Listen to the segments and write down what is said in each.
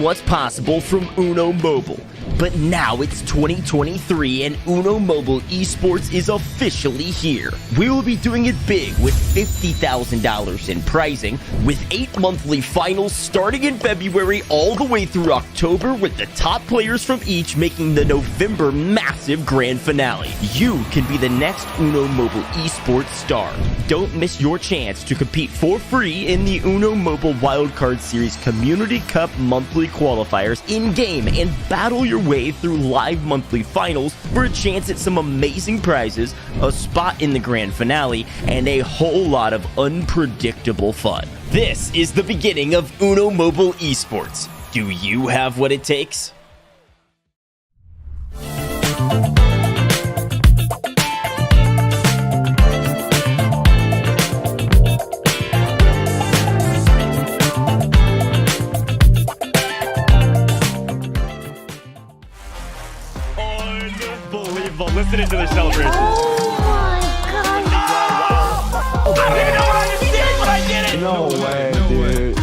what's possible from Uno Mobile. But now it's 2023 and Uno Mobile Esports is officially here. We will be doing it big with $50,000 in prizing, with 8 monthly finals starting in February all the way through October, with the top players from each making the November massive grand finale. You can be the next Uno Mobile Esports star. Don't miss your chance to compete for free in the Uno Mobile Wildcard Series Community Cup monthly qualifiers in-game and battle your way through live monthly finals for a chance at some amazing prizes, a spot in the grand finale, and a whole lot of unpredictable fun. This is the beginning of Uno Mobile Esports. Do you have what it takes? Unbelievable. Listen into the celebration. Oh my god. I don't even know what I just did, but I did it. No way, dude.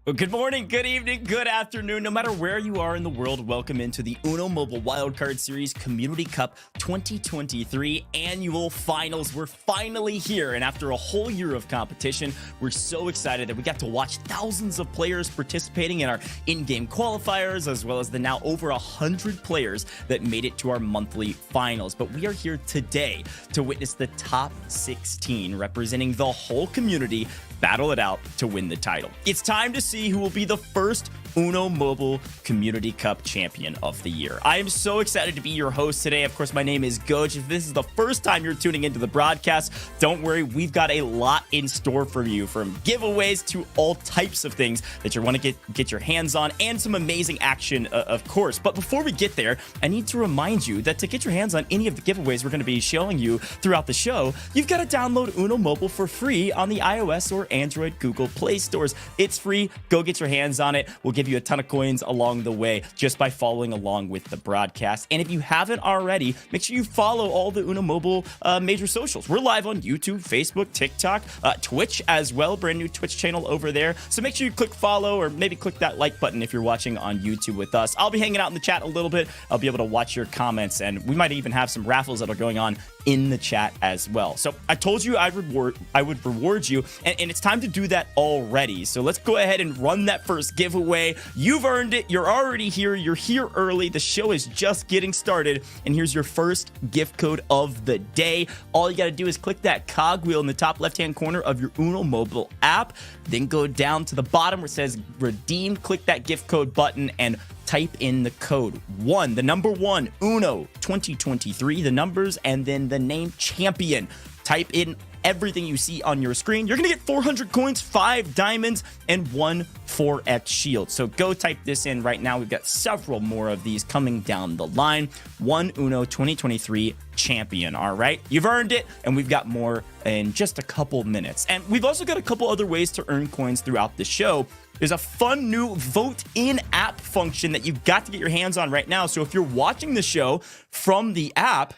Well, good morning, good evening, good afternoon. No matter where you are in the world, welcome into the Uno Mobile Wildcard Series Community Cup 2023 Annual Finals. We're finally here, and after a whole year of competition, we're so excited that we got to watch thousands of players participating in our in-game qualifiers, as well as the now over 100 players that made it to our monthly finals. But we are here today to witness the top 16 representing the whole community battle it out to win the title. It's time to see who will be the first Uno Mobile Community Cup champion of the year. I am so excited to be your host today. Of course, my name is Goj. If this is the first time you're tuning into the broadcast, don't worry, we've got a lot in store for you, from giveaways to all types of things that you want to get your hands on, and some amazing action, of course. But before we get there, I need to remind you that to get your hands on any of the giveaways we're going to be showing you throughout the show, you've got to download Uno Mobile for free on the iOS or Android Google Play stores. It's free. Go get your hands on it. We'll give you a ton of coins along the way just by following along with the broadcast. And if you haven't already, make sure you follow all the Uno Mobile major socials. We're live on YouTube, Facebook, TikTok, Twitch as well. Brand new Twitch channel over there. So make sure you click follow, or maybe click that like button if you're watching on YouTube with us. I'll be hanging out in the chat a little bit. I'll be able to watch your comments, and we might even have some raffles that are going on in the chat as well. So I told you I would reward you, and it's time to do that already. So let's go ahead and run that first giveaway. You've earned it. You're already here. You're here early. The show is just getting started, and here's your first gift code of the day. All you got to do is click that cogwheel in the top left-hand corner of your Uno Mobile app, then go down to the bottom where it says redeem, click that gift code button, and type in the code 1, the number 1, Uno 2023, the numbers, and then the name champion. Type in everything you see on your screen. You're gonna get 400 coins, 5 diamonds, and 1 4x shield. So go type this in right now. We've got several more of these coming down the line. 1 Uno 2023 champion. All right, you've earned it, and we've got more in just a couple minutes. And we've also got a couple other ways to earn coins throughout the show. There's a fun new vote in app function that you've got to get your hands on right now. So if you're watching the show from the app,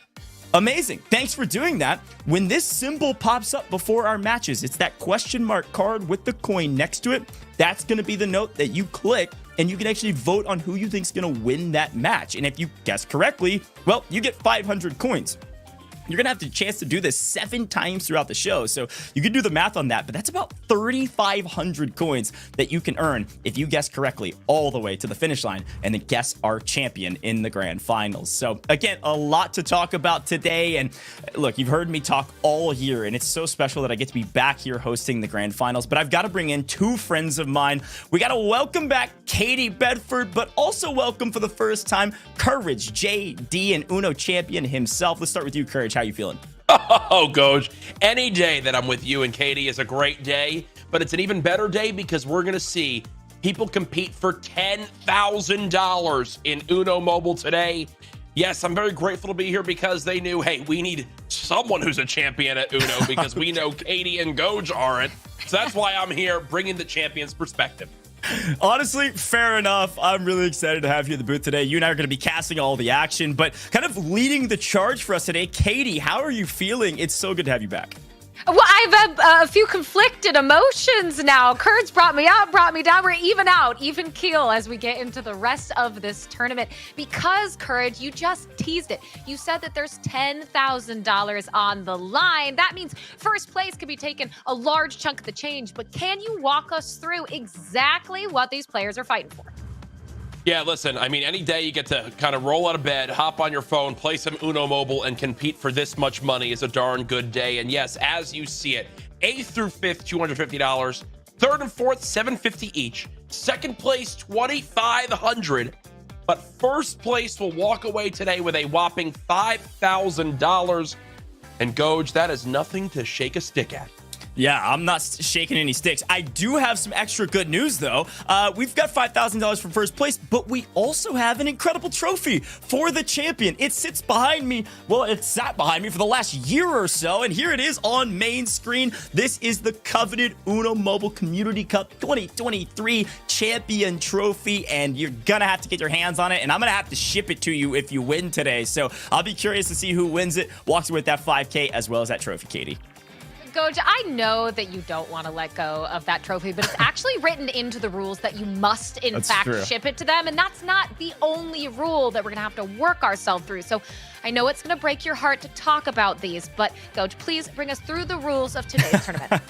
amazing. Thanks for doing that. When this symbol pops up before our matches, it's that question mark card with the coin next to it. That's going to be the note that you click, and you can actually vote on who you think is going to win that match. And if you guess correctly, well, you get 500 coins. You're going to have the chance to do this 7 times throughout the show. So you can do the math on that, but that's about 3,500 coins that you can earn if you guess correctly all the way to the finish line and then guess our champion in the grand finals. So again, a lot to talk about today. And look, you've heard me talk all year, and it's so special that I get to be back here hosting the grand finals, but I've got to bring in 2 friends of mine. We got to welcome back Katie Bedford, but also welcome for the first time CouRageJD, and Uno champion himself. Let's start with you, Courage. How you feeling? Oh, Goj, any day that I'm with you and Katie is a great day, but it's an even better day because we're going to see people compete for $10,000 in Uno Mobile today. Yes, I'm very grateful to be here because they knew, hey, we need someone who's a champion at Uno because we know Katie and Goj aren't. So that's why I'm here bringing the champion's perspective. Honestly, fair enough. I'm really excited to have you in the booth today. You and I are going to be casting all the action, but kind of leading the charge for us today. Katie, how are you feeling? It's so good to have you back. Well, I've a few conflicted emotions now. Kurt's brought me up, brought me down. We're even out, even keel as we get into the rest of this tournament. Because, Courage, you just teased it. You said that there's $10,000 on the line. That means first place could be taking a large chunk of the change. But can you walk us through exactly what these players are fighting for? Yeah, listen, I mean, any day you get to kind of roll out of bed, hop on your phone, play some Uno Mobile, and compete for this much money is a darn good day. And yes, as you see it, 8th through 5th, $250. 3rd and 4th, $750 each. 2nd place, $2,500. But first place will walk away today with a whopping $5,000. And Goj, that is nothing to shake a stick at. Yeah, I'm not shaking any sticks. I do have some extra good news, though. We've got $5,000 for first place, but we also have an incredible trophy for the champion. It sits behind me. Well, it sat behind me for the last year or so, and here it is on main screen. This is the coveted Uno Mobile Community Cup 2023 Champion Trophy, and you're gonna have to get your hands on it, and I'm gonna have to ship it to you if you win today. So I'll be curious to see who wins it, walks away with that 5K as well as that trophy, Katie. Goja, I know that you don't want to let go of that trophy, but it's actually written into the rules that you must, in fact, ship it to them. And that's not the only rule that we're going to have to work ourselves through. So I know it's going to break your heart to talk about these, but Goj, please bring us through the rules of today's tournament.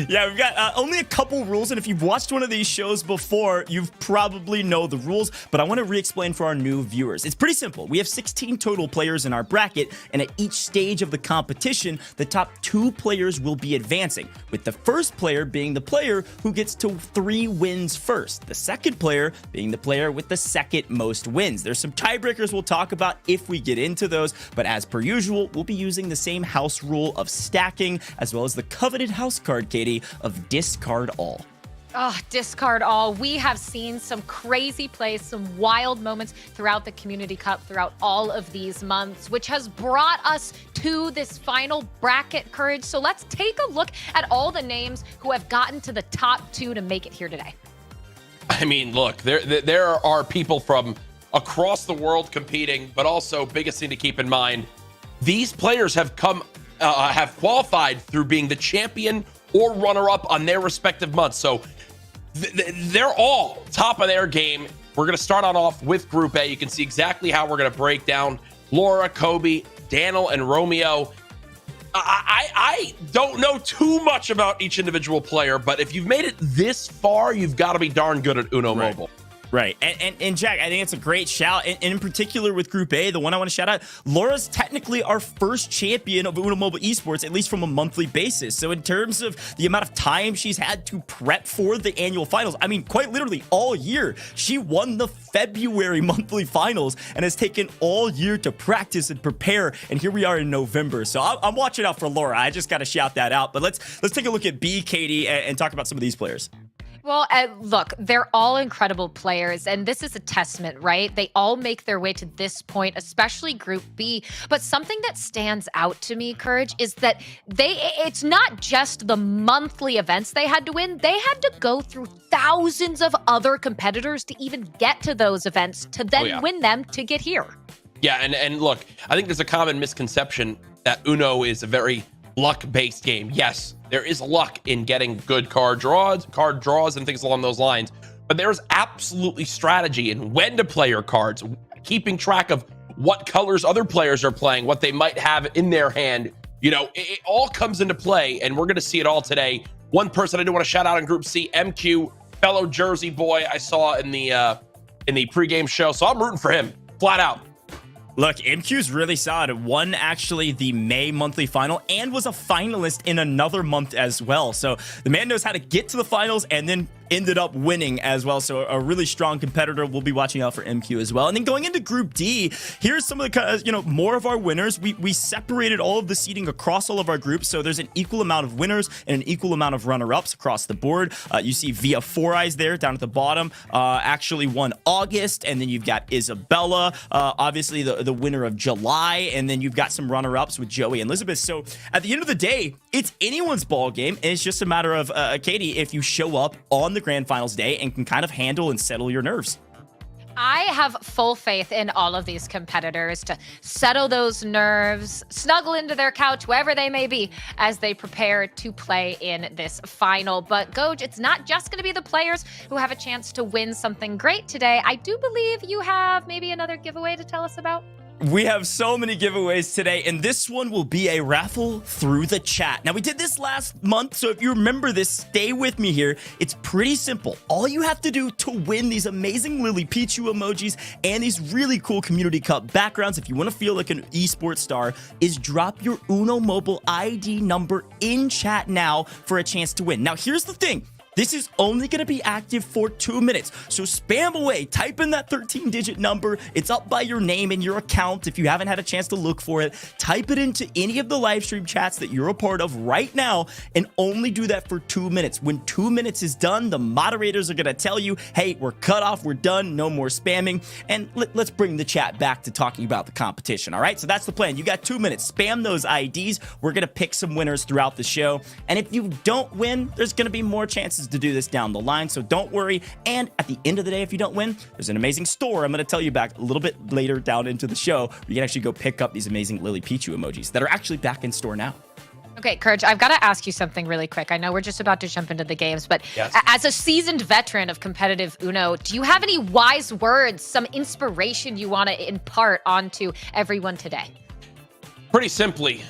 Yeah, we've got only a couple rules, and if you've watched one of these shows before, you probably know the rules, but I want to re-explain for our new viewers. It's pretty simple. We have 16 total players in our bracket, and at each stage of the competition, the top 2 players will be advancing, with the first player being the player who gets to 3 wins first, the second player being the player with the second most wins. There's some tiebreakers we'll talk about if we get into those, but as per usual, we'll be using the same house rule of stacking, as well as the coveted house card, Katie, of discard all. Oh, discard all. We have seen some crazy plays, some wild moments throughout the Community Cup, throughout all of these months, which has brought us to this final bracket, Courage. So let's take a look at all the names who have gotten to the top 2 to make it here today. I mean, look, there are people from across the world competing, but also biggest thing to keep in mind, these players have have qualified through being the champion or runner-up on their respective months. So they're all top of their game. We're going to start on off with Group A. You can see exactly how we're going to break down Laura, Kobe, Daniel, and Romeo. I don't know too much about each individual player, but if you've made it this far, you've got to be darn good at Uno Mobile. Right. And Jack, I think it's a great shout. And in particular with Group A, the one I want to shout out, Laura's technically our first champion of Uno Mobile Esports, at least from a monthly basis. So in terms of the amount of time she's had to prep for the annual finals, I mean, quite literally all year, she won the February monthly finals and has taken all year to practice and prepare. And here we are in November. So I'm watching out for Laura. I just got to shout that out. But let's take a look at B, Katie, and talk about some of these players. Well, look, they're all incredible players, and this is a testament, right? They all make their way to this point, especially Group B. But something that stands out to me, Courage, is that it's not just the monthly events they had to win. They had to go through thousands of other competitors to even get to those events, to then win them to get here. Yeah, and look, I think there's a common misconception that Uno is a very luck-based game. Yes, there is luck in getting good card draws and things along those lines, but there's absolutely strategy in when to play your cards, keeping track of what colors other players are playing, what they might have in their hand. You know, it all comes into play, and we're going to see it all today. One person I do want to shout out in Group C, MQ, fellow Jersey boy I saw in the pregame show, so I'm rooting for him, flat out. Look, MQ's really solid. Won actually the May monthly final and was a finalist in another month as well. So the man knows how to get to the finals and then ended up winning as well. So a really strong competitor. We'll be watching out for MQ as well. And then going into Group D, here's some of the, more of our winners. We separated all of the seeding across all of our groups. So there's an equal amount of winners and an equal amount of runner-ups across the board. You see Via Four Eyes there down at the bottom, actually won August. And then you've got Isabella, obviously the winner of July. And then you've got some runner-ups with Joey and Elizabeth. So at the end of the day, it's anyone's ball game. And it's just a matter of, Katie, if you show up on the grand finals day and can kind of handle and settle your nerves. I have full faith in all of these competitors to settle those nerves, snuggle into their couch, wherever they may be, as they prepare to play in this final. But Goj, it's not just going to be the players who have a chance to win something great today. I do believe you have maybe another giveaway to tell us about. We have so many giveaways today, and this one will be a raffle through the chat. Now, we did this last month, so if you remember this, stay with me here. It's pretty simple. All you have to do to win these amazing Lily Pichu emojis and these really cool Community Cup backgrounds, if you want to feel like an esports star, is drop your Uno Mobile ID number in chat now for a chance to win. Now, here's the thing. This is only going to be active for 2 minutes, so spam away. Type in that 13-digit number. It's up by your name and your account if you haven't had a chance to look for it. Type it into any of the live stream chats that you're a part of right now and only do that for 2 minutes. When 2 minutes is done, the moderators are going to tell you, hey, we're cut off, we're done, no more spamming, and let's bring the chat back to talking about the competition, all right? So that's the plan. You got 2 minutes. Spam those IDs. We're going to pick some winners throughout the show, and if you don't win, there's going to be more chances to do this down the line, so don't worry. And at the end of the day, if you don't win, there's an amazing store I'm going to tell you about a little bit later down into the show where you can actually go pick up these amazing Lily Pichu emojis that are actually back in store now. Okay, Courage, I've got to ask you something really quick. I know we're just about to jump into the games, but Yes. As a seasoned veteran of competitive Uno, do you have any wise words, some inspiration you want to impart onto everyone today? Pretty simply,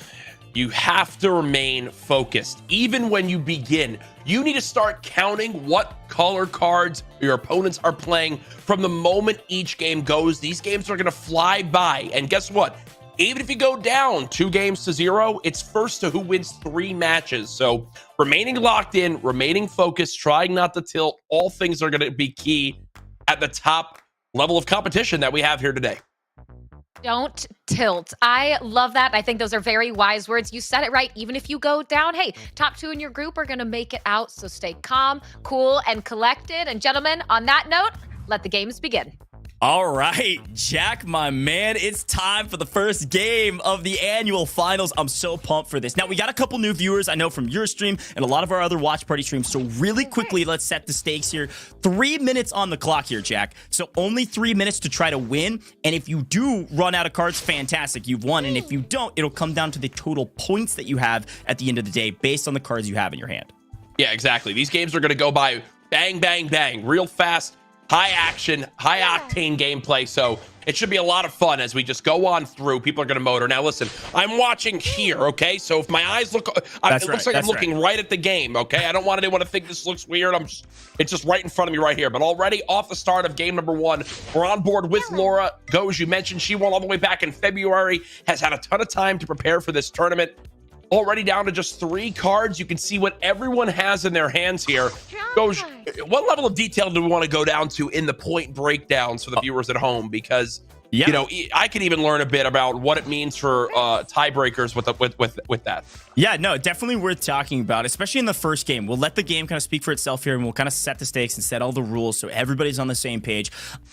you have to remain focused. Even when you begin, you need to start counting what color cards your opponents are playing from the moment each game goes. These games are going to fly by. And guess what? Even if you go down 2-0, it's first to who wins 3 matches. So remaining locked in, remaining focused, trying not to tilt, all things are going to be key at the top level of competition that we have here today. Don't tilt. I love that. I think those are very wise words. You said it right. Even if you go down, hey, top 2 in your group are going to make it out. So stay calm, cool, and collected. And gentlemen, on that note, let the games begin. All right, Jack, my man, it's time for the first game of the annual finals. I'm so pumped for this. Now, we got a couple new viewers, I know, from your stream and a lot of our other watch party streams. So really quickly, let's set the stakes here. 3 minutes on the clock here, Jack. So only 3 minutes to try to win. And if you do run out of cards, fantastic, you've won. And if you don't, it'll come down to the total points that you have at the end of the day based on the cards you have in your hand. Yeah, exactly. These games are going to go by bang, bang, bang, real fast. High action, high octane gameplay. So it should be a lot of fun as we just go on through. People are going to motor. Now, listen, I'm watching here, okay? So if my eyes look, it looks like I'm looking right at the game, okay? I don't want anyone to think this looks weird. It's just right in front of me right here. But already off the start of game number 1, we're on board with Laura. Goj, you mentioned she won all the way back in February, has had a ton of time to prepare for this tournament. Already down to just 3 cards. You can see what everyone has in their hands here. Goj, what level of detail do we want to go down to in the point breakdowns for the viewers at home? Because, you know, I could even learn a bit about what it means for tiebreakers with that. Yeah, no, definitely worth talking about, especially in the first game. We'll let the game kind of speak for itself here, and we'll kind of set the stakes and set all the rules so everybody's on the same page.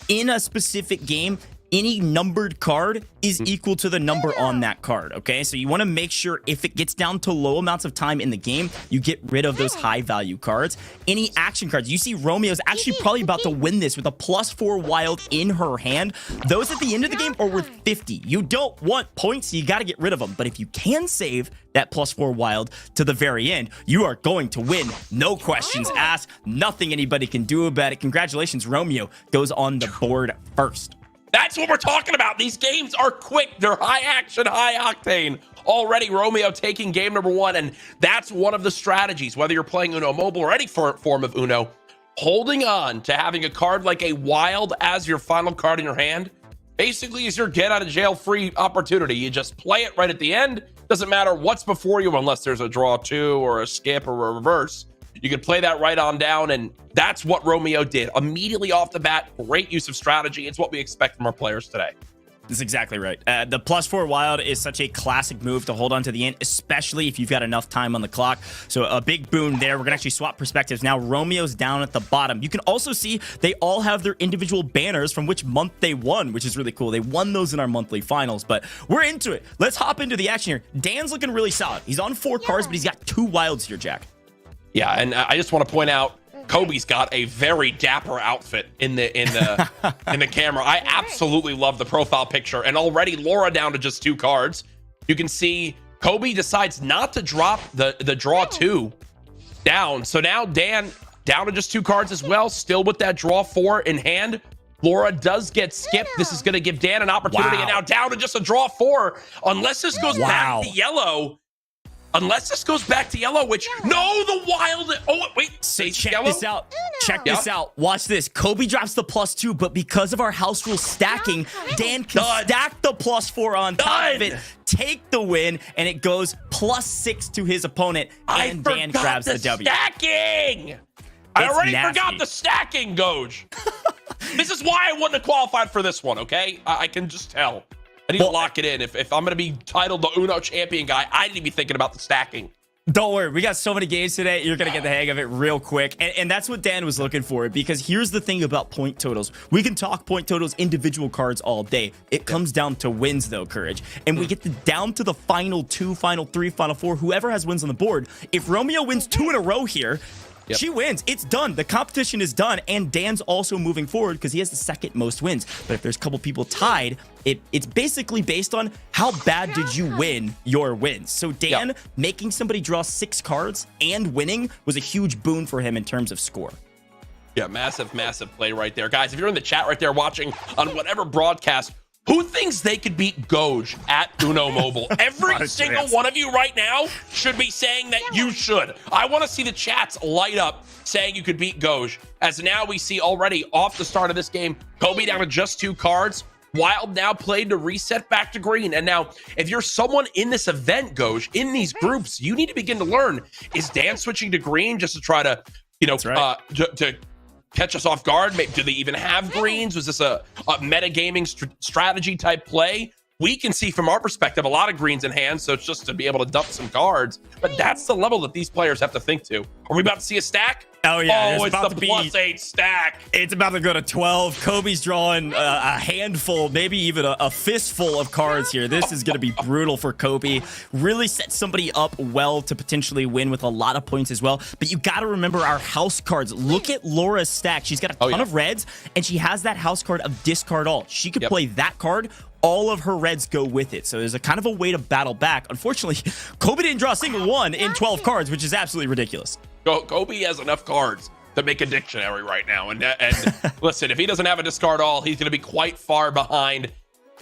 In a specific game, any numbered card is equal to the number on that card, okay? So you want to make sure if it gets down to low amounts of time in the game, you get rid of those high value cards. Any action cards, you see Romeo's actually probably about to win this with a +4 wild in her hand. Those at the end of the game are worth 50. You don't want points, so you got to get rid of them. But if you can save that +4 wild to the very end, you are going to win. No questions asked, nothing anybody can do about it. Congratulations, Romeo goes on the board first. That's what we're talking about. These games are quick. They're high action, high octane. Already Romeo taking game number 1, and that's one of the strategies, whether you're playing Uno Mobile or any form of Uno, holding on to having a card like a wild as your final card in your hand basically is your get out of jail free opportunity. You just play it right at the end. Doesn't matter what's before you unless there's a draw 2 or a skip or a reverse. You can play that right on down, and that's what Romeo did. Immediately off the bat, great use of strategy. It's what we expect from our players today. That's exactly right. The +4 wild is such a classic move to hold on to the end, especially if you've got enough time on the clock. So a big boon there. We're going to actually swap perspectives. Now Romeo's down at the bottom. You can also see they all have their individual banners from which month they won, which is really cool. They won those in our monthly finals, but we're into it. Let's hop into the action here. Dan's looking really solid. He's on 4 cards, but he's got 2 wilds here, Jack. Yeah, and I just want to point out, Kobe's got a very dapper outfit in the in the camera. I absolutely love the profile picture, and already Laura down to just 2 cards. You can see Kobe decides not to drop the draw 2 down. So now Dan down to just 2 cards as well, still with that draw 4 in hand. Laura does get skipped. This is going to give Dan an opportunity, and now down to just a draw 4. Unless this goes back to yellow. Unless this goes back to yellow, which no, the wild. Oh wait, so check this out. Check this out. Watch this. Kobe drops the +2, but because of our house rule stacking, Dan can stack the +4 on top of it, take the win, and it goes +6 to his opponent, and Dan grabs the W. Stacking. I already forgot the stacking, Goj. This is why I wouldn't have qualified for this one. Okay, I can just tell. I need to lock it in. If I'm going to be titled the Uno champion guy, I need to be thinking about the stacking. Don't worry. We got so many games today. You're going to get the hang of it real quick. And that's what Dan was looking for, because here's the thing about point totals. We can talk point totals, individual cards all day. It comes down to wins, though, Courage. And we get down to the final 2, final 3, final 4, whoever has wins on the board. If Romeo wins 2 in a row here, she wins. It's done. The competition is done. And Dan's also moving forward because he has the 2nd most wins. But if there's a couple people tied, it's basically based on how bad did you win your wins. So Dan making somebody draw 6 cards and winning was a huge boon for him in terms of score. Yeah, massive, massive play right there. Guys, if you're in the chat right there watching on whatever broadcast, who thinks they could beat Goj at Uno Mobile? Every single one of you right now should be saying that you should. I want to see the chats light up saying you could beat Goj. As now we see already off the start of this game, Kobe down to just 2 cards. Wild now played to reset back to green. And now, if you're someone in this event, Goj, in these groups, you need to begin to learn, is Dan switching to green just to try to, you know, to catch us off guard? Maybe, do they even have greens? Was this a metagaming strategy type play? We can see from our perspective a lot of greens in hand, so it's just to be able to dump some cards. But that's the level that these players have to think to. Are we about to see a stack? Oh, yeah. Oh, it's the +8 stack. It's about to go to 12. Kobe's drawing a handful, maybe even a fistful of cards here. This is going to be brutal for Kobe. Really set somebody up well to potentially win with a lot of points as well. But you got to remember our house cards. Look at Laura's stack. She's got a ton of reds, and she has that house card of discard all. She could play that card. All of her reds go with it. So there's a kind of a way to battle back. Unfortunately, Kobe didn't draw a single one in 12 cards, which is absolutely ridiculous. Kobe has enough cards to make a dictionary right now. And listen, if he doesn't have a discard all, he's going to be quite far behind.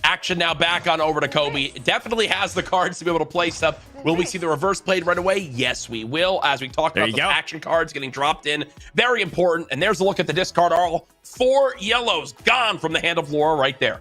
Action now back on over to Kobe. Definitely has the cards to be able to play stuff. Will we see the reverse played right away? Yes, we will. As we talked about the action cards getting dropped in. Very important. And there's a look at the discard all. 4 yellows gone from the hand of Laura right there.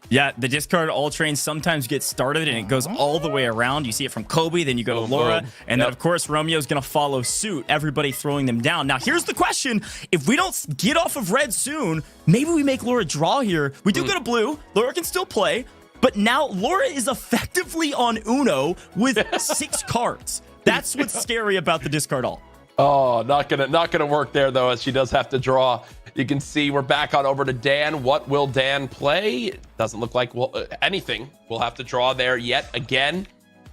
Yeah, the discard all train sometimes gets started and it goes all the way around. You see it from Kobe, then you go to Laura, and then of course Romeo's going to follow suit, everybody throwing them down. Now here's the question: if we don't get off of red soon, maybe we make Laura draw here. We do go to blue. Laura can still play, but now Laura is effectively on Uno with 6 cards. That's what's scary about the discard all. Oh, not gonna work there though, as she does have to draw. You can see we're back on over to Dan. What will Dan play? Doesn't look like anything. We'll have to draw there yet again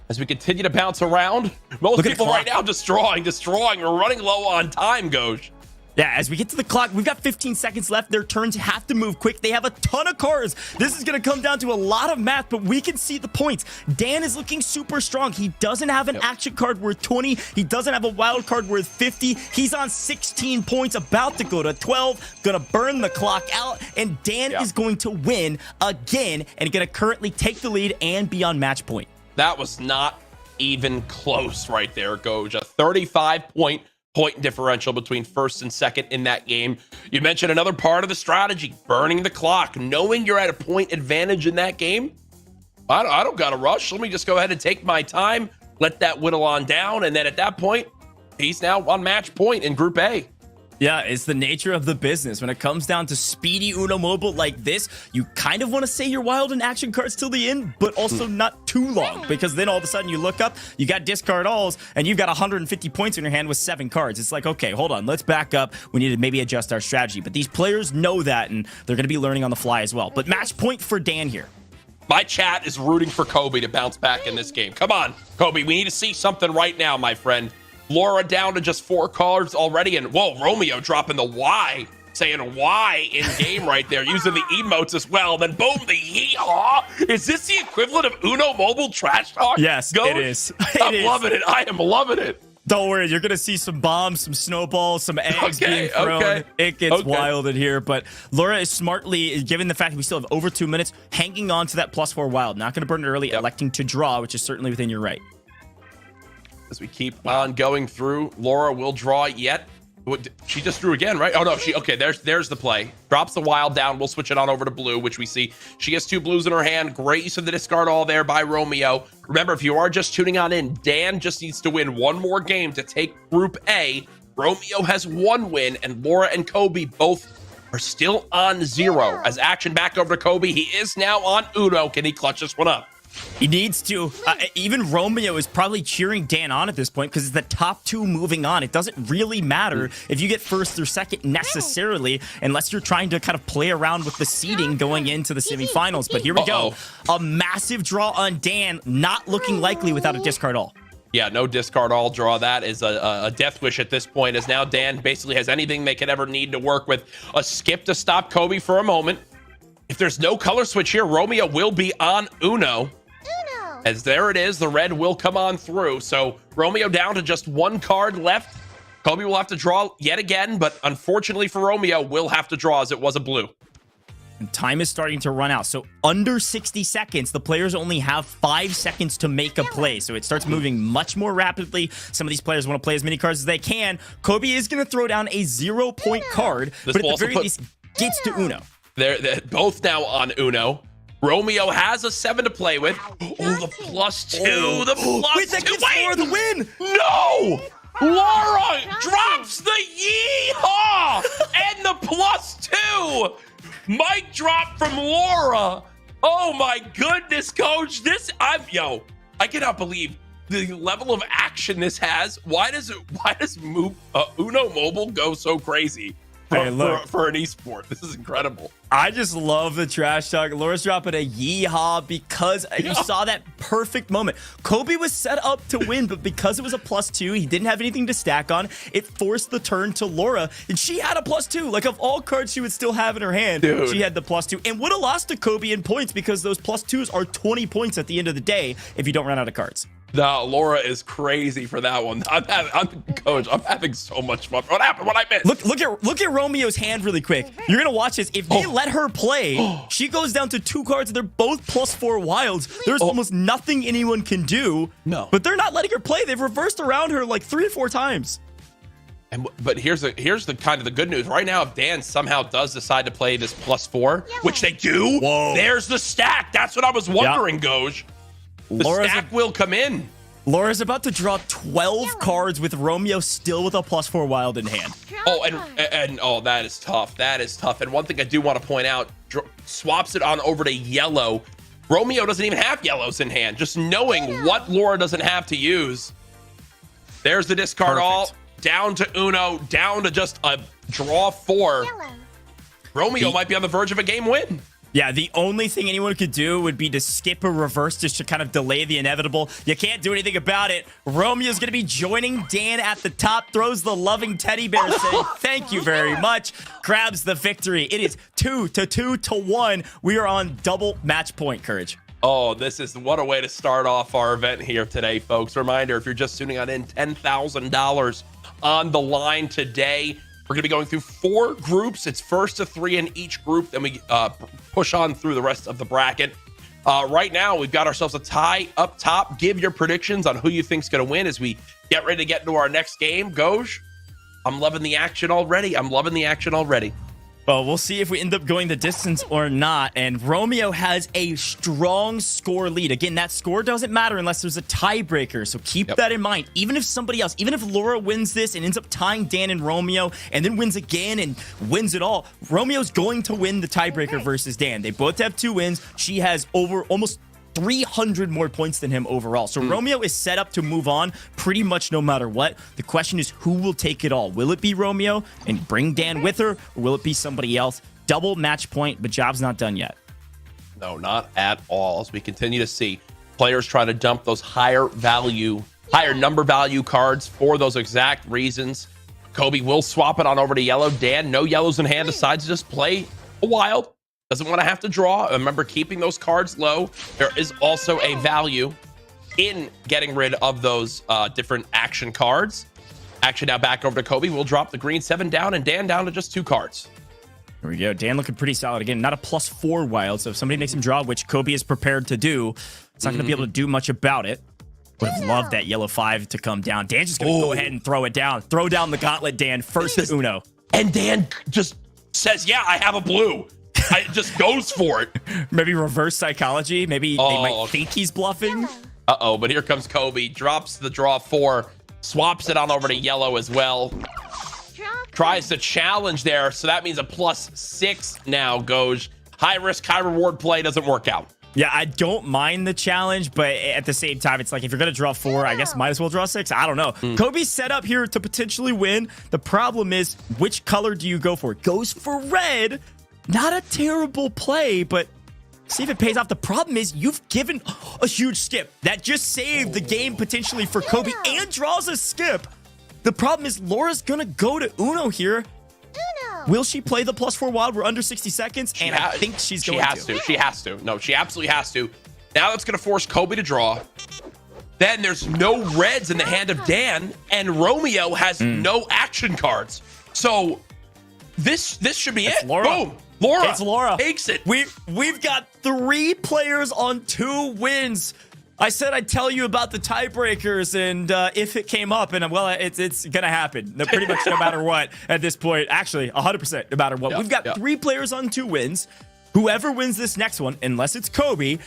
as we continue to bounce around. Most people right now destroying. We're running low on time, Goj. Yeah, as we get to the clock, we've got 15 seconds left. Their turns have to move quick. They have a ton of cards. This is going to come down to a lot of math, but we can see the points. Dan is looking super strong. He doesn't have an action card worth 20. He doesn't have a wild card worth 50. He's on 16 points, about to go to 12, going to burn the clock out, and Dan is going to win again and going to currently take the lead and be on match point. That was not even close right there, Goj. A 35-point differential between first and second in that game. You mentioned another part of the strategy, burning the clock, knowing you're at a point advantage in that game. I don't got to rush. Let me just go ahead and take my time, let that whittle on down, and then at that point, he's now on match point in Group A. Yeah, it's the nature of the business. When it comes down to speedy Uno Mobile like this, you kind of want to say your wild and action cards till the end, but also not too long, because then all of a sudden you look up, you got discard alls, and you've got 150 points in your hand with 7 cards. It's like, okay, hold on, let's back up. We need to maybe adjust our strategy. But these players know that, and they're going to be learning on the fly as well. But match point for Dan here. My chat is rooting for Kobe to bounce back in this game. Come on, Kobe, we need to see something right now, my friend. Laura down to just 4 cards already. And whoa, Romeo dropping the Y, saying Y in game right there, using the emotes as well. Then boom, the yee-haw. Is this the equivalent of Uno Mobile trash talk? Yes, it is. I'm loving it. I am loving it. Don't worry, you're gonna see some bombs, some snowballs, some eggs being thrown. It gets wild in here, but Laura is smartly, given the fact that we still have over 2 minutes, hanging on to that +4 wild. Not gonna burn it early, electing to draw, which is certainly within your right. As we keep on going through, Laura will draw yet. She just drew again, right? Oh no, okay, there's the play. Drops the wild down. We'll switch it on over to blue, which we see. She has 2 blues in her hand. Great use of the discard all there by Romeo. Remember, if you are just tuning on in, Dan just needs to win 1 more game to take Group A. Romeo has 1 win, and Laura and Kobe both are still on 0. As action back over to Kobe, he is now on Uno. Can he clutch this one up? He needs to. Even Romeo is probably cheering Dan on at this point because it's the top 2 moving on. It doesn't really matter if you get first or second necessarily, unless you're trying to kind of play around with the seeding going into the semifinals. But here we go. A massive draw on Dan, not looking likely without a discard all. Yeah, no discard all draw. That is a death wish at this point, as now Dan basically has anything they could ever need to work with. A skip to stop Kobe for a moment. If there's no color switch here, Romeo will be on Uno. As there it is, the red will come on through. So Romeo down to just 1 card left. Kobe will have to draw yet again, but unfortunately for Romeo, will have to draw as it was a blue. And time is starting to run out. So under 60 seconds, the players only have 5 seconds to make a play. So it starts moving much more rapidly. Some of these players want to play as many cards as they can. Kobe is going to throw down a 0-point card, but at the very least, gets to Uno. They're both now on Uno. Romeo has a 7 to play with. Oh, the +2. The +2. Wait, that gives Laura the win. No! Laura drops the yee-haw and the +2. Mic drop from Laura. Oh my goodness, coach. I cannot believe the level of action this has. Why does Uno Mobile go so crazy? For an esport. This is incredible. I just love the trash talk. Laura's dropping a yeehaw because you saw that perfect moment. Kobe was set up to win, but because it was a +2, he didn't have anything to stack on. It forced the turn to Laura, and she had a +2. Like, of all cards she would still have in her hand, she had the +2 and would have lost to Kobe in points because those +2s are 20 points at the end of the day if you don't run out of cards. No, Laura is crazy for that one. Coach, I'm having so much fun. What happened? What I missed? Look at Romeo's hand really quick. You're gonna watch this. If they let her play, she goes down to 2 cards. They're both +4 wilds. There's almost nothing anyone can do. No, but they're not letting her play. They've reversed around her like 3 or 4 times. But here's the kind of the good news right now. If Dan somehow does decide to play this +4, which they do, there's the stack. That's what I was wondering, Goj. The stack will come in. Laura's about to draw 12 cards with Romeo still with a +4 wild in hand. Oh, and that is tough. That is tough. And one thing I do want to point out, swaps it on over to yellow. Romeo doesn't even have yellows in hand. Just knowing what Laura doesn't have to use. There's the discard all. Down to Uno. Down to just a draw 4. Romeo might be on the verge of a game win. Yeah, the only thing anyone could do would be to skip a reverse just to kind of delay the inevitable. You can't do anything about it. Romeo's going to be joining Dan at the top, throws the loving teddy bear, saying thank you very much, grabs the victory. It is 2-1. We are on double match point, Courage. Oh, what a way to start off our event here today, folks. Reminder, if you're just tuning on in, $10,000 on the line today. We're going to be going through 4 groups. It's first to 3 in each group. Then we push on through the rest of the bracket. Right now, we've got ourselves a tie up top. Give your predictions on who you think's going to win as we get ready to get into our next game. Goj, I'm loving the action already. Well, we'll see if we end up going the distance or not. And Romeo has a strong score lead. Again, that score doesn't matter unless there's a tiebreaker. So keep that in mind. Even if somebody else, even if Laura wins this and ends up tying Dan and Romeo and then wins again and wins it all, Romeo's going to win the tiebreaker versus Dan. They both have 2 wins. She has almost 300 more points than him overall. So Romeo is set up to move on pretty much no matter what. The question is, who will take it all? Will it be Romeo and bring Dan with her, or will it be somebody else? Double match point, but job's not done yet. No, not at all. As we continue to see players try to dump those higher value higher number value cards for those exact reasons. Kobe will swap it on over to yellow. Dan, no yellows in hand, decides to just play a wild. Doesn't want to have to draw. Remember, keeping those cards low. There is also a value in getting rid of those different action cards. Action now back over to Kobe. We'll drop the green 7 down and Dan down to just 2 cards. There we go. Dan looking pretty solid. Again, not a +4 wild. So if somebody makes him draw, which Kobe is prepared to do, it's not going to be able to do much about it. Would have loved that yellow 5 to come down. Dan's just going to go ahead and throw it down. Throw down the gauntlet, Dan. First Uno. And Dan just says, yeah, I have a blue. It just goes for it. Maybe reverse psychology. Maybe they might think he's bluffing. Uh-oh, but here comes Kobe. Drops the draw 4. Swaps it on over to yellow as well. Tries to challenge there. So that means a +6 now goes. High risk, high reward play doesn't work out. Yeah, I don't mind the challenge, but at the same time, it's like if you're going to draw 4, I guess might as well draw 6. I don't know. Kobe's set up here to potentially win. The problem is, which color do you go for? Goes for red. Not a terrible play, but see if it pays off. The problem is you've given a huge skip. That just saved the game potentially for Kobe and draws a skip. The problem is Laura's going to go to Uno here. Will she play the +4 wild? We're under 60 seconds, and I think she's going to. She has to. No, she absolutely has to. Now that's going to force Kobe to draw. Then there's no reds in the hand of Dan, and Romeo has no action cards. So this should be it. Laura. Boom. Laura. It's Laura. Takes it. We've got 3 players on 2 wins. I said I'd tell you about the tiebreakers, and if it came up, and well, it's gonna happen. Pretty much no matter what at this point. Actually, 100% no matter what. We've got 3 players on 2 wins. Whoever wins this next one, unless it's Kobe,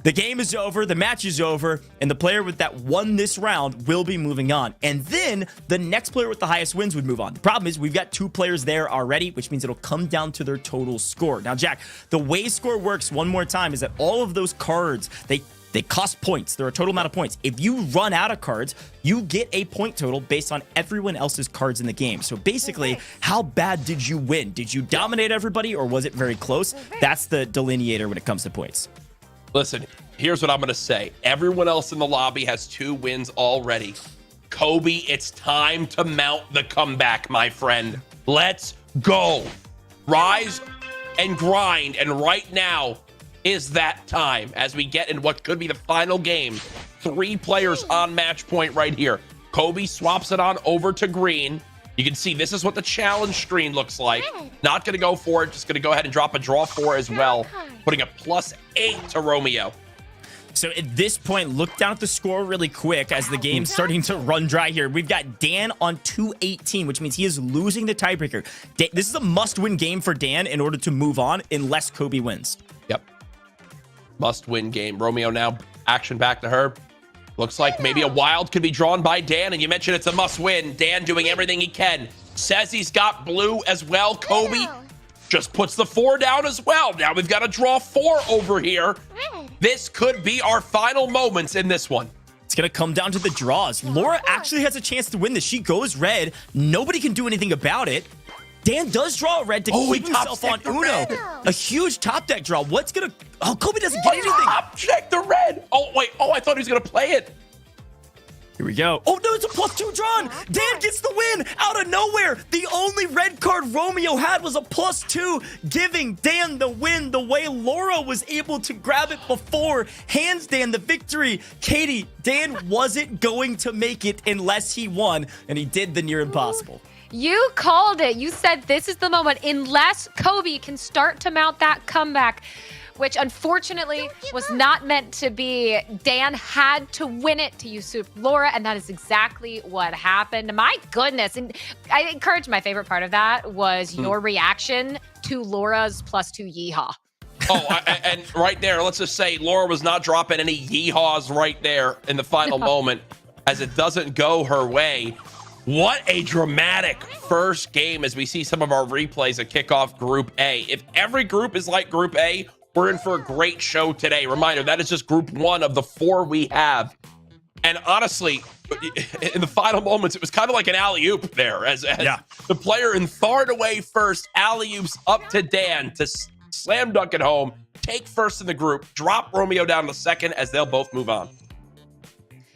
the game is over, the match is over, and the player with that won this round will be moving on. And then the next player with the highest wins would move on. The problem is we've got 2 players there already, which means it'll come down to their total score. Now, Jack, the way score works one more time is that all of those cards, they cost points. They're a total amount of points. If you run out of cards, you get a point total based on everyone else's cards in the game. So basically, how bad did you win? Did you dominate everybody, or was it very close? That's the delineator when it comes to points. Listen, here's what I'm going to say. Everyone else in the lobby has 2 wins already. Kobe, it's time to mount the comeback, my friend. Let's go. Rise and grind. And right now is that time as we get in what could be the final game. 3 players on match point right here. Kobe swaps it on over to green. You can see this is what the challenge screen looks like. Not going to go for it. Just going to go ahead and drop a draw 4 as well. Putting a +8 to Romeo. So at this point, look down at the score really quick as the game's starting to run dry here. We've got Dan on 218, which means he is losing the tiebreaker. This is a must-win game for Dan in order to move on unless Kobe wins. Yep. Must-win game. Romeo now action back to her. Looks like maybe a wild could be drawn by Dan, and you mentioned it's a must-win. Dan doing everything he can. Says he's got blue as well. Kobe just puts the 4 down as well. Now we've got to draw 4 over here. This could be our final moments in this one. It's going to come down to the draws. Laura actually has a chance to win this. She goes red. Nobody can do anything about it. Dan does draw a red to keep himself on Uno. A huge top deck draw. What's going to... Oh, Kobe doesn't get anything. Top check the red. Oh, wait. Oh, I thought he was going to play it. Here we go. Oh, no, it's a +2 drawn. Dan gets the win out of nowhere. The only red card Romeo had was a +2, giving Dan the win the way Laura was able to grab it before. Hands Dan the victory. Katie, Dan wasn't going to make it unless he won, and he did the near impossible. You called it. You said this is the moment. Unless Kobe can start to mount that comeback, which unfortunately was not meant to be. Dan had to win it to usurp Laura, and that is exactly what happened. My goodness. And I encourage, my favorite part of that was your reaction to Laura's +2 yeehaw. Oh, and right there, let's just say Laura was not dropping any yeehaws right there in the final moment as it doesn't go her way. What a dramatic first game as we see some of our replays that kick off Group A. If every group is like Group A, we're in for a great show today. Reminder, that is just Group 1 of the 4 we have. And honestly, in the final moments, it was kind of like an alley-oop there as the player in far and away first alley-oops up to Dan to slam dunk it home, take first in the group, drop Romeo down to second as they'll both move on.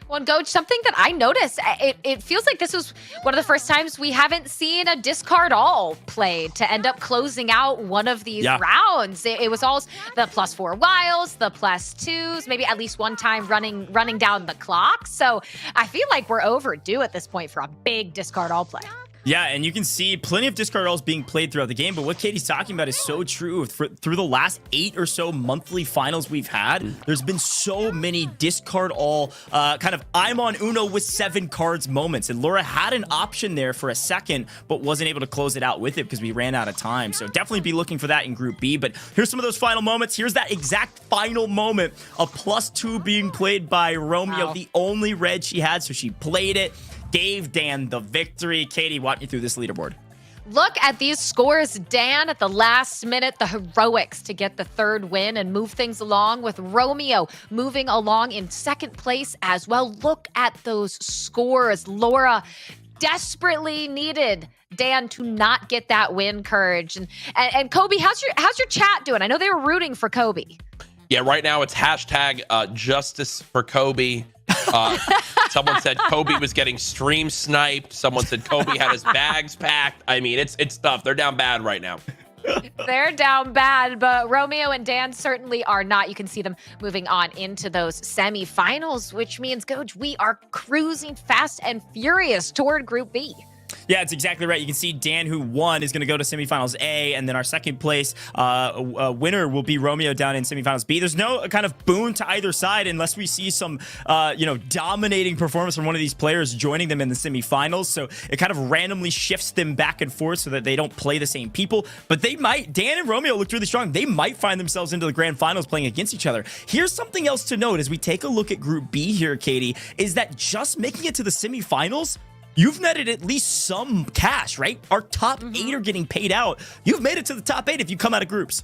Well, Goj, something that I noticed, it feels like this was one of the first times we haven't seen a discard all played to end up closing out one of these rounds. It was all the +4 wilds, the +2s, maybe at least one time running down the clock. So I feel like we're overdue at this point for a big discard all play. Yeah, and you can see plenty of discard alls being played throughout the game, but what Katie's talking about is so true. Through the last 8 or so monthly finals we've had, there's been so many discard all kind of I'm on Uno with 7 cards moments, and Laura had an option there for a second, but wasn't able to close it out with it because we ran out of time. So definitely be looking for that in Group B, but here's some of those final moments. Here's that exact final moment, a +2 being played by Romeo, the only red she had, so she played it. Gave Dan the victory. Katie, walk me through this leaderboard. Look at these scores. Dan at the last minute, the heroics to get the 3rd win and move things along, with Romeo moving along in 2nd place as well. Look at those scores. Laura desperately needed Dan to not get that win, Courage. And Kobe, how's your chat doing? I know they were rooting for Kobe. Yeah, right now it's hashtag justice for Kobe. Someone said Kobe was getting stream sniped. Someone said Kobe had his bags packed. I mean, it's tough. They're down bad right now. They're down bad, but Romeo and Dan certainly are not. You can see them moving on into those semifinals, which means, Coach, we are cruising fast and furious toward Group B. Yeah, it's exactly right. You can see Dan, who won, is going to go to semifinals A, and then our 2nd place winner will be Romeo down in semifinals B. There's no kind of boon to either side unless we see some, dominating performance from one of these players joining them in the semifinals. So it kind of randomly shifts them back and forth so that they don't play the same people. But they might. Dan and Romeo looked really strong. They might find themselves into the grand finals playing against each other. Here's something else to note as we take a look at Group B here, Katie, is that just making it to the semifinals, you've netted at least some cash, right? Our top 8 are getting paid out. You've made it to the top 8 if you come out of groups.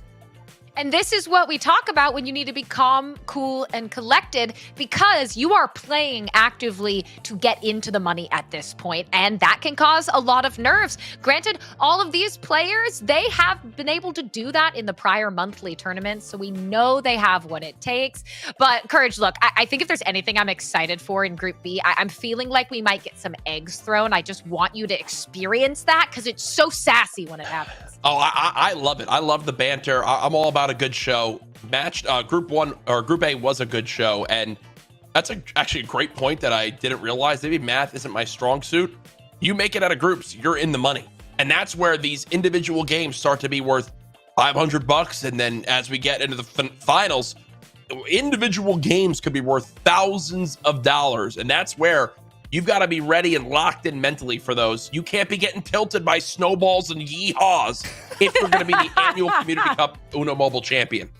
And this is what we talk about when you need to be calm, cool, and collected, because you are playing actively to get into the money at this point, and that can cause a lot of nerves. Granted, all of these players, they have been able to do that in the prior monthly tournaments, so we know they have what it takes. But Courage, look, I think if there's anything I'm excited for in Group B, I'm feeling like we might get some eggs thrown. I just want you to experience that because it's so sassy when it happens. Oh, I love it. I love the banter. I'm all about a good show. Group 1 or Group A was a good show, and that's actually a great point that I didn't realize. Maybe math isn't my strong suit. You make it out of groups, you're in the money, and that's where these individual games start to be worth $500, and then as we get into the finals, individual games could be worth thousands of dollars, and that's where you've got to be ready and locked in mentally for those. You can't be getting tilted by snowballs and yeehaws if you're going to be the annual Community Cup Uno Mobile champion.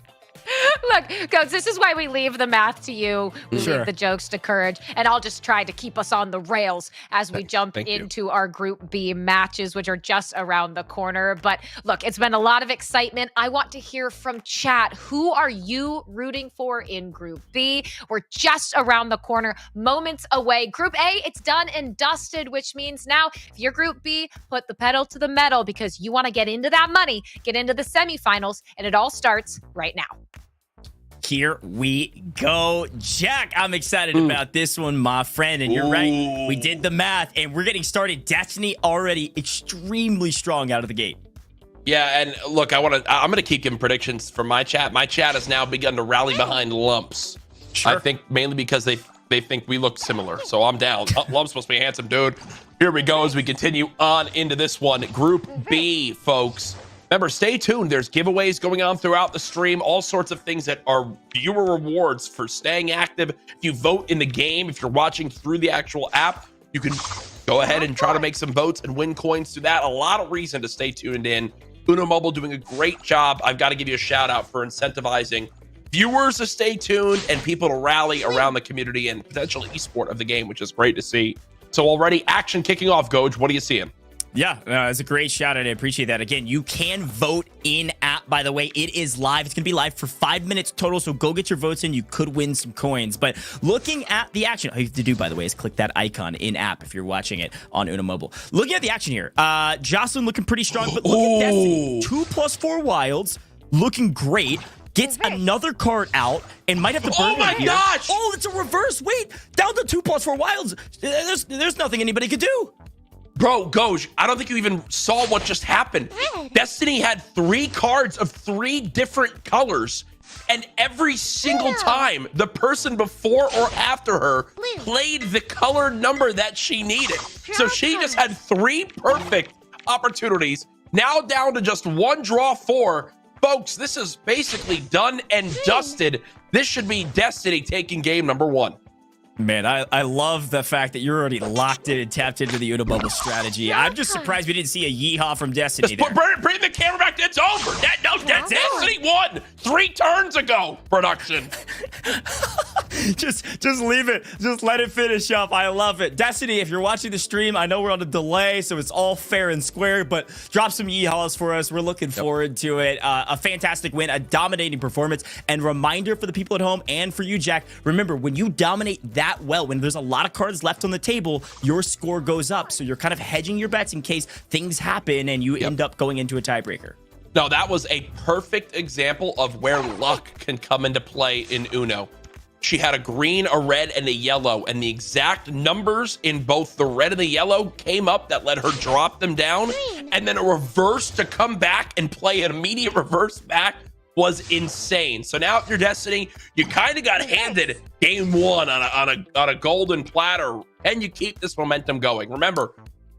Look, Coach, this is why we leave the math to you. We leave the jokes to Courage, and I'll just try to keep us on the rails as we jump into our Group B matches, which are just around the corner. But look, it's been a lot of excitement. I want to hear from chat. Who are you rooting for in Group B? We're just around the corner, moments away. Group A, it's done and dusted, which means now if you're Group B, put the pedal to the metal because you want to get into that money, get into the semifinals, and it all starts right now. Here we go. Jack, I'm excited about this one, my friend. And you're right. We did the math, and we're getting started. Destiny already extremely strong out of the gate. Yeah, and look, I'm going to keep giving predictions from my chat. My chat has now begun to rally behind Lumps. Sure. I think mainly because they think we look similar. So I'm down. Lumps must be a handsome dude. Here we go as we continue on into this one. Group B, folks. Remember, stay tuned. There's giveaways going on throughout the stream, all sorts of things that are viewer rewards for staying active. If you vote in the game, if you're watching through the actual app, you can go ahead and try to make some votes and win coins through that. A lot of reason to stay tuned in. Uno Mobile doing a great job. I've got to give you a shout out for incentivizing viewers to stay tuned and people to rally around the community and potential esport of the game, which is great to see. So already action kicking off, Goj. What are you seeing? Yeah, it's a great shout out. I appreciate that. Again, you can vote in app, by the way. It is live. It's going to be live for 5 minutes total, so go get your votes in. You could win some coins. But looking at the action, all you have to do, by the way, is click that icon in app if you're watching it on Uno Mobile. Looking at the action here, Jocelyn looking pretty strong, but look at Destiny. 2+4 wilds, looking great. gets another card out, and might have to burn Oh my it here. gosh! Oh, it's a reverse. Wait, down to 2+4 wilds. There's nothing anybody could do. Bro, Goj, I don't think you even saw what just happened. Destiny had 3 cards of 3 different colors, and every single time the person before or after her played the colored number that she needed. So she just had 3 perfect opportunities, now down to just 1 draw 4. Folks, this is basically done and dusted. This should be Destiny taking game number 1. Man, I love the fact that you're already locked in and tapped into the Uno Bubble strategy. I'm just surprised we didn't see a yeehaw from Destiny there. Bring the camera back. It's over. That's Destiny won 3 turns ago. Production. just leave it. Just let it finish up. I love it. Destiny, if you're watching the stream, I know we're on a delay, so it's all fair and square, but drop some yeehaws for us. We're looking forward to it. A fantastic win, a dominating performance, and reminder for the people at home and for you, Jack, remember, when you dominate that well, when there's a lot of cards left on the table, your score goes up. So you're kind of hedging your bets in case things happen and you end up going into a tiebreaker. No, that was a perfect example of where luck can come into play in Uno. She had a green, a red, and a yellow, and the exact numbers in both the red and the yellow came up that let her drop them down, and then a reverse to come back and play an immediate reverse back was insane. So now if you're Destiny, you kind of got handed game 1 on a golden platter, and you keep this momentum going. Remember,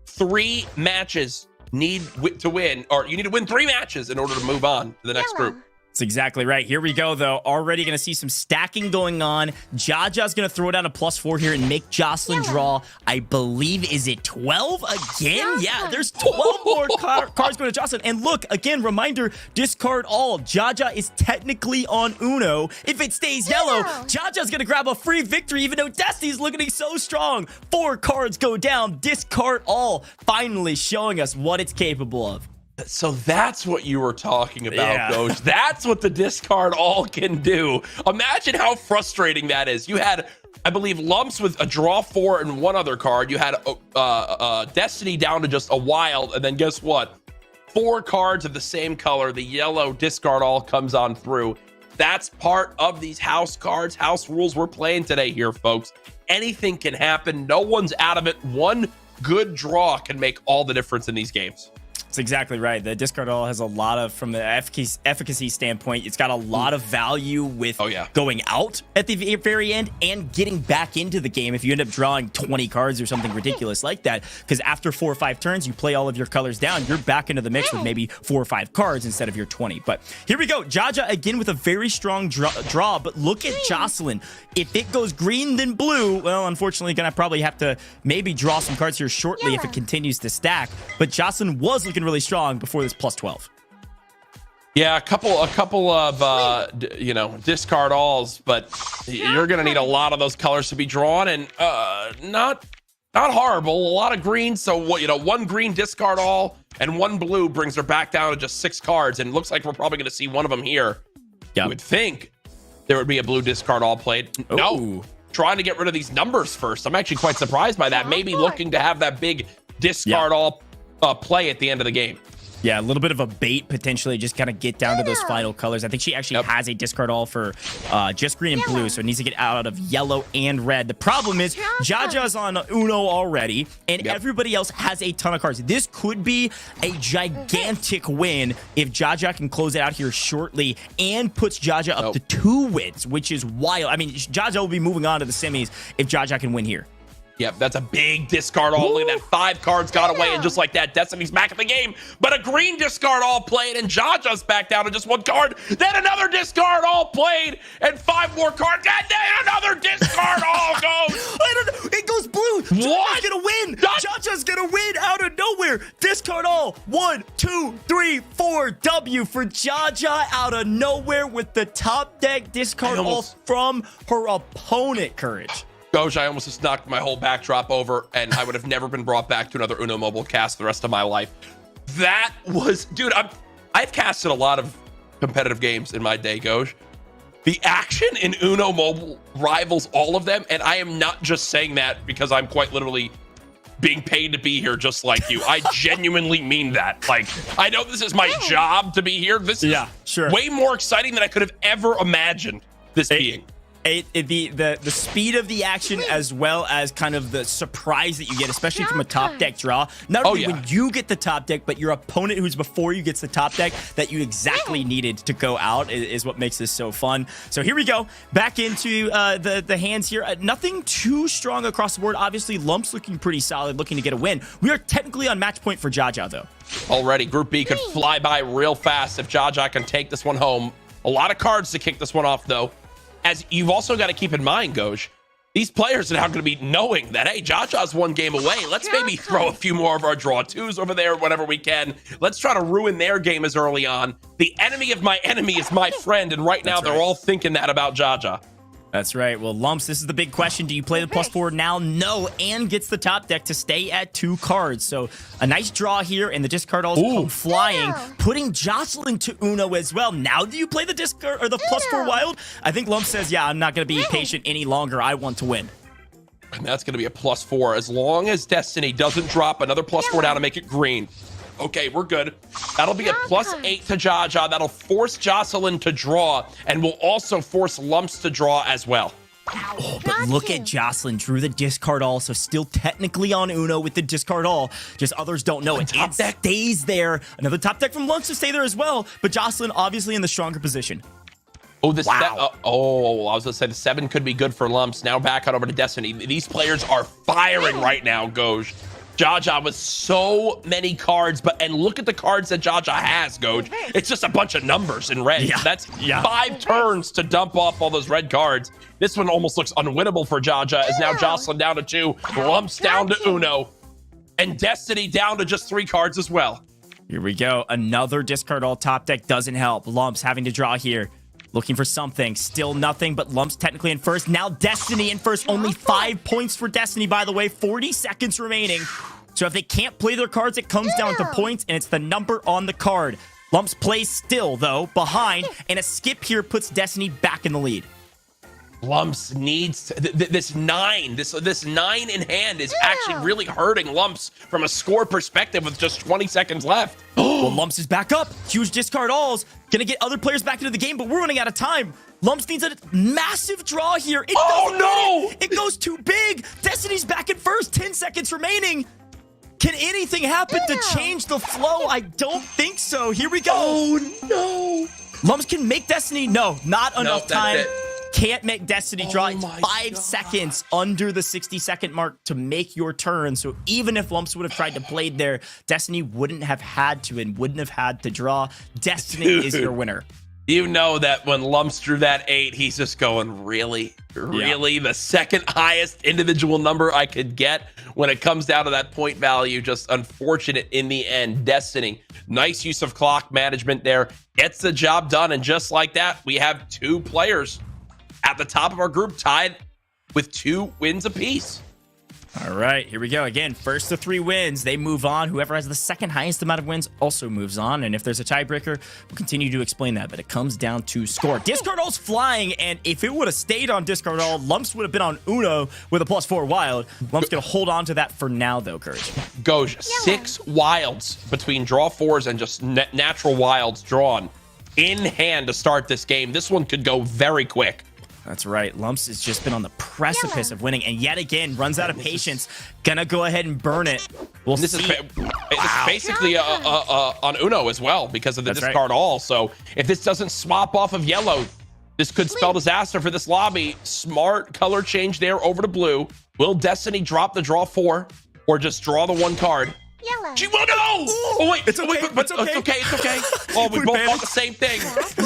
3 matches need to win, or you need to win 3 matches in order to move on to the next group. That's exactly right. Here we go, though. Already going to see some stacking going on. Jaja's going to throw down a +4 here and make Jocelyn draw, I believe, is it 12 again? Yeah, there's 12 more cards going to Jocelyn. And look, again, reminder, discard all. Jaja is technically on Uno. If it stays yellow, Jaja's going to grab a free victory, even though Destiny's looking so strong. 4 cards go down. Discard all. Finally showing us what it's capable of. So that's what you were talking about, Goj. That's what the discard all can do. Imagine how frustrating that is. You had, I believe, Lumps with a draw 4 and 1 other card. You had Destiny down to just a wild, and then guess what? 4 cards of the same color. The yellow discard all comes on through. That's part of these house cards, house rules we're playing today here, folks. Anything can happen. No one's out of it. One good draw can make all the difference in these games. That's exactly right. The discard all has a lot of, from the efficacy standpoint, it's got a lot of value with going out at the very end and getting back into the game if you end up drawing 20 cards or something ridiculous like that. Because after 4 or 5 turns, you play all of your colors down, you're back into the mix with maybe 4 or 5 cards instead of your 20. But here we go. Jaja again with a very strong draw, but look at Jocelyn. If it goes green then blue, well, unfortunately, gonna probably have to maybe draw some cards here shortly if it continues to stack. But Jocelyn was looking really strong before this +12. Yeah, a couple of discard alls, but you're gonna need a lot of those colors to be drawn, and not horrible. A lot of green, so what, 1 green discard all and 1 blue brings her back down to just 6 cards, and it looks like we're probably gonna see one of them here. You would think there would be a blue discard all played. Ooh. No, trying to get rid of these numbers first. I'm actually quite surprised by that. Maybe looking to have that big discard all play at the end of the game. Yeah, a little bit of a bait potentially, just kind of get down to those final colors. I think she actually has a discard all for just green and blue, so it needs to get out of yellow and red. The problem is Jaja's on Uno already, and everybody else has a ton of cards. This could be a gigantic win if Jaja can close it out here shortly and puts Jaja up to 2 wins, which is wild. I mean, Jaja will be moving on to the semis if Jaja can win here. Yep, that's a big discard all. Look at that, 5 cards got away, and just like that, Destiny's back in the game. But a green discard all played, and Jaja's back down to just 1 card. Then another discard all played, and 5 more cards. And then another discard all goes. I don't know. It goes blue. What? Jaja's gonna win. Jaja's gonna win out of nowhere. Discard all. 1, 2, 3, 4. W for Jaja out of nowhere with the top deck discard all from her opponent, Courage. Goj, I almost just knocked my whole backdrop over, and I would have never been brought back to another Uno Mobile cast the rest of my life. That was, dude, I've casted a lot of competitive games in my day, Goj. The action in Uno Mobile rivals all of them, and I am not just saying that because I'm quite literally being paid to be here just like you. I genuinely mean that. Like, I know this is my job to be here. This is way more exciting than I could have ever imagined this being. The speed of the action, as well as kind of the surprise that you get, especially from a top deck draw. Not only when you get the top deck, but your opponent who's before you gets the top deck that you exactly needed to go out is what makes this so fun. So here we go, back into the hands here. Nothing too strong across the board. Obviously, Lump's looking pretty solid, looking to get a win. We are technically on match point for Jaja, though. Already, Group B could fly by real fast if Jaja can take this one home. A lot of cards to kick this one off, though. As you've also got to keep in mind, Goj, these players are now going to be knowing that, hey, Jaja's one game away. Let's maybe throw a few more of our draw twos over there whenever we can. Let's try to ruin their game as early on. The enemy of my enemy is my friend, and right now they're all thinking that about Jaja. That's right. Well, Lumps, this is the big question. Do you play the +4 now? No, and gets the top deck to stay at 2 cards. So a nice draw here, and the discard also come flying, putting Jocelyn to Uno as well. Now do you play the discard or the +4 wild? I think Lumps says, yeah, I'm not going to be patient any longer. I want to win. And that's going to be a +4 as long as Destiny doesn't drop another +4 down to make it green. Okay, we're good. That'll be a +8 to Jaja. That'll force Jocelyn to draw, and will also force Lumps to draw as well. Oh, but look at Jocelyn. Drew the discard all, so still technically on Uno with the discard all. Just others don't know it. Top deck stays there. Another top deck from Lumps to stay there as well, but Jocelyn obviously in the stronger position. Oh, this I was gonna say the 7 could be good for Lumps. Now back on over to Destiny. These players are firing right now, Goj. Jaja with so many cards, and look at the cards that Jaja has, Goj. It's just a bunch of numbers in red. That's 5 turns to dump off all those red cards. This one almost looks unwinnable for Jaja, as now Jocelyn down to 2, Lumps down to Uno, and Destiny down to just 3 cards as well. Here we go. Another discard all top deck doesn't help. Lumps having to draw here. Looking for something. Still nothing, but Lumps technically in first. Now Destiny in first. Only 5 points for Destiny, by the way. 40 seconds remaining. So if they can't play their cards, it comes down to points, and it's the number on the card. Lumps plays still, though, behind, and a skip here puts Destiny back in the lead. Lumps needs this 9. This 9 in hand is actually really hurting Lumps from a score perspective with just 20 seconds left. Well, Lumps is back up. Huge discard alls. Gonna get other players back into the game, but we're running out of time. Lumps needs a massive draw here. It goes too big. Destiny's back in first. 10 seconds remaining. Can anything happen to change the flow? I don't think so. Here we go. Oh, no. Lumps can make Destiny. No, not enough time. It. Can't make Destiny draw. It's 5 seconds under the 60-second mark to make your turn. So even if Lumps would have tried to play there, Destiny wouldn't have had to and wouldn't have had to draw. Destiny is your winner. You know that when Lumps drew that 8, he's just going, really? Really? The second highest individual number I could get when it comes down to that point value. Just unfortunate in the end. Destiny, nice use of clock management there. Gets the job done. And just like that, we have 2 players at the top of our group tied with 2 wins apiece. All right, here we go. Again, first to 3 wins, they move on. Whoever has the second highest amount of wins also moves on. And if there's a tiebreaker, we'll continue to explain that. But it comes down to score. Discard all's flying, and if it would have stayed on discard all, Lumps would have been on Uno with a +4 wild. Lumps gonna hold on to that for now, though, Courage. Goj, 6 wilds between draw 4s and just natural wilds drawn in hand to start this game. This one could go very quick. That's right. Lumps has just been on the precipice of winning, and yet again runs out of patience. Gonna go ahead and burn it. We'll see. This is basically on Uno as well because of the discard all. So if this doesn't swap off of yellow, this could spell disaster for this lobby. Smart color change there over to blue. Will Destiny drop the draw 4 or just draw the 1 card? Yellow. She will go! Oh, wait. It's okay. But it's okay. Oh, we both bought the same thing.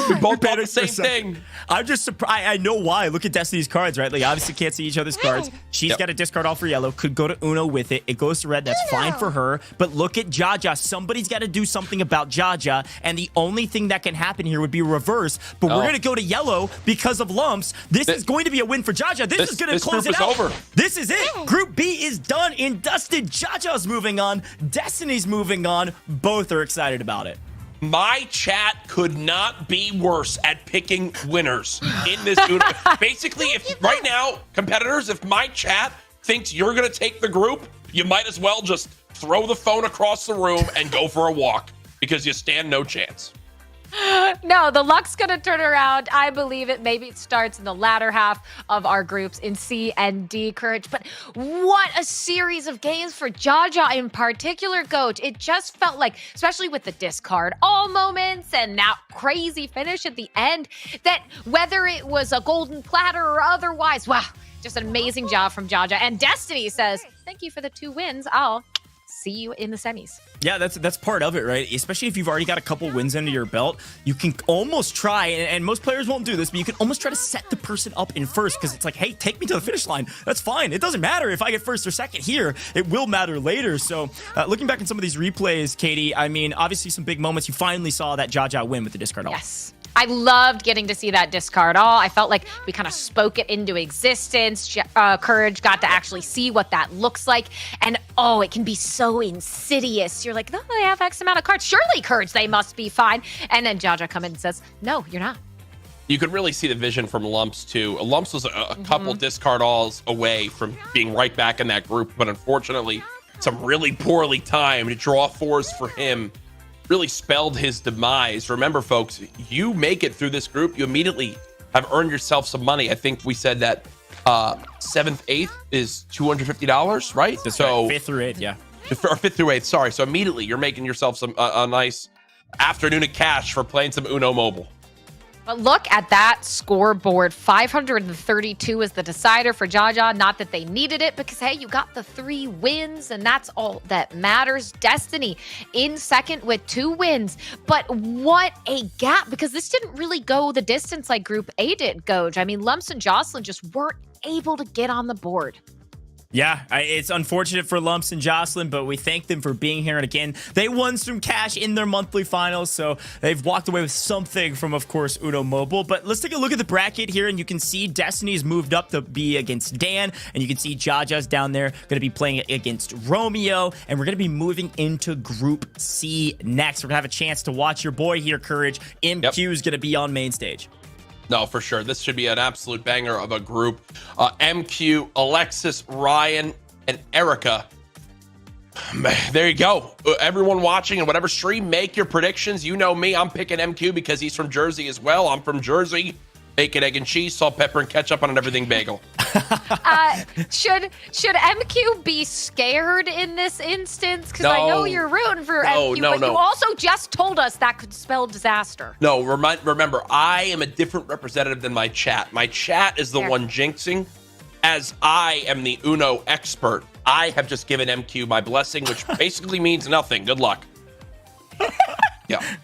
We both bought the same thing. I'm just surprised. I know why. Look at Destiny's cards, right? Like, obviously can't see each other's cards. She's got a discard all for yellow. Could go to Uno with it. It goes to red. That's fine for her. But look at Jaja. Somebody's got to do something about Jaja. And the only thing that can happen here would be reverse. But we're going to go to yellow because of Lumps. This is going to be a win for Jaja. This is going to close it out. This is it. Group B is done and dusted. Jaja's moving on. Destiny's moving on. Both are excited about it. My chat could not be worse at picking winners in this. Basically, if right now, competitors, if my chat thinks you're going to take the group, you might as well just throw the phone across the room and go for a walk because you stand no chance. No, the luck's going to turn around. I believe it. Maybe it starts in the latter half of our groups in C and D, Courage. But what a series of games for Jaja in particular, Coach. It just felt like, especially with the discard all moments and that crazy finish at the end, that whether it was a golden platter or otherwise, wow, just an amazing job from Jaja. And Destiny says, thank you for the 2 wins. I'll see you in the semis. Yeah, that's part of it, right? Especially if you've already got a couple wins under your belt, you can almost try, and most players won't do this, but you can almost try to set the person up in first because it's like, hey, take me to the finish line. That's fine. It doesn't matter if I get first or second here. It will matter later. So looking back at some of these replays, Katie, I mean, obviously some big moments. You finally saw that Jaja win with the discard all. Yes. I loved getting to see that discard all. I felt like we kind of spoke it into existence. Courage got to actually see what that looks like. And oh, it can be so insidious. You're like, oh, they have X amount of cards. Surely, Courage, they must be fine. And then Jaja comes in and says, no, you're not. You could really see the vision from Lumps, too. Lumps was a couple discard alls away from being right back in that group. But unfortunately, some really poorly timed draw 4s for him really spelled his demise. Remember, folks, you make it through this group, you immediately have earned yourself some money. I think we said that 7th, 8th is $250, right? That's so right. 5th through 8th, yeah. Or 5th through 8th, sorry. So immediately you're making yourself some a nice afternoon of cash for playing some Uno Mobile. But look at that scoreboard. 532 is the decider for Jaja. Not that they needed it because, hey, you got the 3 wins and that's all that matters. Destiny in second with 2 wins. But what a gap, because this didn't really go the distance like Group A did, Goj. I mean, Lumps and Jocelyn just weren't able to get on the board. Yeah, it's unfortunate for Lumps and Jocelyn, but we thank them for being here. And again, they won some cash in their monthly finals, so they've walked away with something from, of course, Uno Mobile. But let's take a look at the bracket here, and you can see Destiny's moved up to be against Dan, and you can see Jaja's down there going to be playing against Romeo, and we're going to be moving into Group C next. We're going to have a chance to watch your boy here, Courage. MQ is going to be on main stage. No, for sure. This should be an absolute banger of a group. MQ, Alexis, Ryan, and Erica. There you go. Everyone watching and whatever stream, make your predictions. You know me. I'm picking MQ because he's from Jersey as well. I'm from Jersey. Bacon, egg, and cheese, salt, pepper, and ketchup on an everything bagel. Should MQ be scared in this instance? Because I know you're rooting for MQ, but you also just told us that could spell disaster. No, remember, I am a different representative than my chat. My chat is the one jinxing, as I am the Uno expert. I have just given MQ my blessing, which basically means nothing. Good luck. Yeah.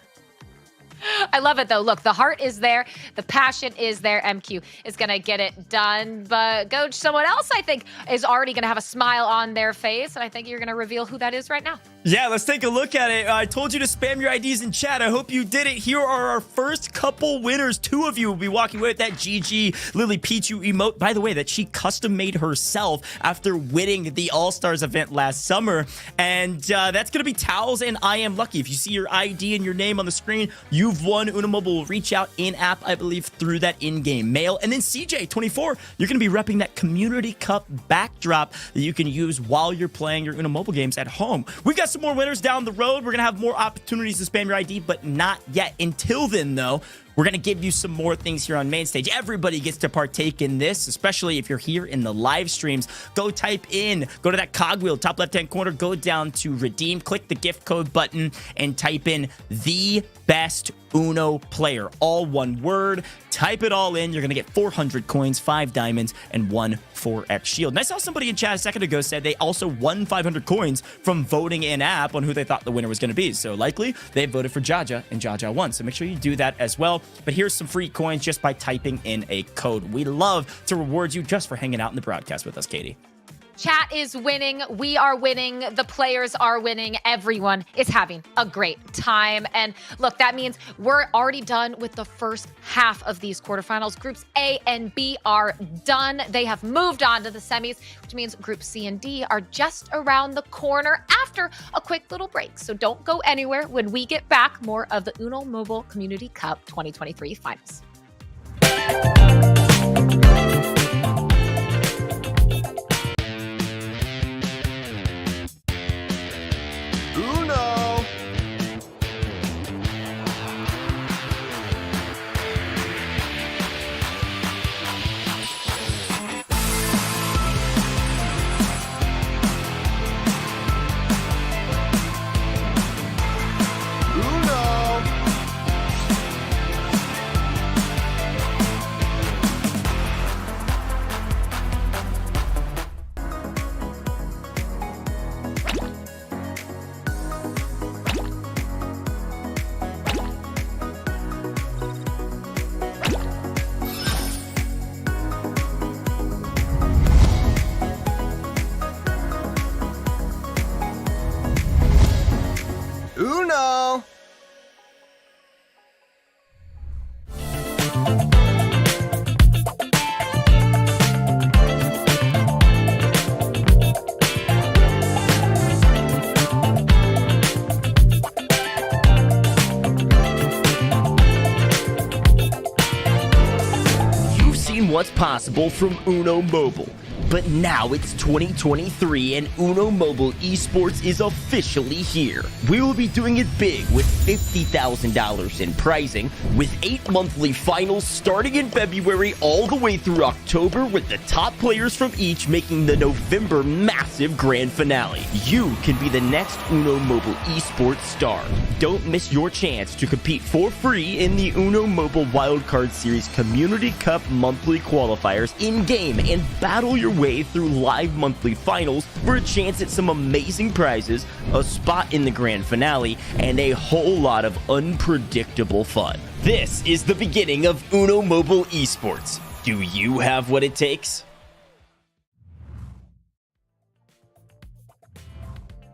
I love it, though. Look, the heart is there. The passion is there. MQ is going to get it done. But, Coach, someone else, I think, is already going to have a smile on their face. And I think you're going to reveal who that is right now. Yeah, let's take a look at it. I told you to spam your IDs in chat. I hope you did it. Here are our first couple winners. 2 of you will be walking away with that GG Lily Pichu emote, by the way, that she custom made herself after winning the All-Stars event last summer. And that's going to be Towels and I Am Lucky. If you see your ID and your name on the screen, you've won. Uno Mobile will reach out in-app, I believe, through that in-game mail. And then CJ24, you're going to be repping that Community Cup backdrop that you can use while you're playing your Uno Mobile games at home. We've got some more winners down the road. We're going to have more opportunities to spam your ID, but not yet. Until then, though, we're going to give you some more things here on main stage. Everybody gets to partake in this, especially if you're here in the live streams. Go to that cogwheel, top left-hand corner, go down to redeem, click the gift code button, and type in the best Uno player. All one word. Type it all in. You're going to get 400 coins, 5 diamonds, and 1 4x shield. And I saw somebody in chat a second ago said they also won 500 coins from voting in-app on who they thought the winner was going to be. So likely they voted for Jaja, and Jaja won. So make sure you do that as well. But here's some free coins just by typing in a code. We love to reward you just for hanging out in the broadcast with us, Katie. Chat is winning. We are winning. The players are winning. Everyone is having a great time. And look, that means we're already done with the first half of these quarterfinals. Groups A and B are done. They have moved on to the semis, which means Group C and D are just around the corner after a quick little break. So don't go anywhere. When we get back, more of the Uno Mobile Community Cup 2023 finals. seen what's possible from Uno Mobile. But now it's 2023 and Uno Mobile Esports is officially here. We will be doing it big with $50,000 in prizing, with 8 monthly finals starting in February all the way through October, with the top players from each making the November massive grand finale. You can be the next Uno Mobile Esports star. Don't miss your chance to compete for free in the Uno Mobile Wildcard Series Community Cup monthly qualifiers in-game and battle your way through live monthly finals for a chance at some amazing prizes, a spot in the grand finale, and a whole lot of unpredictable fun. This is the beginning of Uno Mobile Esports. Do you have what it takes?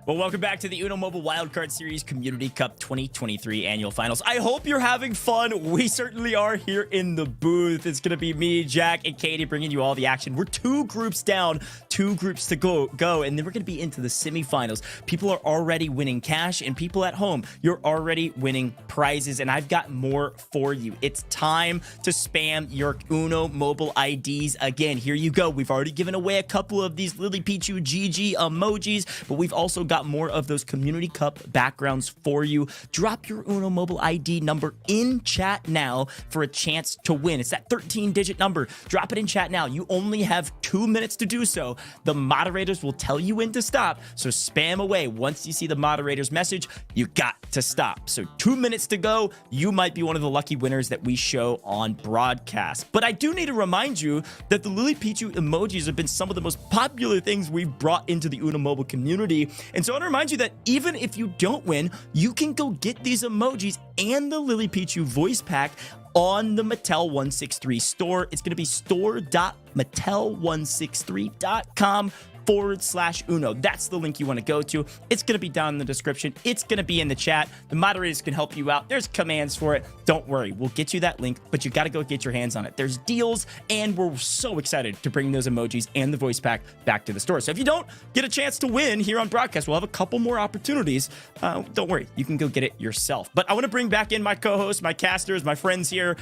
Well, welcome back to the Uno Mobile Wildcard Series Community Cup 2023 Annual Finals. I hope you're having fun. We certainly are here in the booth. It's going to be me, Jack, and Katie bringing you all the action. We're 2 groups down, 2 groups to go, and then we're going to be into the semifinals. People are already winning cash, and people at home, you're already winning prizes, and I've got more for you. It's time to spam your Uno Mobile IDs again. Here you go. We've already given away a couple of these Lily Pichu GG emojis, but we've also got more of those Community Cup backgrounds for you. Drop your Uno Mobile ID number in chat now for a chance to win. It's that 13-digit number. Drop it in chat now. You only have 2 minutes to do so. The moderators will tell you when to stop, so spam away. Once you see the moderator's message, you got to stop. So 2 minutes to go. You might be one of the lucky winners that we show on broadcast. But I do need to remind you that the Lily Pichu emojis have been some of the most popular things we've brought into the Uno Mobile community. And so I want to remind you that even if you don't win, you can go get these emojis and the Lily Pichu voice pack on the Mattel 163 store. It's going to be store.mattel163.com/Uno. That's the link you want to go to. It's going to be down in the description. It's going to be in the chat. The moderators can help you out. There's commands for it. Don't worry. We'll get you that link, but you got to go get your hands on it. There's deals, and we're so excited to bring those emojis and the voice pack back to the store. So if you don't get a chance to win here on broadcast, we'll have a couple more opportunities. Don't worry. You can go get it yourself. But I want to bring back in my co-hosts, my casters, my friends here,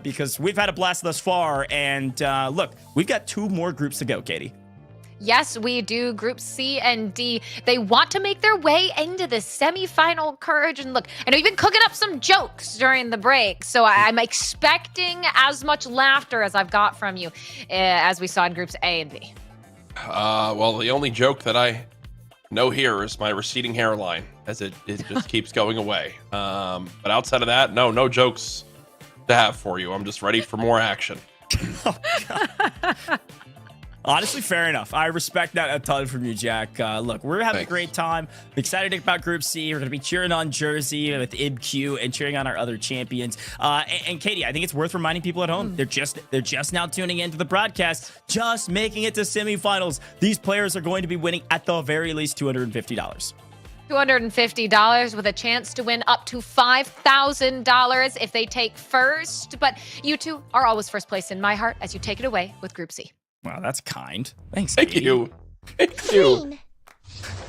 because we've had a blast thus far. And look, we've got 2 more groups to go, Katie. Yes, we do. Group C and D. They want to make their way into the semifinal, Courage. And look, I know you've been cooking up some jokes during the break, so I'm expecting as much laughter as I've got from you as we saw in groups A and B. Well, the only joke that I know here is my receding hairline, as it just keeps going away. But outside of that, no jokes to have for you. I'm just ready for more action. Oh, God. Honestly, fair enough. I respect that a ton from you, Jack. Look, we're having a great time. I'm excited about Group C. We're going to be cheering on Jersey with IBQ and cheering on our other champions. And Katie, I think it's worth reminding people at home, they're just now tuning into the broadcast, just making it to semifinals. These players are going to be winning at the very least $250. $250 with a chance to win up to $5,000 if they take first. But you 2 are always first place in my heart as you take it away with Group C. Wow, that's kind. Thanks, Thank Katie. you. Thank you.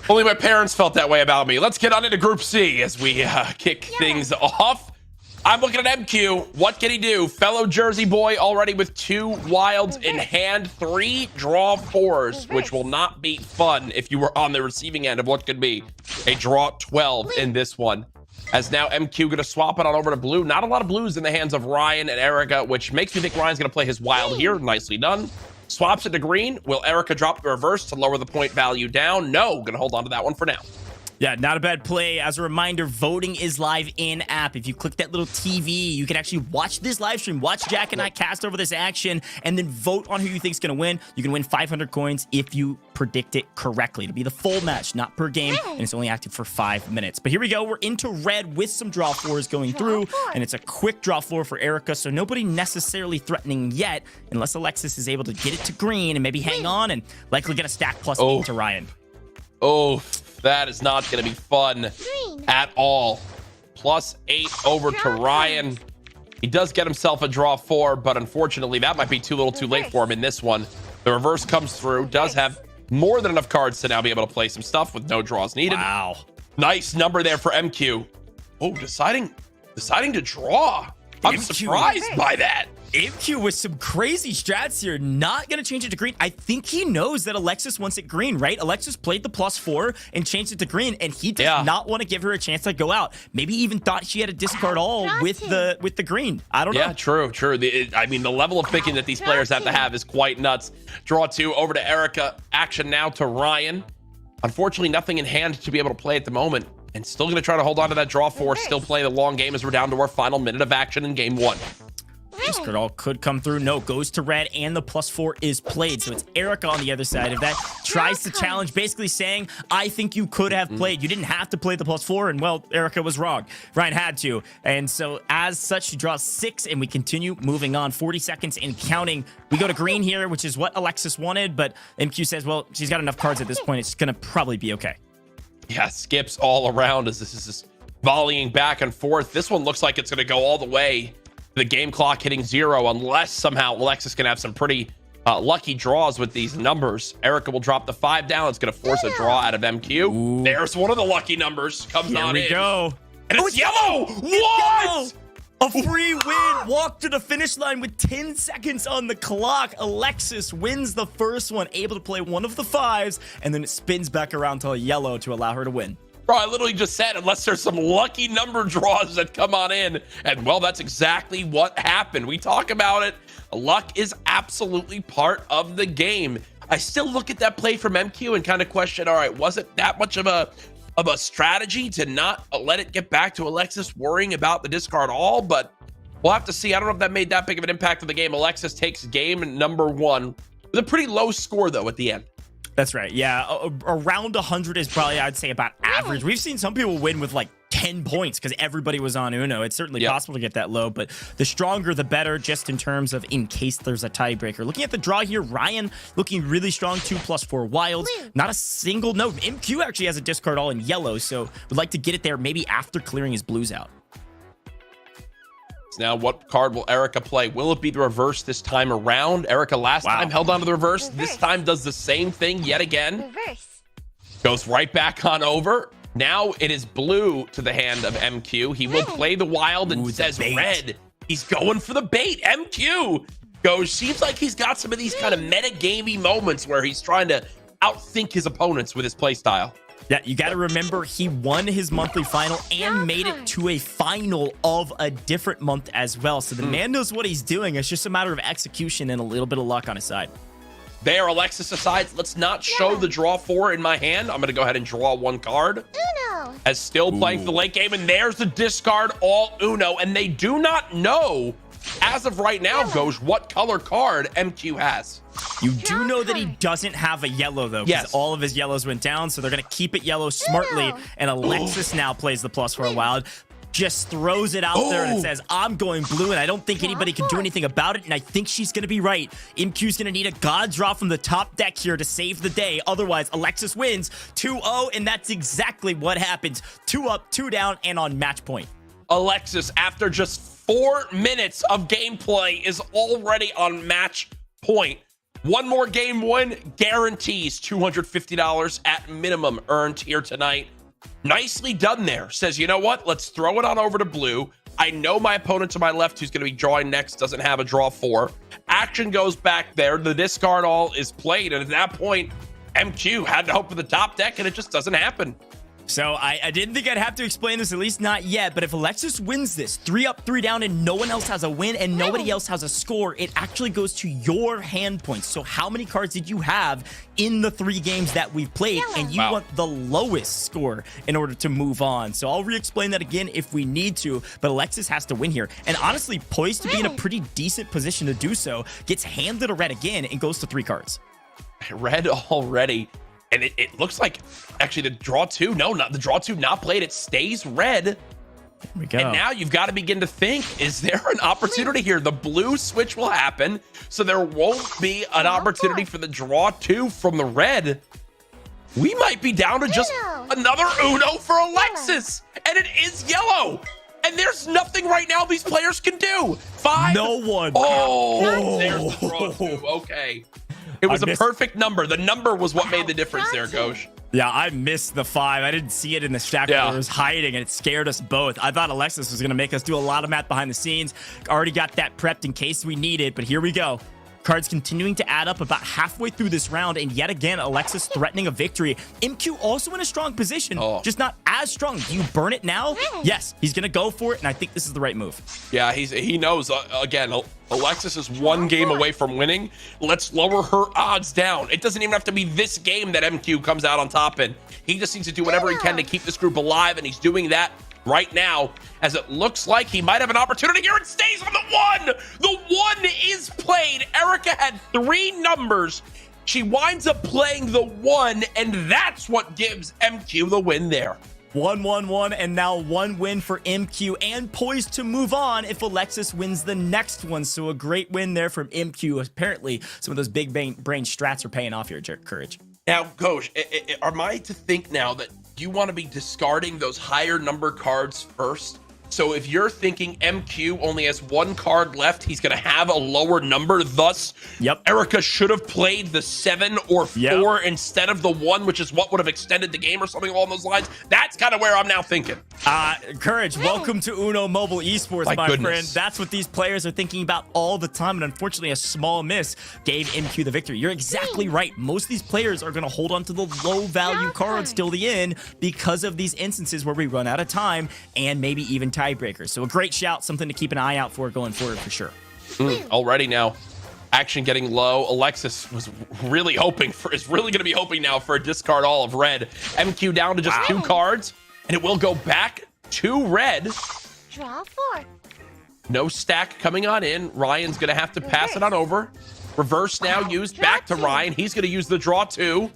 Only my parents felt that way about me. Let's get on into Group C as we kick things off. I'm looking at MQ. What can he do? Fellow Jersey boy already with 2 wilds in hand, 3 draw 4s, which will not be fun if you were on the receiving end of what could be a draw 12 in this one. As now MQ going to swap it on over to blue. Not a lot of blues in the hands of Ryan and Erica, which makes me think Ryan's going to play his wild here. Nicely done. Swaps it to green. Will Erica drop the reverse to lower the point value down? No, going to hold on to that one for now. Yeah, not a bad play. As a reminder, voting is live in-app. If you click that little TV, you can actually watch this live stream, watch Jack and I cast over this action, and then vote on who you think is going to win. You can win 500 coins if you predict it correctly. It'll be the full match, not per game, and it's only active for 5 minutes. But here we go. We're into red with some draw 4s going through, and it's a quick draw 4 for Erica, so nobody necessarily threatening yet, unless Alexis is able to get it to green and maybe hang on and likely get a stack plus 8 to Ryan. Oh, that is not going to be fun at all. Plus 8 over to Ryan. He does get himself a draw 4, but unfortunately, that might be too little too late for him in this one. The reverse comes through, does have more than enough cards to now be able to play some stuff with no draws needed. Wow. Nice number there for MQ. Oh, deciding to draw. I'm surprised by that. MQ with some crazy strats here, not going to change it to green. I think he knows that Alexis wants it green, right? Alexis played the +4 and changed it to green, and he does not want to give her a chance to go out. Maybe even thought she had a discard all with the green. I don't know. Yeah, true. I mean, the level of thinking that these players have to have is quite nuts. Draw 2 over to Erica. Action now to Ryan. Unfortunately, nothing in hand to be able to play at the moment. And still going to try to hold on to that draw 4, still play the long game as we're down to our final minute of action in game 1. Discard all could come through. No, goes to red, and the +4 is played. So it's Erica on the other side of that. Tries to challenge, basically saying, I think you could have played. You didn't have to play the +4, and well, Erica was wrong. Ryan had to. And so as such, she draws 6, and we continue moving on. 40 seconds and counting. We go to green here, which is what Alexis wanted, but MQ says, well, she's got enough cards at this point. It's going to probably be okay. Yeah, skips all around as this is just volleying back and forth. This one looks like it's going to go all the way. The game clock hitting 0 unless somehow Alexis can have some pretty lucky draws with these numbers. Erica will drop the 5 down. It's going to force a draw out of MQ. Ooh. There's one of the lucky numbers. Comes here on we in. Go. And it's yellow. What? A free win. Walk to the finish line with 10 seconds on the clock. Alexis wins the first one, able to play one of the 5s, and then it spins back around to a yellow to allow her to win. Bro, I literally just said, unless there's some lucky number draws that come on in. And, well, that's exactly what happened. We talk about it. Luck is absolutely part of the game. I still look at that play from MQ and kind of question, all right, was it that much of a strategy to not let it get back to Alexis worrying about the discard all? But we'll have to see. I don't know if that made that big of an impact on the game. Alexis takes game number 1 with a pretty low score, though, at the end. That's right. Yeah, around 100 is probably, I'd say, about average. We've seen some people win with like 10 points because everybody was on Uno. It's certainly possible to get that low, but the stronger, the better, just in terms of in case there's a tiebreaker. Looking at the draw here, Ryan looking really strong, 2+4 wilds. Not a single note. MQ actually has a discard all in yellow, so would like to get it there maybe after clearing his blues out. Now, what card will Erica play? Will it be the reverse this time around? Erica last time held on to the reverse. This time does the same thing yet again. Goes right back on over. Now it is blue to the hand of MQ. He will play the wild and says red. He's going for the bait. MQ goes, seems like he's got some of these kind of meta-gamey moments where he's trying to outthink his opponents with his play style. Yeah, you got to remember he won his monthly final and made it to a final of a different month as well. So the man knows what he's doing. It's just a matter of execution and a little bit of luck on his side. There, Alexis decides, let's not show the draw 4 in my hand. I'm going to go ahead and draw 1 card. Uno. As still playing for the late game, and there's the discard all Uno. And they do not know, as of right now, Goj, what color card MQ has. You do know that he doesn't have a yellow, though, because all of his yellows went down, so they're going to keep it yellow smartly, and Alexis now plays the +4 wild. Just throws it out there and says, I'm going blue, and I don't think anybody can do anything about it, and I think she's going to be right. MQ's going to need a god draw from the top deck here to save the day. Otherwise, Alexis wins 2-0, and that's exactly what happens. 2 up, 2 down, and on match point. Alexis, after just 4 minutes of gameplay, is already on match point. One more game win guarantees $250 at minimum earned here tonight. Nicely done there. Says, you know what? Let's throw it on over to blue. I know my opponent to my left, who's going to be drawing next, doesn't have a draw 4. Action goes back there. The discard all is played. And at that point, MQ had to hope for the top deck, and it just doesn't happen. So I didn't think I'd have to explain this, at least not yet, but if Alexis wins this 3 up, 3 down, and no one else has a win and nobody else has a score, it actually goes to your hand points. So how many cards did you have in the 3 games that we've played? And you want the lowest score in order to move on. So I'll re-explain that again if we need to, but Alexis has to win here. And honestly, poised to be in a pretty decent position to do so, gets handed a red again and goes to 3 cards. Red already. And it looks like, actually, the draw 2, no, not the draw 2 not played. It stays red. There we go. And now you've got to begin to think, is there an opportunity here? The blue switch will happen, so there won't be an opportunity for the draw 2 from the red. We might be down to just another Uno for Alexis, and it is yellow. And there's nothing right now these players can do. 5. No one. Oh, there's the draw 2. Okay. It was a perfect number. The number was what made the difference there, Goj. Yeah, I missed the 5. I didn't see it in the stack where it was hiding, and it scared us both. I thought Alexis was going to make us do a lot of math behind the scenes. Already got that prepped in case we need it, but here we go. Cards continuing to add up about halfway through this round, and yet again, Alexis threatening a victory. MQ also in a strong position, just not as strong. Do you burn it now? Yes, he's going to go for it, and I think this is the right move. Yeah, he knows, again, Alexis is 1 game away from winning. Let's lower her odds down. It doesn't even have to be this game that MQ comes out on top in. He just needs to do whatever he can to keep this group alive, and he's doing that right now, as it looks like he might have an opportunity here. It stays on the 1. The 1 is played. Erica had 3 numbers. She winds up playing the 1, and that's what gives MQ the win there. 1-1-1, and now 1 win for MQ, and poised to move on if Alexis wins the next one. So a great win there from MQ. Apparently, some of those big brain strats are paying off here, Courage. Now, Coach, am I to think now that you want to be discarding those higher number cards first? So if you're thinking MQ only has 1 card left, he's going to have a lower number. Thus, Erica should have played the 7 or 4 instead of the 1, which is what would have extended the game or something along those lines. That's kind of where I'm now thinking. Courage, welcome to Uno Mobile Esports, my friend. That's what these players are thinking about all the time. And unfortunately, a small miss gave MQ the victory. You're exactly right. Most of these players are going to hold on to the low value cards till the end because of these instances where we run out of time and maybe even tiebreakers. So a great shout, something to keep an eye out for going forward for sure. Already now, action getting low. Alexis was really is really going to be hoping now for a discard all of red. MQ down to just 2 cards, and it will go back to red. Draw 4. No stack coming on in. Ryan's going to have to pass it on over. Reverse now used back to Ryan. He's going to use the draw 2.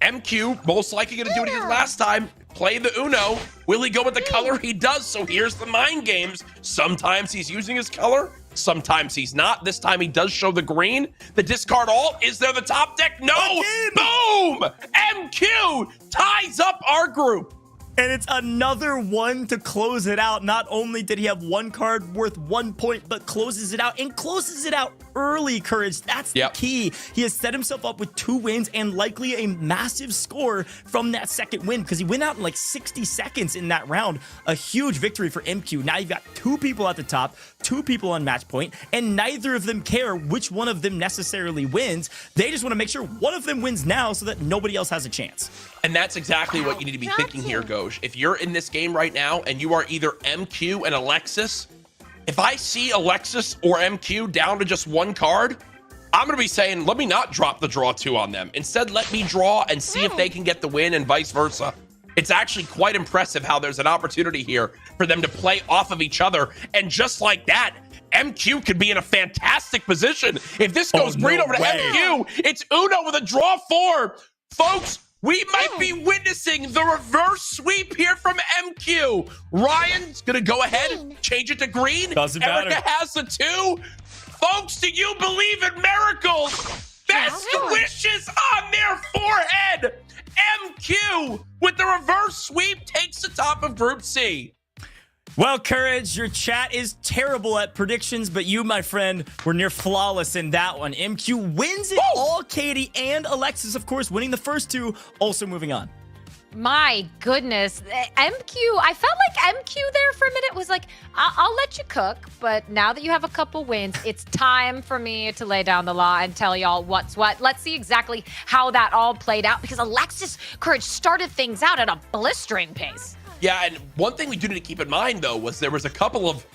MQ most likely going to do what he did last time. Play the Uno. Will he go with the color? He does. So here's the mind games. Sometimes he's using his color. Sometimes he's not. This time he does show the green. The discard all. Is there the top deck? No. Boom. MQ ties up our group. And it's another 1 to close it out. Not only did he have 1 card worth 1 point, but closes it out, and closes it out early, Courage. That's the key. He has set himself up with 2 wins and likely a massive score from that second win, because he went out in like 60 seconds in that round. A huge victory for MQ. Now you've got 2 people at the top, 2 people on match point, and neither of them care which one of them necessarily wins. They just want to make sure one of them wins now so that nobody else has a chance. And that's exactly what you need to be thinking here, Goj. If you're in this game right now and you are either MQ and Alexis, if I see Alexis or MQ down to just 1 card, I'm going to be saying, let me not drop the draw 2 on them. Instead, let me draw and see if they can get the win and vice versa. It's actually quite impressive how there's an opportunity here for them to play off of each other. And just like that, MQ could be in a fantastic position. If this goes green over to MQ, it's Uno with a draw 4. Folks, we might be witnessing the reverse sweep here from MQ. Ryan's going to go ahead, change it to green. Doesn't Erica matter. has the 2. Folks, do you believe in miracles? Best wishes on their forehead. MQ with the reverse sweep takes the top of Group C. Well, Courage, your chat is terrible at predictions, but you, my friend, were near flawless in that one. MQ wins it all, Katie, and Alexis, of course, winning the first 2, also moving on. My goodness. MQ, I felt like MQ there for a minute was like, I'll let you cook, but now that you have a couple wins, it's time for me to lay down the law and tell y'all what's what. Let's see exactly how that all played out, because Alexis Courage started things out at a blistering pace. Yeah, and one thing we do need to keep in mind, though, was there was a couple of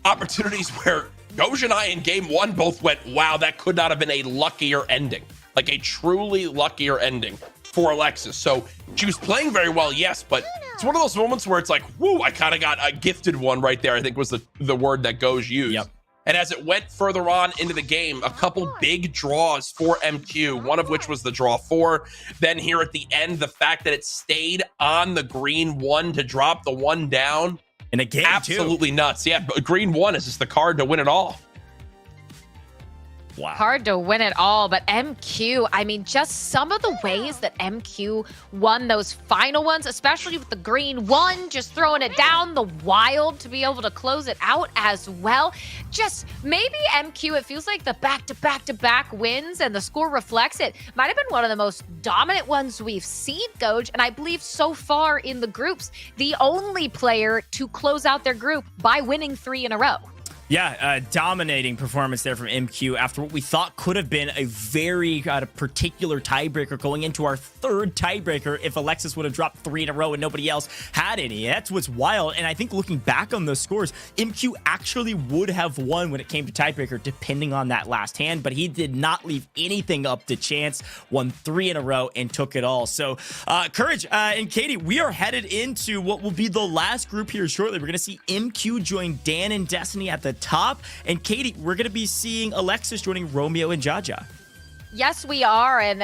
opportunities where Goj and I in game 1 both went, wow, that could not have been a luckier ending. Like a truly luckier ending for Alexis. So she was playing very well, yes, but it's one of those moments where it's like, whoo, I kind of got a gifted one right there, I think was the word that Goj used. Yep. And as it went further on into the game, a couple big draws for MQ, one of which was the draw 4. Then here at the end, the fact that it stayed on the green 1 to drop the 1 down. In a game, absolutely nuts. Yeah, but green 1 is just the card to win it all. Wow. Hard to win it all, but MQ, I mean, just some of the ways that MQ won those final ones, especially with the green one, just throwing it down the wild to be able to close it out as well. Just maybe MQ, it feels like the back-to-back-to-back wins and the score reflects it. Might have been one of the most dominant ones we've seen, Goj, and I believe so far in the groups, the only player to close out their group by winning 3 in a row. Yeah, dominating performance there from MQ after what we thought could have been a very particular tiebreaker going into our third tiebreaker if Alexis would have dropped 3 in a row and nobody else had any. That's what's wild. And I think looking back on those scores, MQ actually would have won when it came to tiebreaker depending on that last hand, but he did not leave anything up to chance, won 3 in a row and took it all. So Courage and Katie, we are headed into what will be the last group here shortly. We're going to see MQ join Dan and Destiny at the top, and Katie, we're going to be seeing Alexis joining Romeo and Jaja. Yes, we are. And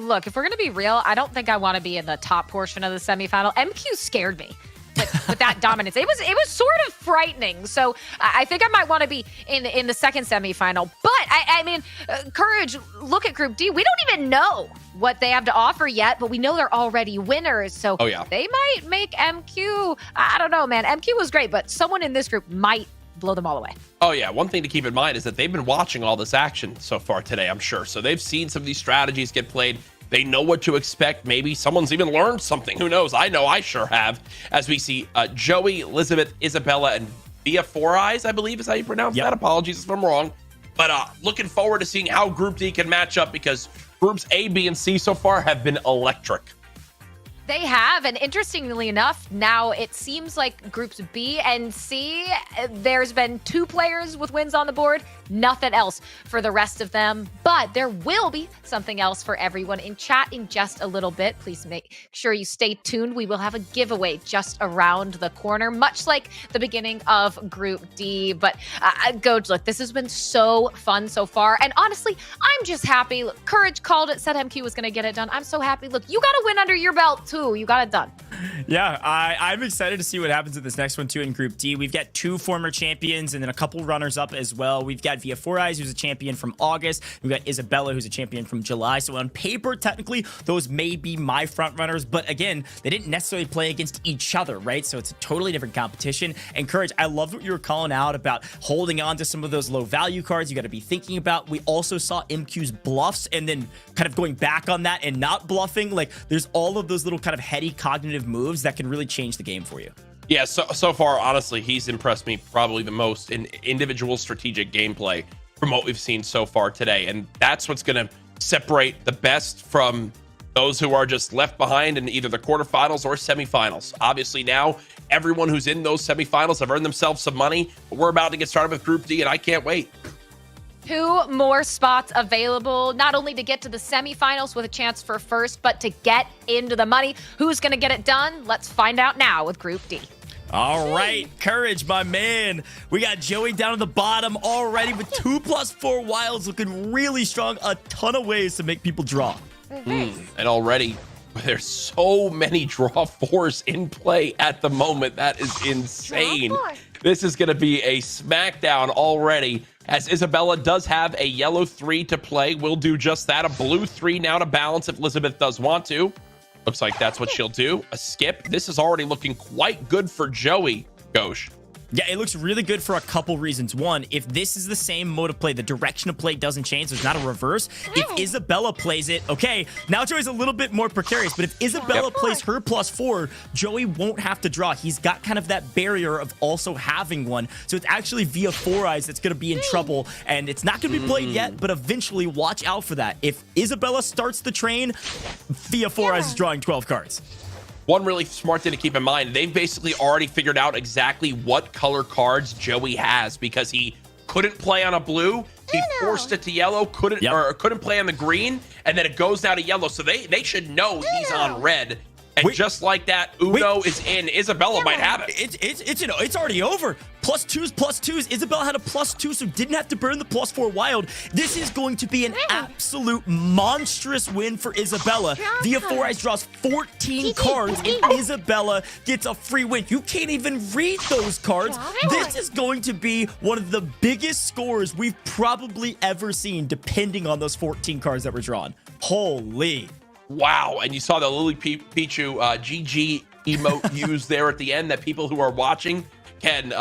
look, if we're going to be real, I don't think I want to be in the top portion of the semifinal. MQ scared me with that dominance. It was sort of frightening. So I think I might want to be in the second semifinal. But I mean, Courage, look at Group D. We don't even know what they have to offer yet, but we know they're already winners. So they might make MQ. I don't know, man. MQ was great, but someone in this group might blow them all away. Oh yeah, one thing to keep in mind is that they've been watching all this action so far today, I'm sure. So they've seen some of these strategies get played. They know what to expect. Maybe someone's even learned something. Who knows? I know I sure have. As we see Joey, Elizabeth, Isabella, and Via Four Eyes, I believe is how you pronounce that. Apologies if I'm wrong. But looking forward to seeing how Group D can match up because Groups A, B, and C so far have been electric. They have, and interestingly enough, now it seems like Groups B and C, there's been 2 players with wins on the board, nothing else for the rest of them, but there will be something else for everyone in chat in just a little bit. Please make sure you stay tuned. We will have a giveaway just around the corner, much like the beginning of Group D. But Goj, look, this has been so fun so far, and honestly, I'm just happy. Look, Courage called it, said MQ was going to get it done. I'm so happy. Look, you got a win under your belt, too. You got it done. Yeah, I'm excited to see what happens in this next one, too, in Group D. We've got 2 former champions and then a couple runners-up as well. We've got Via Four Eyes, who's a champion from August. We've got Isabella, who's a champion from July. So on paper, technically, those may be my front runners. But again, they didn't necessarily play against each other, right? So it's a totally different competition. And Courage, I love what you were calling out about holding on to some of those low-value cards you got to be thinking about. We also saw MQ's bluffs and then kind of going back on that and not bluffing. Like, there's all of those little kind of heady cognitive moves that can really change the game for you. Yeah, so far, honestly, he's impressed me probably the most in individual strategic gameplay from what we've seen so far today. And that's what's going to separate the best from those who are just left behind in either the quarterfinals or semifinals. Obviously, now everyone who's in those semifinals have earned themselves some money. But we're about to get started with Group D, and I can't wait. 2 more spots available, not only to get to the semifinals with a chance for first, but to get into the money. Who's going to get it done? Let's find out now with Group D. All right, Courage, my man. We got Joey down at the bottom already with 2+4 wilds looking really strong. A ton of ways to make people draw. And already, there's so many draw 4s in play at the moment. That is insane. This is going to be a smackdown already, as Isabella does have a yellow 3 to play. We'll do just that. A blue 3 now to balance if Elizabeth does want to. Looks like that's what she'll do. A skip. This is already looking quite good for Joey. Gosh. Yeah, it looks really good for a couple reasons. One, if this is the same mode of play, the direction of play doesn't change. There's not a reverse. If Isabella plays it, okay, now Joey's a little bit more precarious, but if Isabella plays her +4, Joey won't have to draw. He's got kind of that barrier of also having one. So it's actually Via Four Eyes that's going to be in trouble, and it's not going to be played yet, but eventually watch out for that. If Isabella starts the train, Via Four Eyes is drawing 12 cards. One really smart thing to keep in mind, they've basically already figured out exactly what color cards Joey has because he couldn't play on a blue. He forced it to yellow, couldn't play on the green, and then it goes down to yellow. So they should know he's on red. And just like that, Uno is in. Isabella might have it. It's already over. Plus twos. Isabella had a +2, so didn't have to burn the +4 wild. This is going to be an absolute monstrous win for Isabella. Via 4 Eyes draws 14 cards, and Isabella gets a free win. You can't even read those cards. This is going to be one of the biggest scores we've probably ever seen, depending on those 14 cards that were drawn. Holy. Wow. And you saw the Lily Pichu GG emote used there at the end that people who are watching can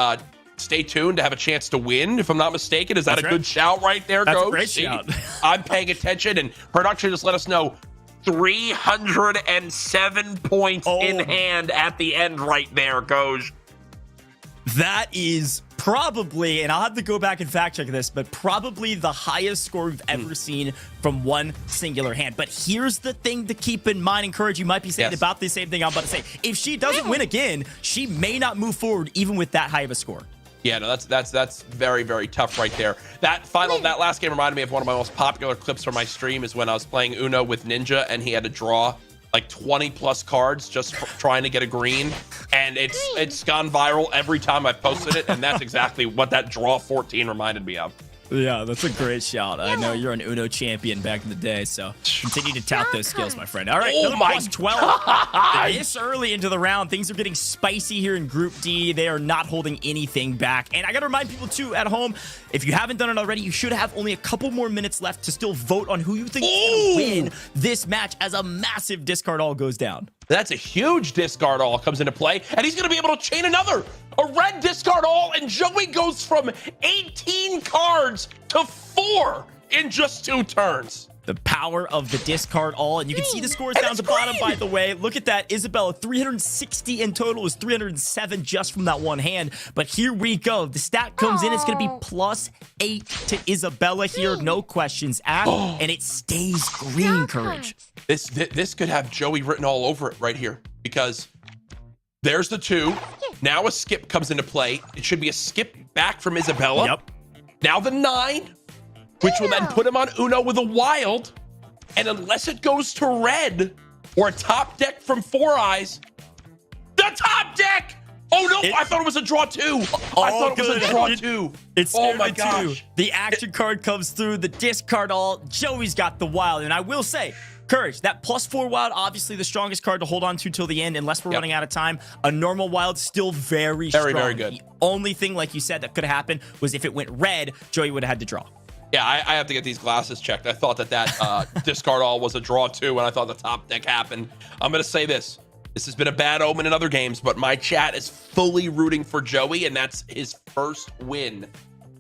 stay tuned to have a chance to win, if I'm not mistaken. Is that a good shout right there, That's Coach? A great shout. I'm paying attention, and production just let us know 307 points in hand at the end right there, Coach. That is probably, and I'll have to go back and fact check this, but probably the highest score we've ever seen from one singular hand. But here's the thing to keep in mind, and Courage, you might be saying about the same thing I'm about to say. If she doesn't win again, she may not move forward even with that high of a score. Yeah, no, that's very, very tough right there. That last game reminded me of one of my most popular clips from my stream, is when I was playing Uno with Ninja and he had to draw like 20 plus cards just trying to get a green, and it's gone viral every time I've posted it, and that's exactly what that draw 14 reminded me of. Yeah, that's a great shout. I know you're an Uno champion back in the day, so continue to tout those skills, my friend. All right, plus 12. This early into the round, things are getting spicy here in Group D. They are not holding anything back. And I got to remind people, too, at home, if you haven't done it already, you should have only a couple more minutes left to still vote on who you think is going to win this match as a massive discard all goes down. That's a huge discard all comes into play, and he's going to be able to chain a red discard all, and Joey goes from 18 cards to 4 in just 2 turns. The power of the discard all, and you can see the scores down the bottom, by the way. Look at that. Isabella, 360 in total, is 307 just from that one hand. But here we go. The stat comes in. It's going to be +8 to Isabella here. No questions asked, and it stays green, Courage. This could have Joey written all over it right here, because there's the 2. Now a skip comes into play. It should be a skip back from Isabella. Yep. Now the 9, which will then put him on Uno with a wild. And unless it goes to red or a top deck from 4 Eyes, the top deck! Oh no, I thought it was a draw 2. I thought it was a draw 2. It's my gosh. The action card comes through, the discard all. Joey's got the wild, and I will say, Courage, that +4 wild, obviously the strongest card to hold on to till the end, unless we're running out of time. A normal wild, still very strong. Very good. The only thing, like you said, that could have happened was if it went red, Joey would have had to draw. Yeah, I have to get these glasses checked. I thought that discard all was a draw 2, and I thought the top deck happened. I'm going to say this. This has been a bad omen in other games, but my chat is fully rooting for Joey, and that's his first win.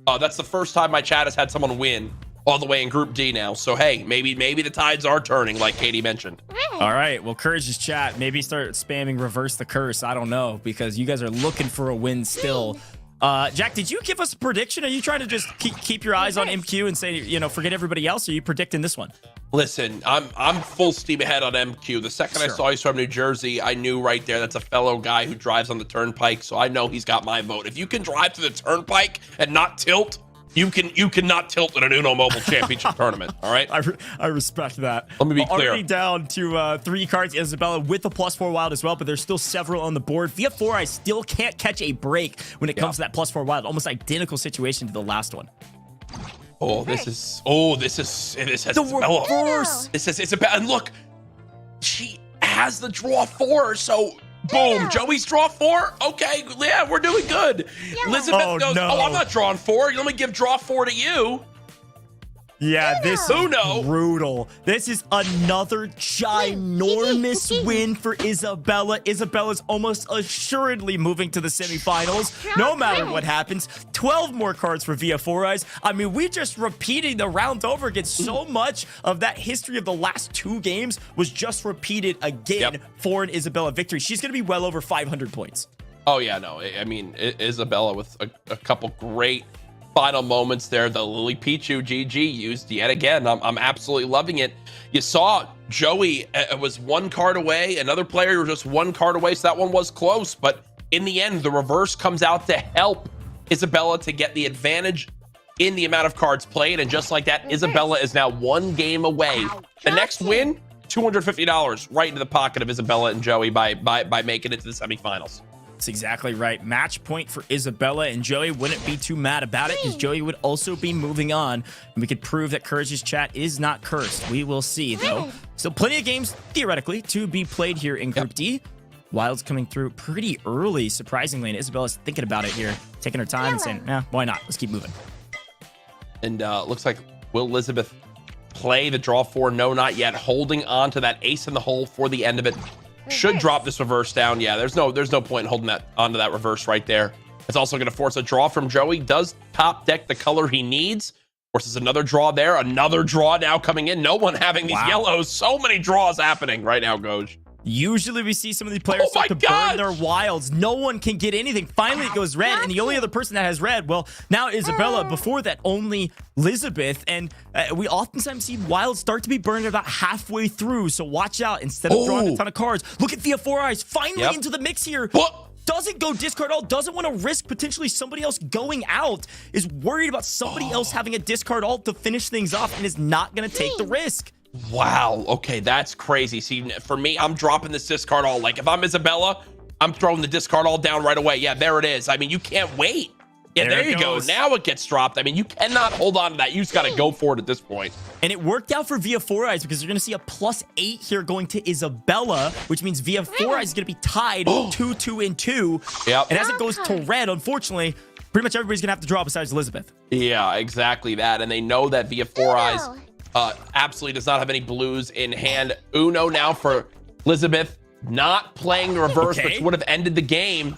That's the first time my chat has had someone win all the way in Group D now. So, hey, maybe the tides are turning, like Katie mentioned. All right. Well, Courage's chat, maybe start spamming reverse the curse. I don't know, because you guys are looking for a win still. Jack, did you give us a prediction? Are you trying to just keep your eyes on MQ and say, forget everybody else? Or are you predicting this one? Listen, I'm full steam ahead on MQ. The second I saw he's from New Jersey, I knew right there that's a fellow guy who drives on the turnpike. So I know he's got my vote. If you can drive to the turnpike and not tilt, you cannot tilt in an Uno Mobile Championship tournament. All right. I respect that. Let me be clear. Already down to 3 cards. Isabella with a +4 wild as well, but there's still several on the board. Via 4 I still can't catch a break when it comes to that +4 wild. Almost identical situation to the last one. This has the reverse. It's about, and look, she has the draw 4, so boom, Joey's draw 4. Okay, yeah, we're doing good. Elizabeth goes, I'm not drawing 4. Let me give draw 4 to you. Yeah, this is brutal. This is another ginormous win for Isabella. Isabella's almost assuredly moving to the semifinals, no matter what happens. 12 more cards for Via 4 Eyes. I mean, we just repeating the round over again. So much of that history of the last 2 games was just repeated again for an Isabella victory. She's going to be well over 500 points. Oh, yeah, no. I mean, Isabella with a couple great final moments there. The Lily Pichu GG used yet again. I'm absolutely loving it. You saw Joey was 1 card away. Another player was just 1 card away, so that one was close. But in the end, the reverse comes out to help Isabella to get the advantage in the amount of cards played. And just like that, Isabella is now 1 game away. The next win $250 right into the pocket of Isabella and Joey by making it to the semifinals. That's exactly right. Match point for Isabella, and Joey wouldn't be too mad about it because Joey would also be moving on, and we could prove that Courage's chat is not cursed. We will see, though. Still plenty of games, theoretically, to be played here in Group D. Wild's coming through pretty early, surprisingly, and Isabella's thinking about it here, taking her time and saying, why not? Let's keep moving. And looks like will Elizabeth play the draw 4? No, not yet. Holding on to that ace in the hole for the end of it. Should drop this reverse down. Yeah, there's no point in holding that onto that reverse right there. It's also going to force a draw from Joey. Does top deck the color he needs. Forces another draw there. Another draw now coming in. No one having these yellows. So many draws happening right now, Goj. Usually we see some of these players start to burn their wilds. No one can get anything. Finally, it goes red, and the only other person that has red, well, now Isabella. Before that, only Elizabeth. And we oftentimes see wilds start to be burned about halfway through, so watch out. Instead of drawing a ton of cards, look at Via Four Eyes finally into the mix here. Doesn't go discard all, doesn't want to risk potentially somebody else going out, is worried about somebody else having a discard alt to finish things off, and is not going to take the risk. Wow. Okay, that's crazy. See, for me, I'm dropping this discard all. Like, if I'm Isabella, I'm throwing the discard all down right away. Yeah, there it is. I mean, you can't wait. Yeah, there you go. Now it gets dropped. I mean, you cannot hold on to that. You just got to go for it at this point. And it worked out for Via Four Eyes because you're going to see a +8 here going to Isabella, which means Via Four Eyes is going to be tied 2-2-2. Yep. And as it goes to red, unfortunately, pretty much everybody's going to have to draw besides Elizabeth. Yeah, exactly that. And they know that Via Four Eyes absolutely does not have any blues in hand. Uno now for Elizabeth, not playing the reverse, which would have ended the game.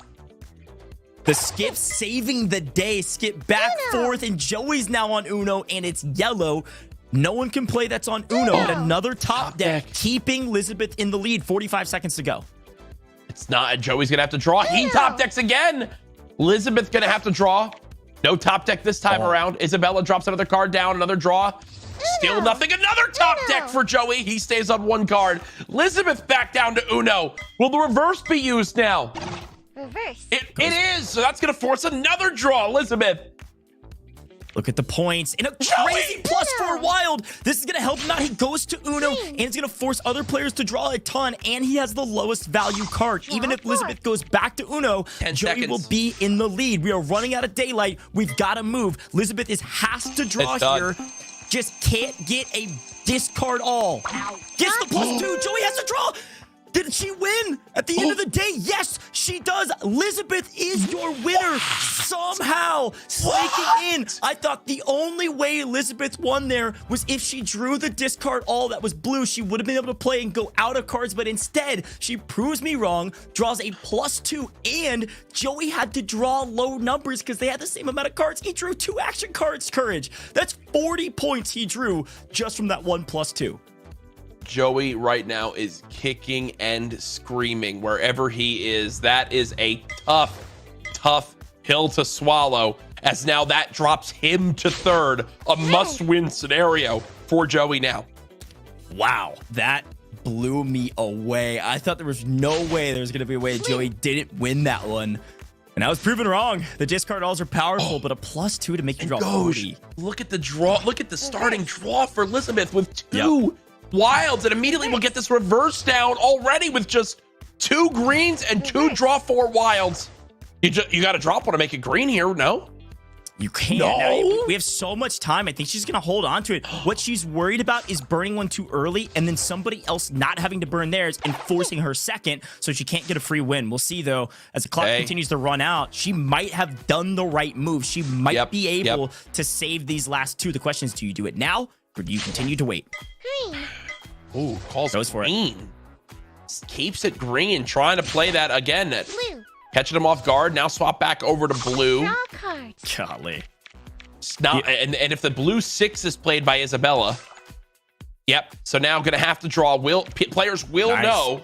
The skip saving the day. Skip back forth, and Joey's now on Uno, and it's yellow. No one can play that's on Uno. But another top deck, keeping Elizabeth in the lead. 45 seconds to go. It's not. Joey's gonna have to draw. He top decks again. Elizabeth gonna have to draw. No top deck this time around. Isabella drops another card down. Another draw. Still nothing. Another top deck for Joey. He stays on one card. Elizabeth back down to Uno. Will the reverse be used now? Reverse. It is. So that's going to force another draw, Elizabeth. Look at the points. And a crazy +4 wild. This is going to help him out. He goes to Uno, and it's going to force other players to draw a ton, and he has the lowest value card. Even if Elizabeth goes back to Uno, Joey will be in the lead. We are running out of daylight. We've got to move. Elizabeth has to draw here. Just can't get a discard all. Gets the +2. Joey has to draw. Did she win at the end of the day? Yes, she does. Elizabeth is your winner somehow, sneaking in. I thought the only way Elizabeth won there was if she drew the discard all that was blue. She would have been able to play and go out of cards, but instead, she proves me wrong, draws a +2, and Joey had to draw low numbers because they had the same amount of cards. He drew 2 action cards, Courage. That's 40 points he drew just from that one +2. Joey right now is kicking and screaming wherever he is. That is a tough pill to swallow, as now that drops him to third. A must-win scenario for Joey now. Wow, that blew me away. I thought there was no way there was going to be a way Joey didn't win that one. And I was proven wrong. The discard alls are powerful, but a +2 to make you draw 40. Look at the draw. Look at the starting draw for Elizabeth with 2 wilds, and immediately we'll get this reverse down already with just 2 greens and 2 draw 4 wilds. You got to drop one to make it green here. No, you can't. Now, we have so much time. I think she's gonna hold on to it. What she's worried about is burning one too early, and then somebody else not having to burn theirs and forcing her second, so she can't get a free win. We'll see though, as the clock continues to run out. She might have done the right move. She might be able to save these last 2. The question is, do you do it now, or do you continue to wait? Ooh, calls goes for green. Keeps it green, trying to play that again. Blue. Catching him off guard. Now swap back over to blue. Draw cards. Golly. And if the blue 6 is played by Isabella, so now gonna have to draw. Players will know.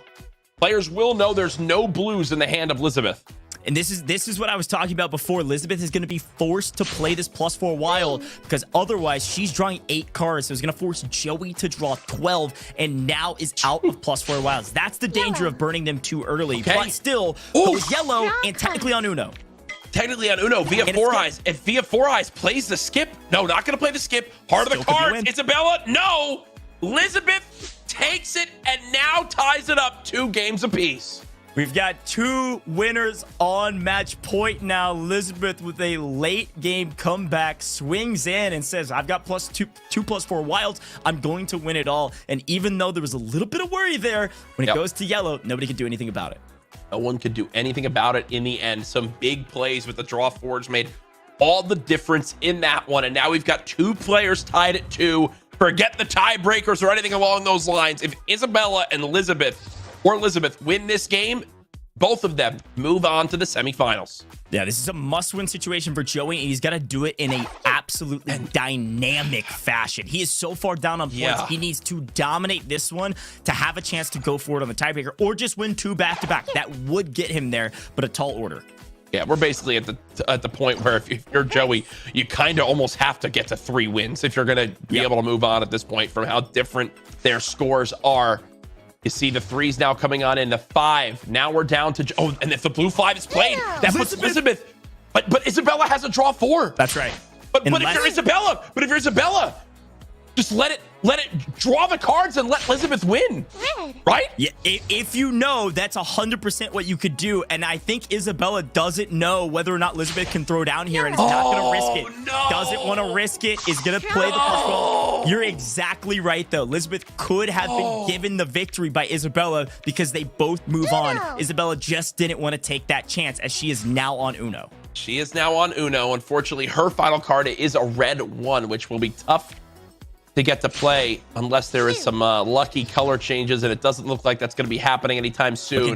Players will know there's no blues in the hand of Elizabeth. And this is what I was talking about before. Elizabeth is going to be forced to play this +4 wild because otherwise she's drawing 8 cards. So it's going to force Joey to draw 12 and now is out of +4 wilds. That's the danger of burning them too early. But still, goes yellow and technically on Uno. Technically on Uno, Via Four Eyes. If Via Four Eyes plays the skip, no, not going to play the skip. Heart of the cards. Isabella, no. Elizabeth takes it and now ties it up 2 games apiece. We've got 2 winners on match point now. Elizabeth with a late game comeback swings in and says, I've got +4 wilds. I'm going to win it all. And even though there was a little bit of worry there, when it goes to yellow, nobody could do anything about it. No one could do anything about it in the end. Some big plays with the draw forwards made all the difference in that one. And now we've got 2 players tied at 2. Forget the tiebreakers or anything along those lines. If Isabella and Elizabeth win this game, both of them move on to the semifinals. Yeah, this is a must-win situation for Joey, and he's got to do it in a absolutely dynamic fashion. He is so far down on points. Yeah. He needs to dominate this one to have a chance to go forward on the tiebreaker, or just win 2 back-to-back. That would get him there, but a tall order. Yeah, we're basically at the point where if you're Joey, you kind of almost have to get to 3 wins if you're going to be able to move on at this point from how different their scores are. You see the 3s now coming on in the 5. Now we're down to, and if the blue 5 is played, that puts Elizabeth. But Isabella has a draw 4. That's right. But if you're Isabella, just let it draw the cards and let Elizabeth win. Right? Yeah, if you know, that's 100% what you could do. And I think Isabella doesn't know whether or not Elizabeth can throw down here, and is not going to risk it. No. Doesn't want to risk it, is going to play the +12. You're exactly right, though. Elizabeth could have been given the victory by Isabella because they both move on. Isabella just didn't want to take that chance, as she is now on Uno. She is now on Uno. Unfortunately, her final card is a red 1, which will be tough to get to play unless there is some lucky color changes, and it doesn't look like that's going to be happening anytime soon.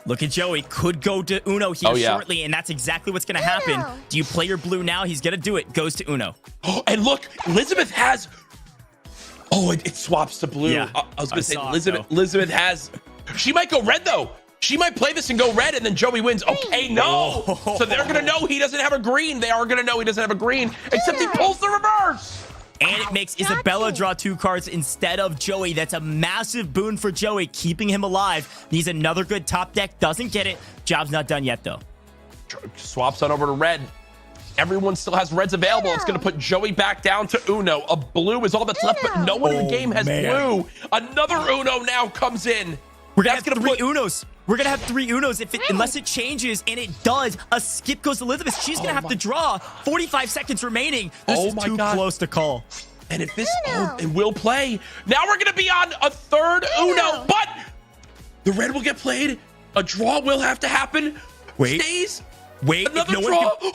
Look at Joey. Could go to Uno here shortly, and that's exactly what's going to happen. Do you play your blue now? He's going to do it. Goes to Uno. Oh, and look, Elizabeth has... Oh, it swaps to blue. Yeah, I was going to say, Elizabeth has... She might go red, though. She might play this and go red, and then Joey wins. Okay, no. So they're going to know he doesn't have a green. They are going to know he doesn't have a green, except he pulls the reverse. And it makes Isabella draw 2 cards instead of Joey. That's a massive boon for Joey, keeping him alive. Needs another good top deck. Doesn't get it. Job's not done yet, though. Swaps on over to red. Everyone still has reds available. It's going to put Joey back down to Uno. A blue is all that's left, but no one in the game has blue. Another Uno now comes in. We're going to have 3 Unos. We're going to have 3 Unos unless it changes, and it does. A skip goes to Elizabeth. She's going to have to draw. 45 seconds remaining. This is too close to call. And if this, and we'll play. Now we're going to be on a 3rd Uno, but the red will get played. A draw will have to happen. Wait. Stays. Wait. Another draw. Draw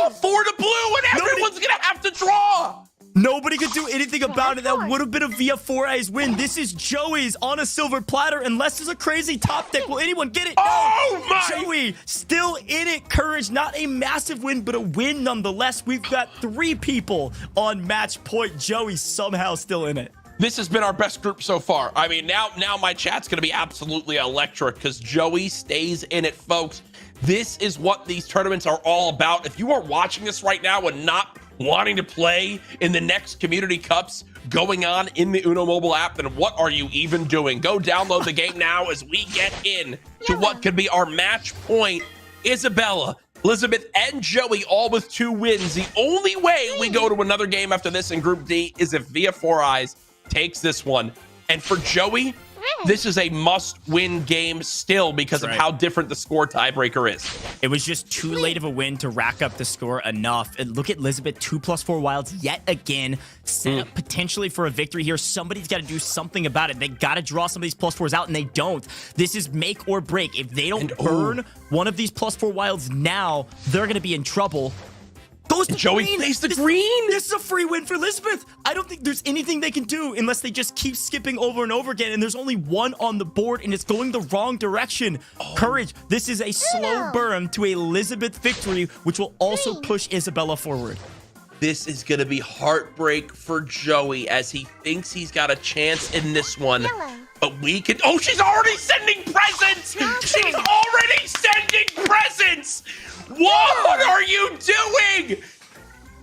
4 to blue, and everyone's going to have to draw. Nobody could do anything about it. That would have been a via 4 eyes win. This is Joey's on a silver platter. Unless there's a crazy top deck, will anyone get it? Oh my! Joey still in it. Courage, not a massive win, but a win nonetheless. We've got 3 people on match point. Joey somehow still in it. This has been our best group so far. I mean, now my chat's going to be absolutely electric because Joey stays in it, folks. This is what these tournaments are all about. If you are watching this right now and not wanting to play in the next community cups going on in the Uno mobile app, then what are you even doing? Go download the game now as we get in to what could be our match point. Isabella, Elizabeth, and Joey all with 2 wins. The only way we go to another game after this in Group D is if Via 4 Eyes takes this one. And for Joey, this is a must-win game still because of how different the score tiebreaker is. It was just too late of a win to rack up the score enough. And look at Elizabeth, 2+4 wilds yet again. Set up potentially for a victory here. Somebody's got to do something about it. They got to draw some of these +4s out, and they don't. This is make or break. If they don't burn one of these +4 wilds now, they're going to be in trouble. Goes to Joey green. plays the green. This is a free win for Elizabeth. I don't think there's anything they can do unless they just keep skipping over and over again. And there's only 1 on the board, and it's going the wrong direction. Courage. This is a slow burn to a Elizabeth victory, which will also push Isabella forward. This is going to be heartbreak for Joey as he thinks he's got a chance in this one. But we can... Oh, she's already sending presents. She's already sending presents. What are you doing?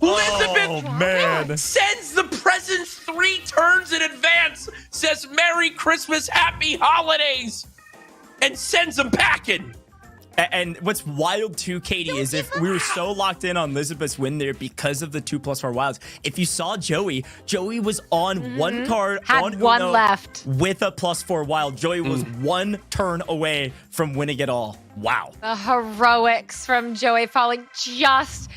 Elizabeth sends the presents 3 turns in advance, says Merry Christmas, Happy Holidays, and sends them packing. And what's wild too, Katie, is if we were so locked in on Elizabeth's win there because of the 2+4 wilds. If you saw Joey was on one card Had on one Uno left with a +4 wild. Joey was one turn away from winning it all. Wow. The heroics from Joey falling just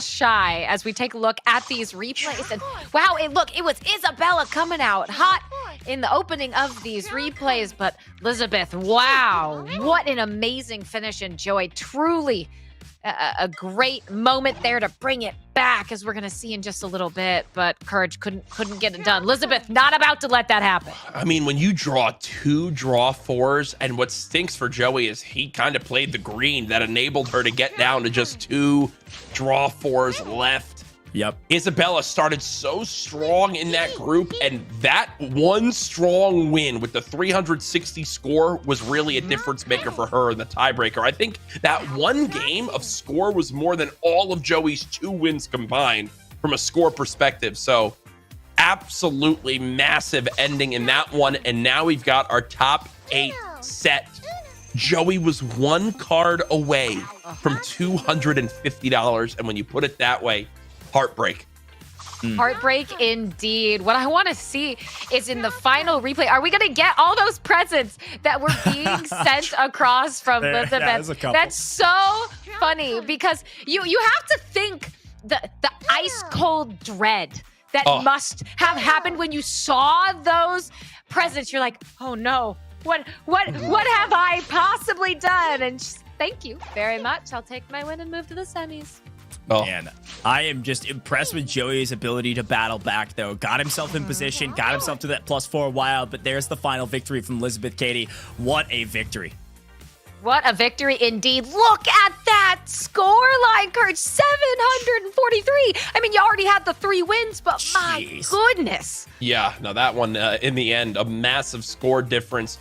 shy as we take a look at these replays. And wow, it was Isabella coming out hot in the opening of these replays, but Elizabeth, wow, what an amazing finish. And Joey, truly a great moment there to bring it back, as we're going to see in just a little bit, but Courage couldn't get it done. Elizabeth, not about to let that happen. I mean, when you draw 2 draw 4s, and what stinks for Joey is he kind of played the green that enabled her to get down to just 2 draw 4s left. Yep. Isabella started so strong in that group, and that one strong win with the 360 score was really a difference maker for her in the tiebreaker. I think that one game of score was more than all of Joey's 2 wins combined from a score perspective. So absolutely massive ending in that one. And now we've got our top 8 set. Joey was 1 card away from $250. And when you put it that way, heartbreak. Heartbreak indeed. What I want to see is in the final replay, are we going to get all those presents that were being sent across from Elizabeth? Yeah, there's a couple. That's so funny, because you have to think the ice cold dread that must have happened when you saw those presents. You're like, oh no, what have I possibly done? And thank you very much. I'll take my win and move to the semis. Man, I am just impressed with Joey's ability to battle back, though. Got himself in position, got himself to that +4 wild, but there's the final victory from Elizabeth. Katie, what a victory. What a victory indeed. Look at that scoreline, Kurt, 743. I mean, you already had the 3 wins, but my goodness. Yeah, no, that one, in the end, a massive score difference.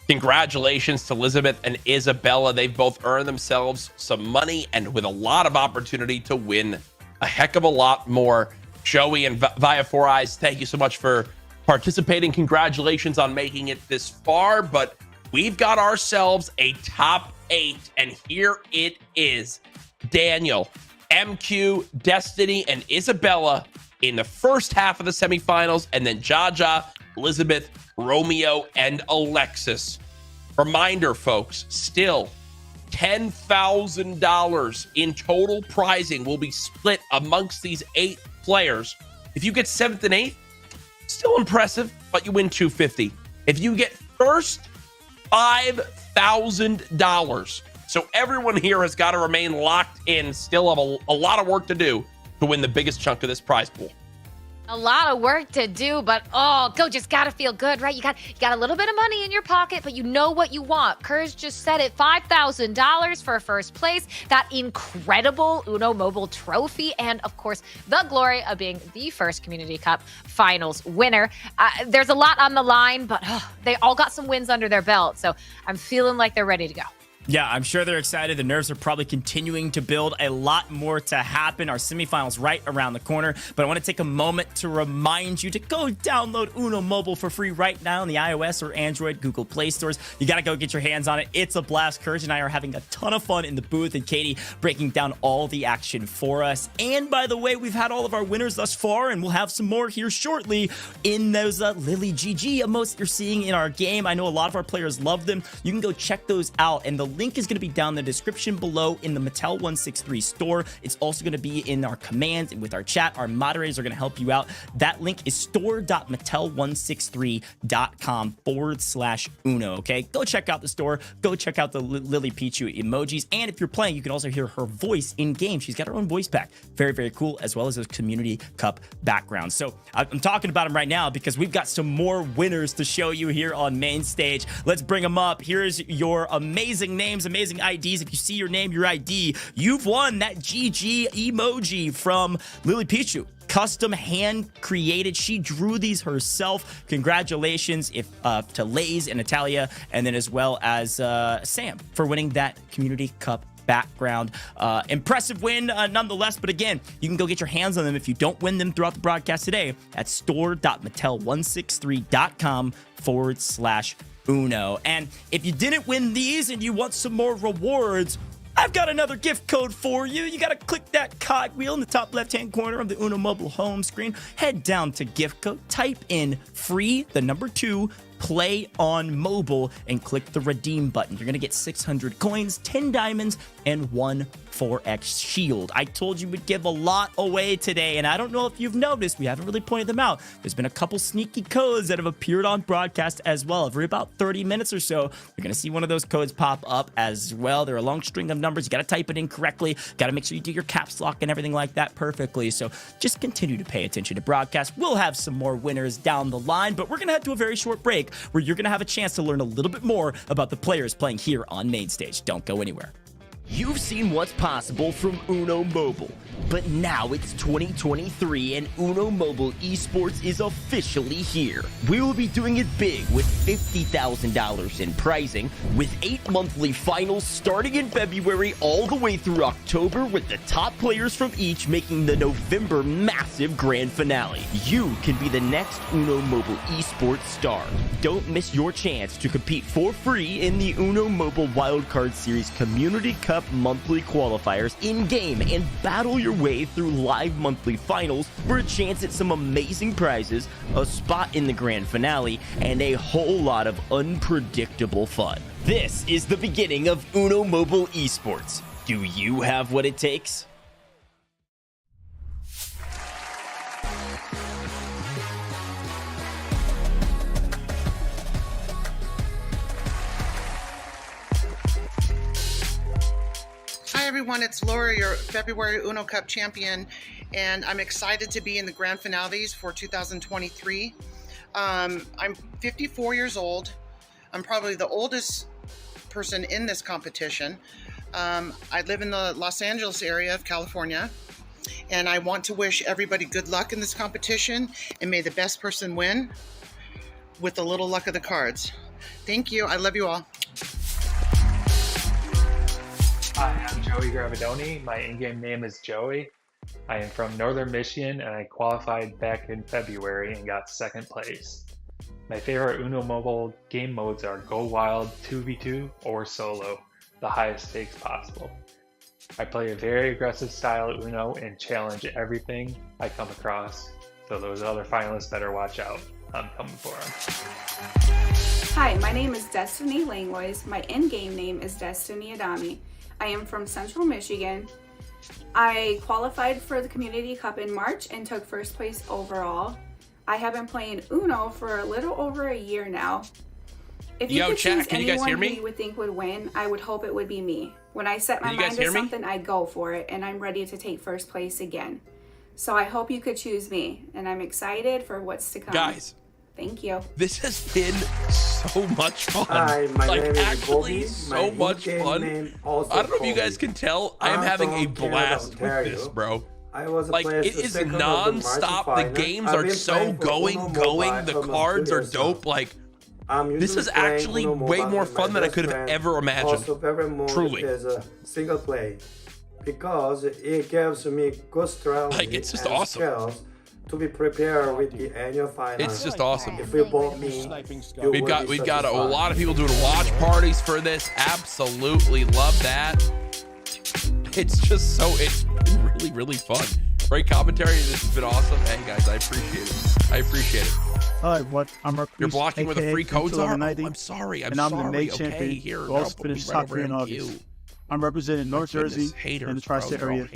Congratulations to Elizabeth and Isabella. They've both earned themselves some money and with a lot of opportunity to win a heck of a lot more. Joey and Via 4 Eyes, thank you so much for participating. Congratulations on making it this far, but we've got ourselves a top 8, and here it is. Daniel, MQ, Destiny, and Isabella in the first half of the semifinals, and then Jaja, Elizabeth, Romeo, and Alexis. Reminder, folks, still $10,000 in total prizing will be split amongst these 8 players. If you get 7th and 8th, still impressive, but you win $250. If you get first, $5,000. So everyone here has got to remain locked in, still have a lot of work to do to win the biggest chunk of this prize pool. A lot of work to do, but just gotta feel good, right? You got a little bit of money in your pocket, but you know what you want. Courage just said it, $5,000 for first place, that incredible Uno Mobile trophy, and of course, the glory of being the first Community Cup Finals winner. There's a lot on the line, but they all got some wins under their belt, so I'm feeling like they're ready to go. Yeah, I'm sure they're excited. The nerves are probably continuing to build. A lot more to happen. Our semifinals right around the corner. But I want to take a moment to remind you to go download Uno Mobile for free right now in the iOS or Android Google Play stores. You got to go get your hands on it. It's a blast. Courage and I are having a ton of fun in the booth, and Katie breaking down all the action for us. And by the way, we've had all of our winners thus far, and we'll have some more here shortly in those Lily GG emotes you're seeing in our game. I know a lot of our players love them. You can go check those out, and the link is going to be down in the description below in the Mattel 163 store. It's also going to be in our commands and with our chat. Our moderators are going to help you out. That link is store.mattel163.com/Uno. Okay, go check out the store. Go check out the Lily Pichu emojis. And if you're playing, you can also hear her voice in game. She's got her own voice pack. Very, very cool, as well as those Community Cup backgrounds. So I'm talking about them right now because we've got some more winners to show you here on main stage. Let's bring them up. Here's your amazing names, amazing IDs. If you see your name, your ID, you've won that GG emoji from Lily Pichu. Custom hand created. She drew these herself. Congratulations to Lays and Natalia, and then as well as Sam for winning that Community Cup background. Impressive win nonetheless, but again, you can go get your hands on them if you don't win them throughout the broadcast today at store.mattel163.com/Uno. Uno. And if you didn't win these and you want some more rewards, I've got another gift code for you. You got to click that cogwheel in the top left-hand corner of the Uno mobile home screen. Head down to gift code, type in free, the number 2, play on mobile, and click the redeem button. You're going to get 600 coins, 10 diamonds, and 1 4x shield. I told you we'd give a lot away today, and I don't know if you've noticed, we haven't really pointed them out. There's been a couple sneaky codes that have appeared on broadcast as well. Every about 30 minutes or so, you're going to see one of those codes pop up as well. They're a long string of numbers. You got to type it in correctly. Got to make sure you do your caps lock and everything like that perfectly. So just continue to pay attention to broadcast. We'll have some more winners down the line, but we're going to head to a very short break where you're going to have a chance to learn a little bit more about the players playing here on Main Stage. Don't go anywhere. You've seen what's possible from Uno Mobile, but now it's 2023 and Uno Mobile Esports is officially here. We will be doing it big with $50,000 in prizing, with 8 monthly finals starting in February all the way through October, with the top players from each making the November massive grand finale. You can be the next Uno Mobile Esports star. Don't miss your chance to compete for free in the Uno Mobile Wildcard Series Community Cup monthly qualifiers in-game and battle your way through live monthly finals for a chance at some amazing prizes, a spot in the grand finale, and a whole lot of unpredictable fun. This is the beginning of Uno Mobile Esports. Do you have what it takes? Hi everyone, it's Laura, your February Uno Cup champion, and I'm excited to be in the grand finales for 2023. I'm 54 years old. I'm probably the oldest person in this competition. I live in the Los Angeles area of California, and I want to wish everybody good luck in this competition, and may the best person win with a little luck of the cards. Thank you. I love you all. Hi, I'm Joey Gravadoni. My in-game name is Joey. I am from Northern Michigan and I qualified back in February and got second place. My favorite Uno Mobile game modes are Go Wild, 2v2, or Solo, the highest stakes possible. I play a very aggressive style of Uno and challenge everything I come across, so those other finalists better watch out. I'm coming for them. Hi, my name is Destiny Langlois. My in-game name is Destiny Adami. I am from Central Michigan. I qualified for the Community Cup in March and took first place overall. I have been playing Uno for a little over a year now. If you could choose anyone who you would think would win, I would hope it would be me. When I set my mind to something, I go for it, and I'm ready to take first place again. So I hope you could choose me, and I'm excited for what's to come. Guys, thank you. this has been so much fun. Hi, my name is Bobby. So much fun. I don't know if you guys can tell, I am having a blast with this, bro. Like, it is non-stop. The games are so going. The cards are dope. Like, this is actually way more fun than I could have ever imagined. Truly. Is a single play because it gives me good strategy, like, it's just awesome skills to be prepared with the annual final. It's just awesome. If you bought me, we've got a lot of people doing watch parties for this. Absolutely love that. It's just so, it's been really, really fun. Great commentary. This has been awesome. Hey guys, I appreciate it. I appreciate it. Hi, what? I'm Marcus, You're blocking where the free codes are. Oh, I'm sorry. I'm sorry. the Nate champion. Here, who also finished top 3 in August. I'm representing North Jersey and the tri-state area.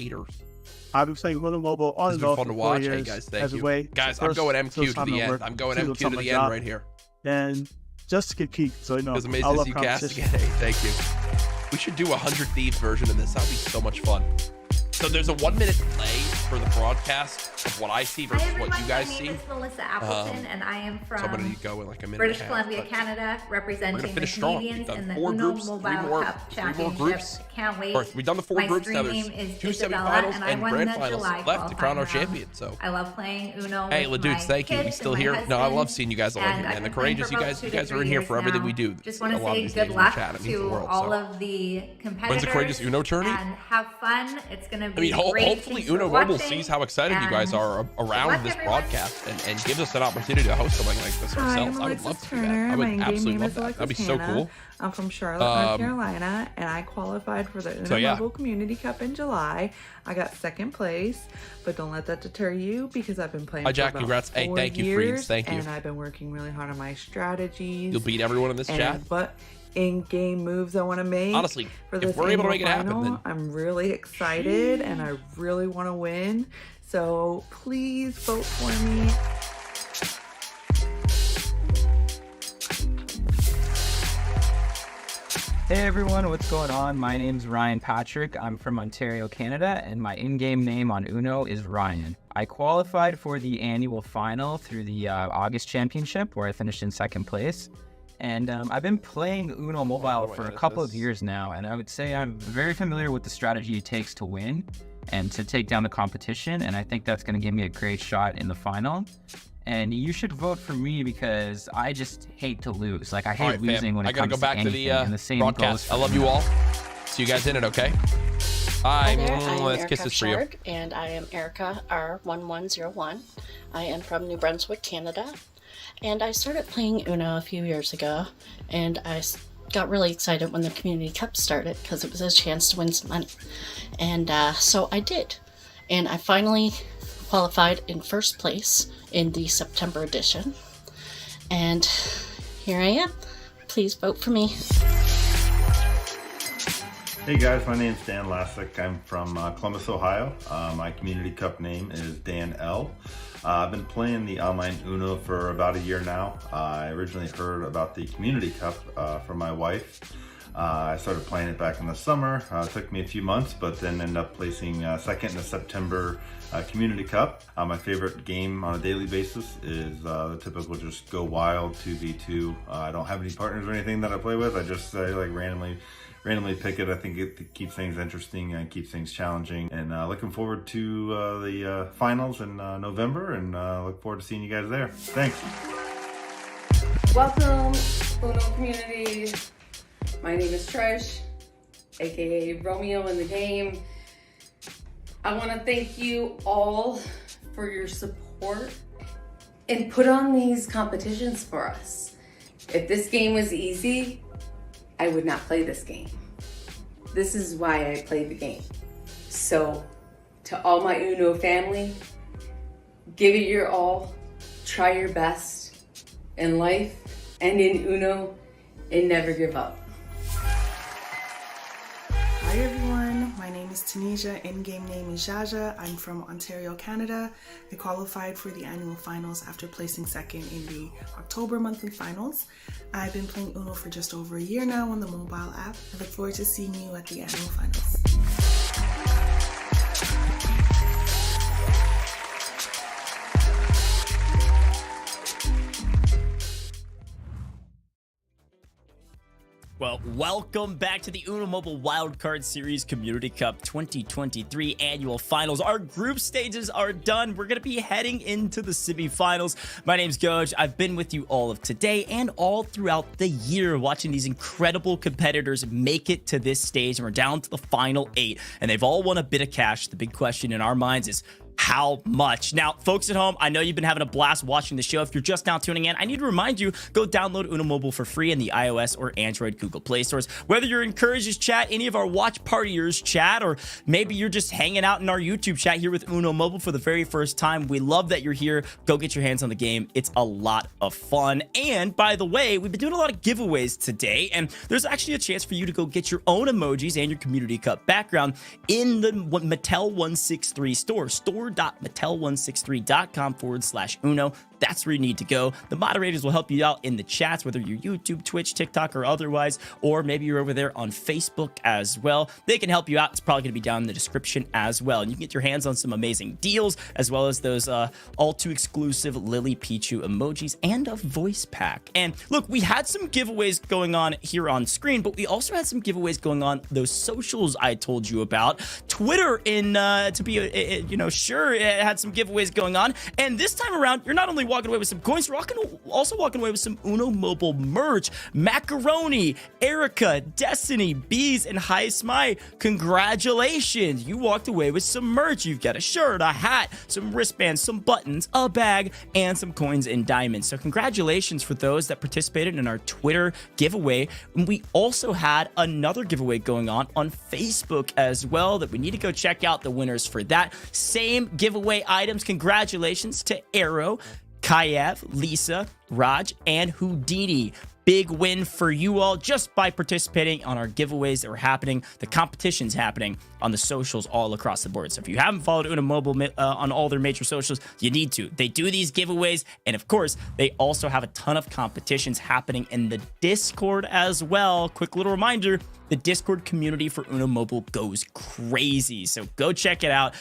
I've been playing Uno Mobile on and off for 4 years. Hey guys, thank you. Way guys, I'm going MQ to the end. I'm going MQ to the end right here. And just to compete, so you know, as amazing as you cast again. Hey, thank you. We should do a 100 Thieves version of this. That would be so much fun. So there's a 1-minute play for the broadcast of what I see versus what you guys see. My name is Melissa Appleton, and I am from so I'm gonna go in like a minute British Columbia, Canada, representing the Canadians in the Uno Mobile Cup Championship. Can't wait. We've done the 4 groups now. There's 2 semifinals and grand finals left to crown our champion. So I love playing Uno. Hey, Ladudes, thank you. You still here? No, I love seeing you guys all in here, man. The Courageous, you guys are in here for everything we do. Just want to say good luck to all of the competitors. When's the Courageous Uno tourney? And have fun. It's gonna be hopefully Uno Mobile Mobile sees how excited you guys are around this broadcast and gives us an opportunity to host something like this ourselves. I would love to do that. I would absolutely love that. That'd be so cool. I'm from Charlotte, North Carolina, and I qualified for the Uno Mobile Community Cup in July. I got second place, but don't let that deter you because I've been playing. Hi, Jack. For about congrats. 4 Hey, thank you, years, Freeds. Thank you. And I've been working really hard on my strategies. You'll beat everyone in this chat. What in-game moves I want to make. Honestly, for this if we're able to make it final, happen, then I'm really excited and I really want to win. So please vote for me. Hey everyone, what's going on? My name's Ryan Patrick. I'm from Ontario, Canada, and my in-game name on Uno is Ryan. I qualified for the annual final through the August Championship, where I finished in second place. And I've been playing Uno Mobile for a couple of years now, and I would say I'm very familiar with the strategy it takes to win and to take down the competition, and I think that's going to give me a great shot in the final. And you should vote for me because I just hate to lose. Like, I hate losing when it comes to anything. And the same broadcast. I love you all. See you guys in it, okay? Hi, let's kiss this for you. And I am Erica R1101. I am from New Brunswick, Canada. And I started playing Uno a few years ago. And I got really excited when the Community Cup started because it was a chance to win some money. And so I did. And I finally qualified in first place in the September edition. And here I am. Please vote for me. Hey guys, my name's Dan Lassick. I'm from Columbus, Ohio. My Community Cup name is Dan L. I've been playing the online Uno for about a year now. I originally heard about the Community Cup from my wife. I started playing it back in the summer. It took me a few months, but then ended up placing second in the September Community Cup. My favorite game on a daily basis is the typical just go wild 2v2. I don't have any partners or anything that I play with. I just like randomly pick it. I think it keeps things interesting and keeps things challenging. And looking forward to the finals in November, and look forward to seeing you guys there. Thanks. Welcome, Uno community. My name is Trish, aka Romeo in the game. I want to thank you all for your support and put on these competitions for us. If this game was easy, I would not play this game. This is why I play the game. So, to all my Uno family, give it your all, try your best in life and in Uno, and never give up. Hi everyone, my name is Tanisha, in-game name is Jaja. I'm from Ontario, Canada. I qualified for the annual finals after placing second in the October monthly finals. I've been playing Uno for just over a year now on the mobile app. I look forward to seeing you at the annual finals. Well, welcome back to the Uno Mobile Wildcard Series Community Cup 2023 Annual Finals. Our group stages are done. We're going to be heading into the semifinals. My name's Goj. I've been with you all of today and all throughout the year watching these incredible competitors make it to this stage. And we're down to the final 8, and they've all won a bit of cash. The big question in our minds is, how much? Now, folks at home, I know you've been having a blast watching the show. If you're just now tuning in, I need to remind you, go download Uno Mobile for free in the iOS or Android Google Play stores. Whether you're in Courage's chat, any of our watch partiers chat, or maybe you're just hanging out in our YouTube chat here with Uno Mobile for the very first time, we love that you're here. Go get your hands on the game. It's a lot of fun. And by the way, we've been doing a lot of giveaways today, and there's actually a chance for you to go get your own emojis and your Community Cup background in the Mattel 163 store. Mattel163.com/Uno. That's where you need to go. The moderators will help you out in the chats, whether you're YouTube, Twitch, TikTok, or otherwise, or maybe you're over there on Facebook as well. They can help you out. It's probably going to be down in the description as well. And you can get your hands on some amazing deals, as well as those all too exclusive Lily Pichu emojis and a voice pack. And look, we had some giveaways going on here on screen, but we also had some giveaways going on those socials I told you about. Twitter, to be sure, sure it had some giveaways going on. And this time around, you're not only walking away with some coins, you're also walking away with some Uno Mobile merch. Macaroni, Erica, Destiny, Bees, and Hi Smile, congratulations. You walked away with some merch. You've got a shirt, a hat, some wristbands, some buttons, a bag, and some coins and diamonds. So congratulations for those that participated in our Twitter giveaway. And we also had another giveaway going on Facebook as well that we need to go check out the winners for that. Same giveaway items. Congratulations to Arrow, Kayev, Lisa, Raj, and Houdini. Big win for you all just by participating on our giveaways that were happening. The competition's happening on the socials all across the board. So if you haven't followed Uno Mobile on all their major socials, you need to. They do these giveaways, and of course, they also have a ton of competitions happening in the Discord as well. Quick little reminder, the Discord community for Uno Mobile goes crazy. So go check it out. !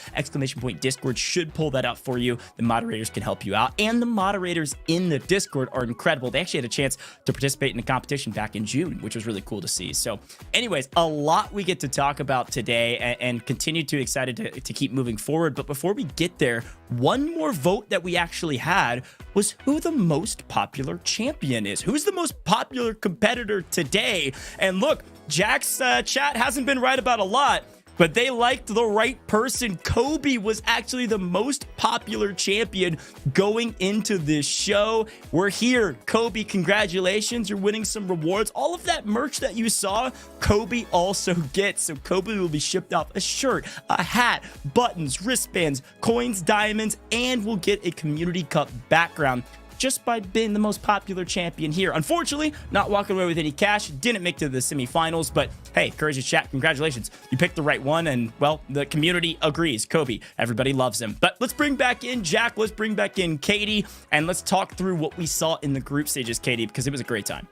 Discord should pull that up for you. The moderators can help you out. And the moderators in the Discord are incredible. They actually had a chance to participate in the competition back in June, which was really cool to see. So anyways, a lot we get to talk about today and continue to excited to keep moving forward. But before we get there, one more vote that we actually had was who the most popular champion is. Who's the most popular competitor today? And look, Jack's chat hasn't been right about a lot, but they liked the right person. Kobe was actually the most popular champion going into this show. We're here. Kobe, congratulations. You're winning some rewards. All of that merch that you saw, Kobe also gets. So Kobe will be shipped off a shirt, a hat, buttons, wristbands, coins, diamonds, and will get a Community Cup background just by being the most popular champion here. Unfortunately, not walking away with any cash. Didn't make it to the semifinals, but hey, Courage's chat, congratulations. You picked the right one, and well, the community agrees. Kobe, everybody loves him. But let's bring back in Jack, let's bring back in Katie, and let's talk through what we saw in the group stages, Katie, because it was a great time.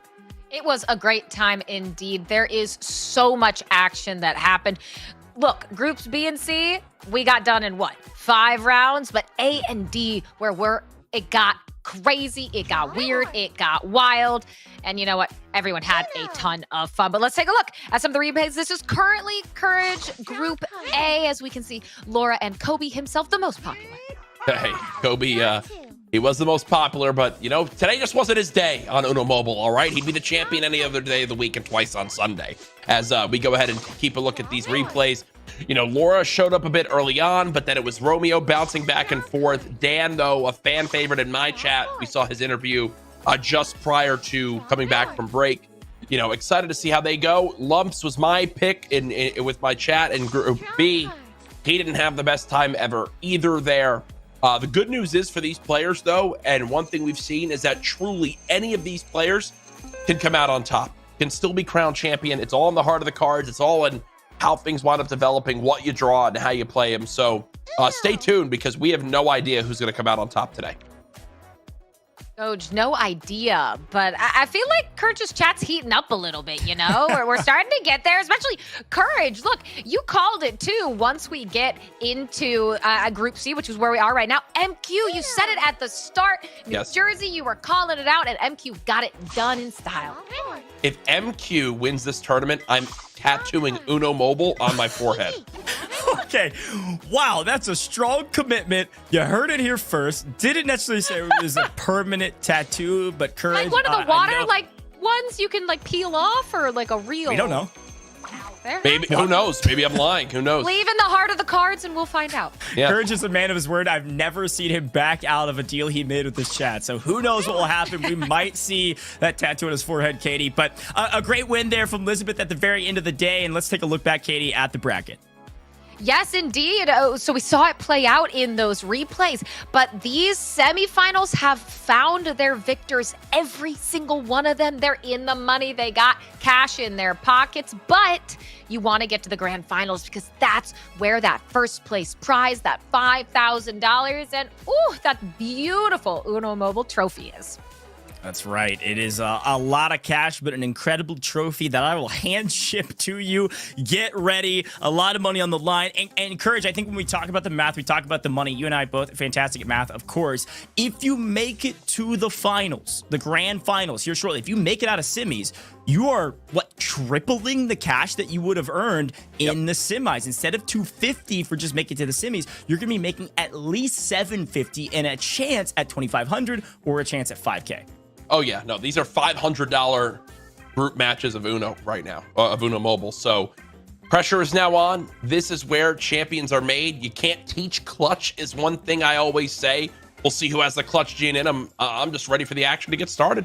It was a great time indeed. There is so much action that happened. Look, groups B and C, we got done in what? 5 rounds, but A and D, it got crazy, it got weird, it got wild, and you know what? Everyone had a ton of fun. But let's take a look at some of the replays. This is currently Courage Group A, as we can see Laura and Kobe himself the most popular. Hey, Kobe, he was the most popular, but you know, today just wasn't his day on Uno Mobile, all right? He'd be the champion any other day of the week and twice on Sunday. As we go ahead and keep a look at these replays. You know, Laura showed up a bit early on, but then it was Romeo bouncing back and forth. Dan, though, a fan favorite in my chat. We saw his interview just prior to coming back from break. You know, excited to see how they go. Lumps was my pick with my chat in Group B. He didn't have the best time ever either there. The good news is for these players, though, and one thing we've seen is that truly any of these players can come out on top, can still be crowned champion. It's all in the heart of the cards. It's all in how things wind up developing, what you draw, and how you play them. So stay tuned because we have no idea who's going to come out on top today. Doge, no idea, but I feel like Courage's chat's heating up a little bit, you know? We're starting to get there, especially Courage. Look, you called it too once we get into Group C, which is where we are right now. MQ, you said it at the start. New Jersey, you were calling it out, and MQ got it done in style. If MQ wins this tournament, I'm tattooing Uno Mobile on my forehead. Okay, wow, that's a strong commitment. You heard it here first. Didn't necessarily say it was a permanent tattoo, but Courage. Like one of the water, like ones you can like peel off, or like a real. We don't know. Maybe, who knows? Maybe I'm lying. Who knows? Leave in the heart of the cards and we'll find out. Yeah. Courage is a man of his word. I've never seen him back out of a deal he made with this chat. So who knows what will happen? We might see that tattoo on his forehead, Katie. But a great win there from Elizabeth at the very end of the day. And let's take a look back, Katie, at the bracket. Yes, indeed. So we saw it play out in those replays, but these semifinals have found their victors. Every single one of them, they're in the money. They got cash in their pockets, but you want to get to the grand finals because that's where that first place prize, that $5,000 and that beautiful Uno Mobile trophy is. That's right. It is a lot of cash, but an incredible trophy that I will hand ship to you. Get ready. A lot of money on the line. And Courage, I think when we talk about the math, we talk about the money. You and I both fantastic at math, of course. If you make it to the finals, the grand finals here shortly, if you make it out of semis, you are tripling the cash that you would have earned in the semis. Instead of $250 for just making it to the semis, you're going to be making at least $750 and a chance at $2,500 or a chance at $5K. Oh yeah, no, these are $500 group matches of Uno right now, of Uno Mobile. So pressure is now on. This is where champions are made. You can't teach clutch is one thing I always say. We'll see who has the clutch gene in them. I'm just ready for the action to get started.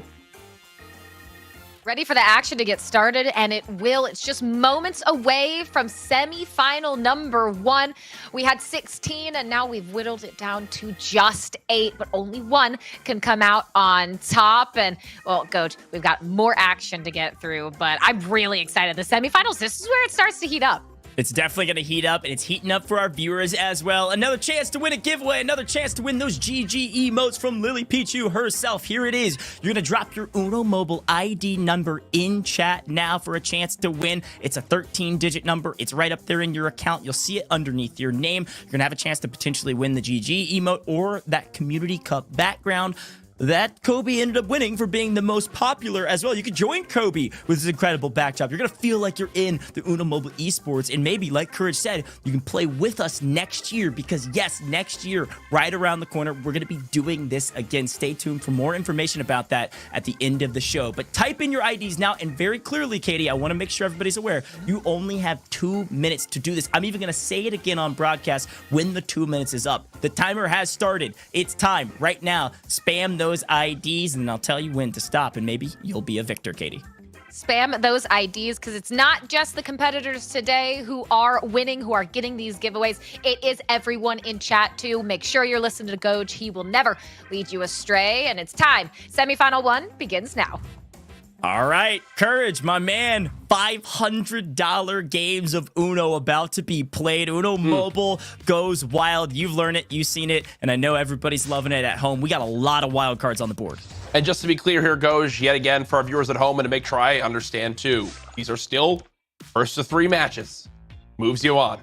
Ready for the action to get started, and it will. It's just moments away from semifinal number 1. We had 16, and now we've whittled it down to just 8, but only one can come out on top. And, well, Coach, we've got more action to get through, but I'm really excited. The semifinals, this is where it starts to heat up. It's definitely going to heat up, and it's heating up for our viewers as well. Another chance to win a giveaway, another chance to win those GG emotes from Lily Pichu herself. Here it is. You're going to drop your Uno Mobile ID number in chat now for a chance to win. It's a 13-digit number. It's right up there in your account. You'll see it underneath your name. You're going to have a chance to potentially win the GG emote or that Community Cup background that Kobe ended up winning for being the most popular as well. You can join Kobe with this incredible backdrop. You're going to feel like you're in the Uno Mobile esports, and maybe, like Courage said, you can play with us next year because, yes, next year, right around the corner, we're going to be doing this again. Stay tuned for more information about that at the end of the show. But type in your IDs now, and very clearly, Katie, I want to make sure everybody's aware, you only have 2 minutes to do this. I'm even going to say it again on broadcast when the 2 minutes is up. The timer has started. It's time right now. Spam those IDs, and I'll tell you when to stop, and maybe you'll be a victor, Katie. Spam those IDs because it's not just the competitors today who are winning, who are getting these giveaways. It is everyone in chat too. Make sure you're listening to Goj. He will never lead you astray, and it's time. Semifinal 1 begins now. All right, Courage, my man. $500 games of Uno about to be played. Uno Mobile goes wild. You've learned it, you've seen it, and I know everybody's loving it at home. We got a lot of wild cards on the board. And just to be clear here, Goj, yet again, for our viewers at home, and to make sure I understand too, these are still first to 3 matches. Moves you on.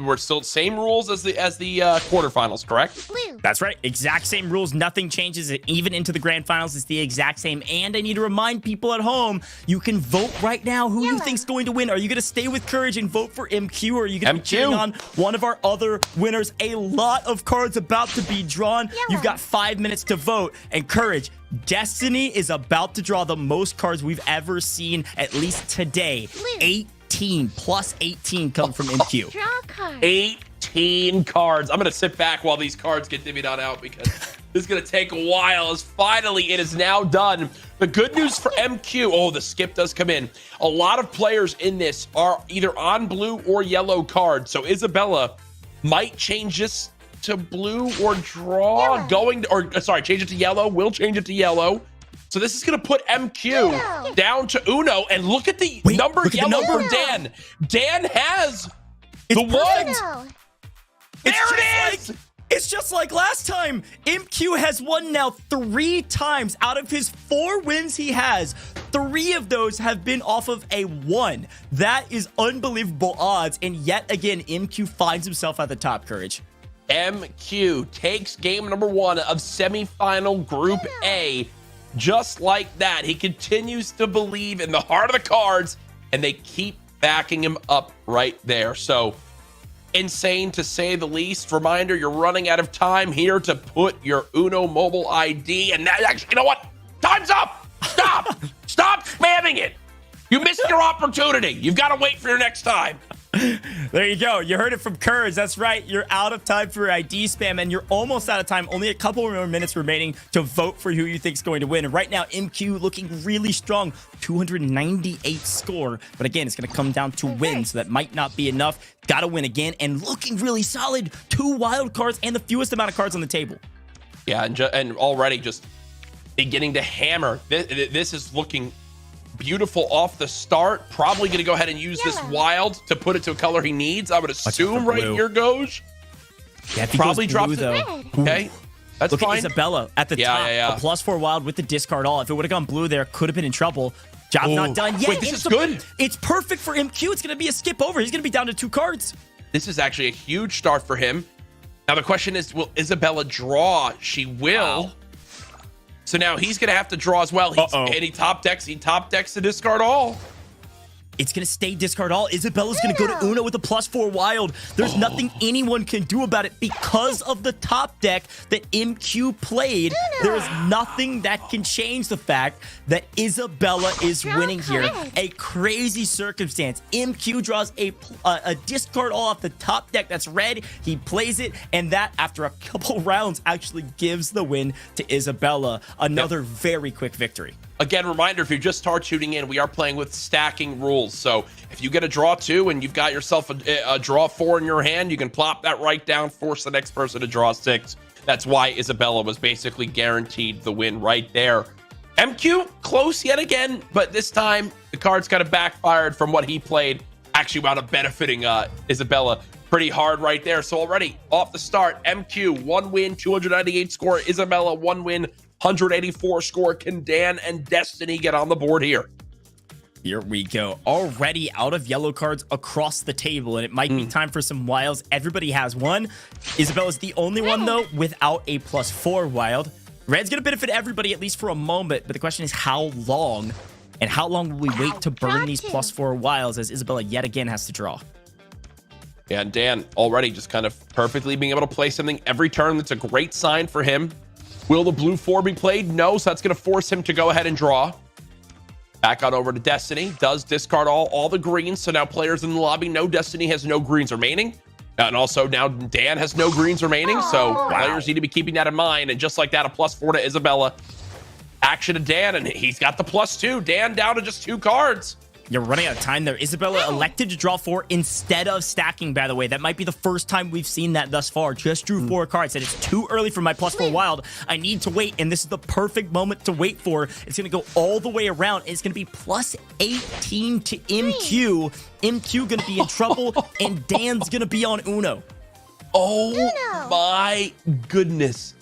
We're still same rules as the quarterfinals, correct? That's right. Exact same rules. Nothing changes. Even into the grand finals, it's the exact same. And I need to remind people at home, you can vote right now who you think's going to win. Are you going to stay with Courage and vote for MQ, or are you going to be cheering on one of our other winners? A lot of cards about to be drawn. You've got 5 minutes to vote. And Courage, Destiny is about to draw the most cards we've ever seen, at least today. 18 plus 18 come from MQ. 18 cards. I'm going to sit back while these cards get divvied on out because this is going to take a while. As finally, it is now done. The good news for MQ, oh, the skip does come in. A lot of players in this are either on blue or yellow cards. So Isabella might change this to blue or draw, change it to yellow. We'll change it to yellow. So this is going to put MQ down to Uno, and look at the number yellow for Dan. Dan has the one. There it is. It's just like last time. MQ has won now 3 times. Out of his 4 wins he has, 3 of those have been off of a 1. That is unbelievable odds. And yet again, MQ finds himself at the top, Courage. MQ takes game number 1 of semifinal Group A. Just like that, he continues to believe in the heart of the cards, and they keep backing him up right there. So, insane to say the least. Reminder, you're running out of time here to put your Uno Mobile ID. And that, actually, you know what? Time's up. Stop. Stop spamming it. You missed your opportunity. You've got to wait for your next time. There you go. You heard it from Courage. That's right. You're out of time for your ID spam, and you're almost out of time. Only a couple more minutes remaining to vote for who you think is going to win. And right now, MQ looking really strong. 298 score. But again, it's going to come down to wins, so that might not be enough. Got to win again, and looking really solid. 2 wild cards and the fewest amount of cards on the table. Yeah, and already just beginning to hammer. This is looking beautiful off the start. Probably going to go ahead and use this wild to put it to a color he needs. I would assume right here goes. Yeah, probably drops though. Okay, that's Look fine. At Isabella at the top. A +4 wild with the discard all. If it would have gone blue there, could have been in trouble. Job not done yet. Wait, this is good. It's perfect for MQ. It's going to be a skip over. He's going to be down to 2 cards. This is actually a huge start for him. Now the question is, will Isabella draw? She will. So now he's going to have to draw as well. And he top decks to discard all. It's going to stay discard all. Isabella's going to go to Uno with a +4 wild. There's nothing anyone can do about it because of the top deck that MQ played. There is nothing that can change the fact that Isabella is winning here. A crazy circumstance. MQ draws a discard all off the top deck that's red. He plays it, and that, after a couple rounds, actually gives the win to Isabella. Another very quick victory. Again, reminder, if you just start tuning in, we are playing with stacking rules. So if you get a draw 2 and you've got yourself a draw 4 in your hand, you can plop that right down, force the next person to draw 6. That's why Isabella was basically guaranteed the win right there. MQ, close yet again, but this time the cards kind of backfired from what he played. Actually wound up benefiting Isabella pretty hard right there. So already off the start, MQ, 1 win, 298 score. Isabella, 1 win, 184 score. Can Dan and Destiny get on the board here? Here we go. Already out of yellow cards across the table, and it might be time for some wilds. Everybody has one. Isabella's the only one, though, without a +4 wild. Red's going to benefit everybody, at least for a moment, but the question is how long? And how long will we wait to burn these +4 wilds as Isabella yet again has to draw? Yeah, and Dan already just kind of perfectly being able to play something every turn. That's a great sign for him. Will the blue 4 be played? No, so that's going to force him to go ahead and draw. Back on over to Destiny. Does discard all the greens, so now players in the lobby know Destiny has no greens remaining. And also now Dan has no greens remaining, so players need to be keeping that in mind. And just like that, a +4 to Isabella. Action to Dan, and he's got the +2. Dan down to just 2 cards. You're running out of time there. Isabella elected to draw 4 instead of stacking, by the way. That might be the first time we've seen that thus far. Just drew 4 cards. Said it's too early for my +4 wild. I need to wait, and this is the perfect moment to wait for. It's going to go all the way around. It's going to be +18 to MQ. MQ going to be in trouble, and Dan's going to be on Uno. Oh my goodness.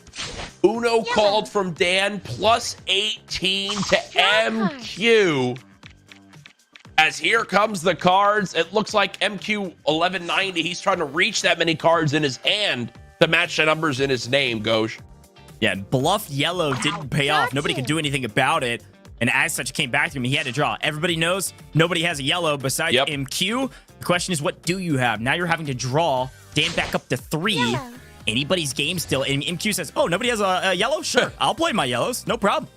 Uno called from Dan, +18 to MQ. As here comes the cards. It looks like MQ 1190. He's trying to reach that many cards in his hand to match the numbers in his name, Goj. Yeah, bluff yellow didn't pay off. Nobody could do anything about it. And as such, it came back to him. He had to draw. Everybody knows nobody has a yellow besides MQ. The question is, what do you have? Now you're having to draw. Dan back up to 3. Anybody's game still. And MQ says, oh, nobody has a yellow? Sure, I'll play my yellows. No problem.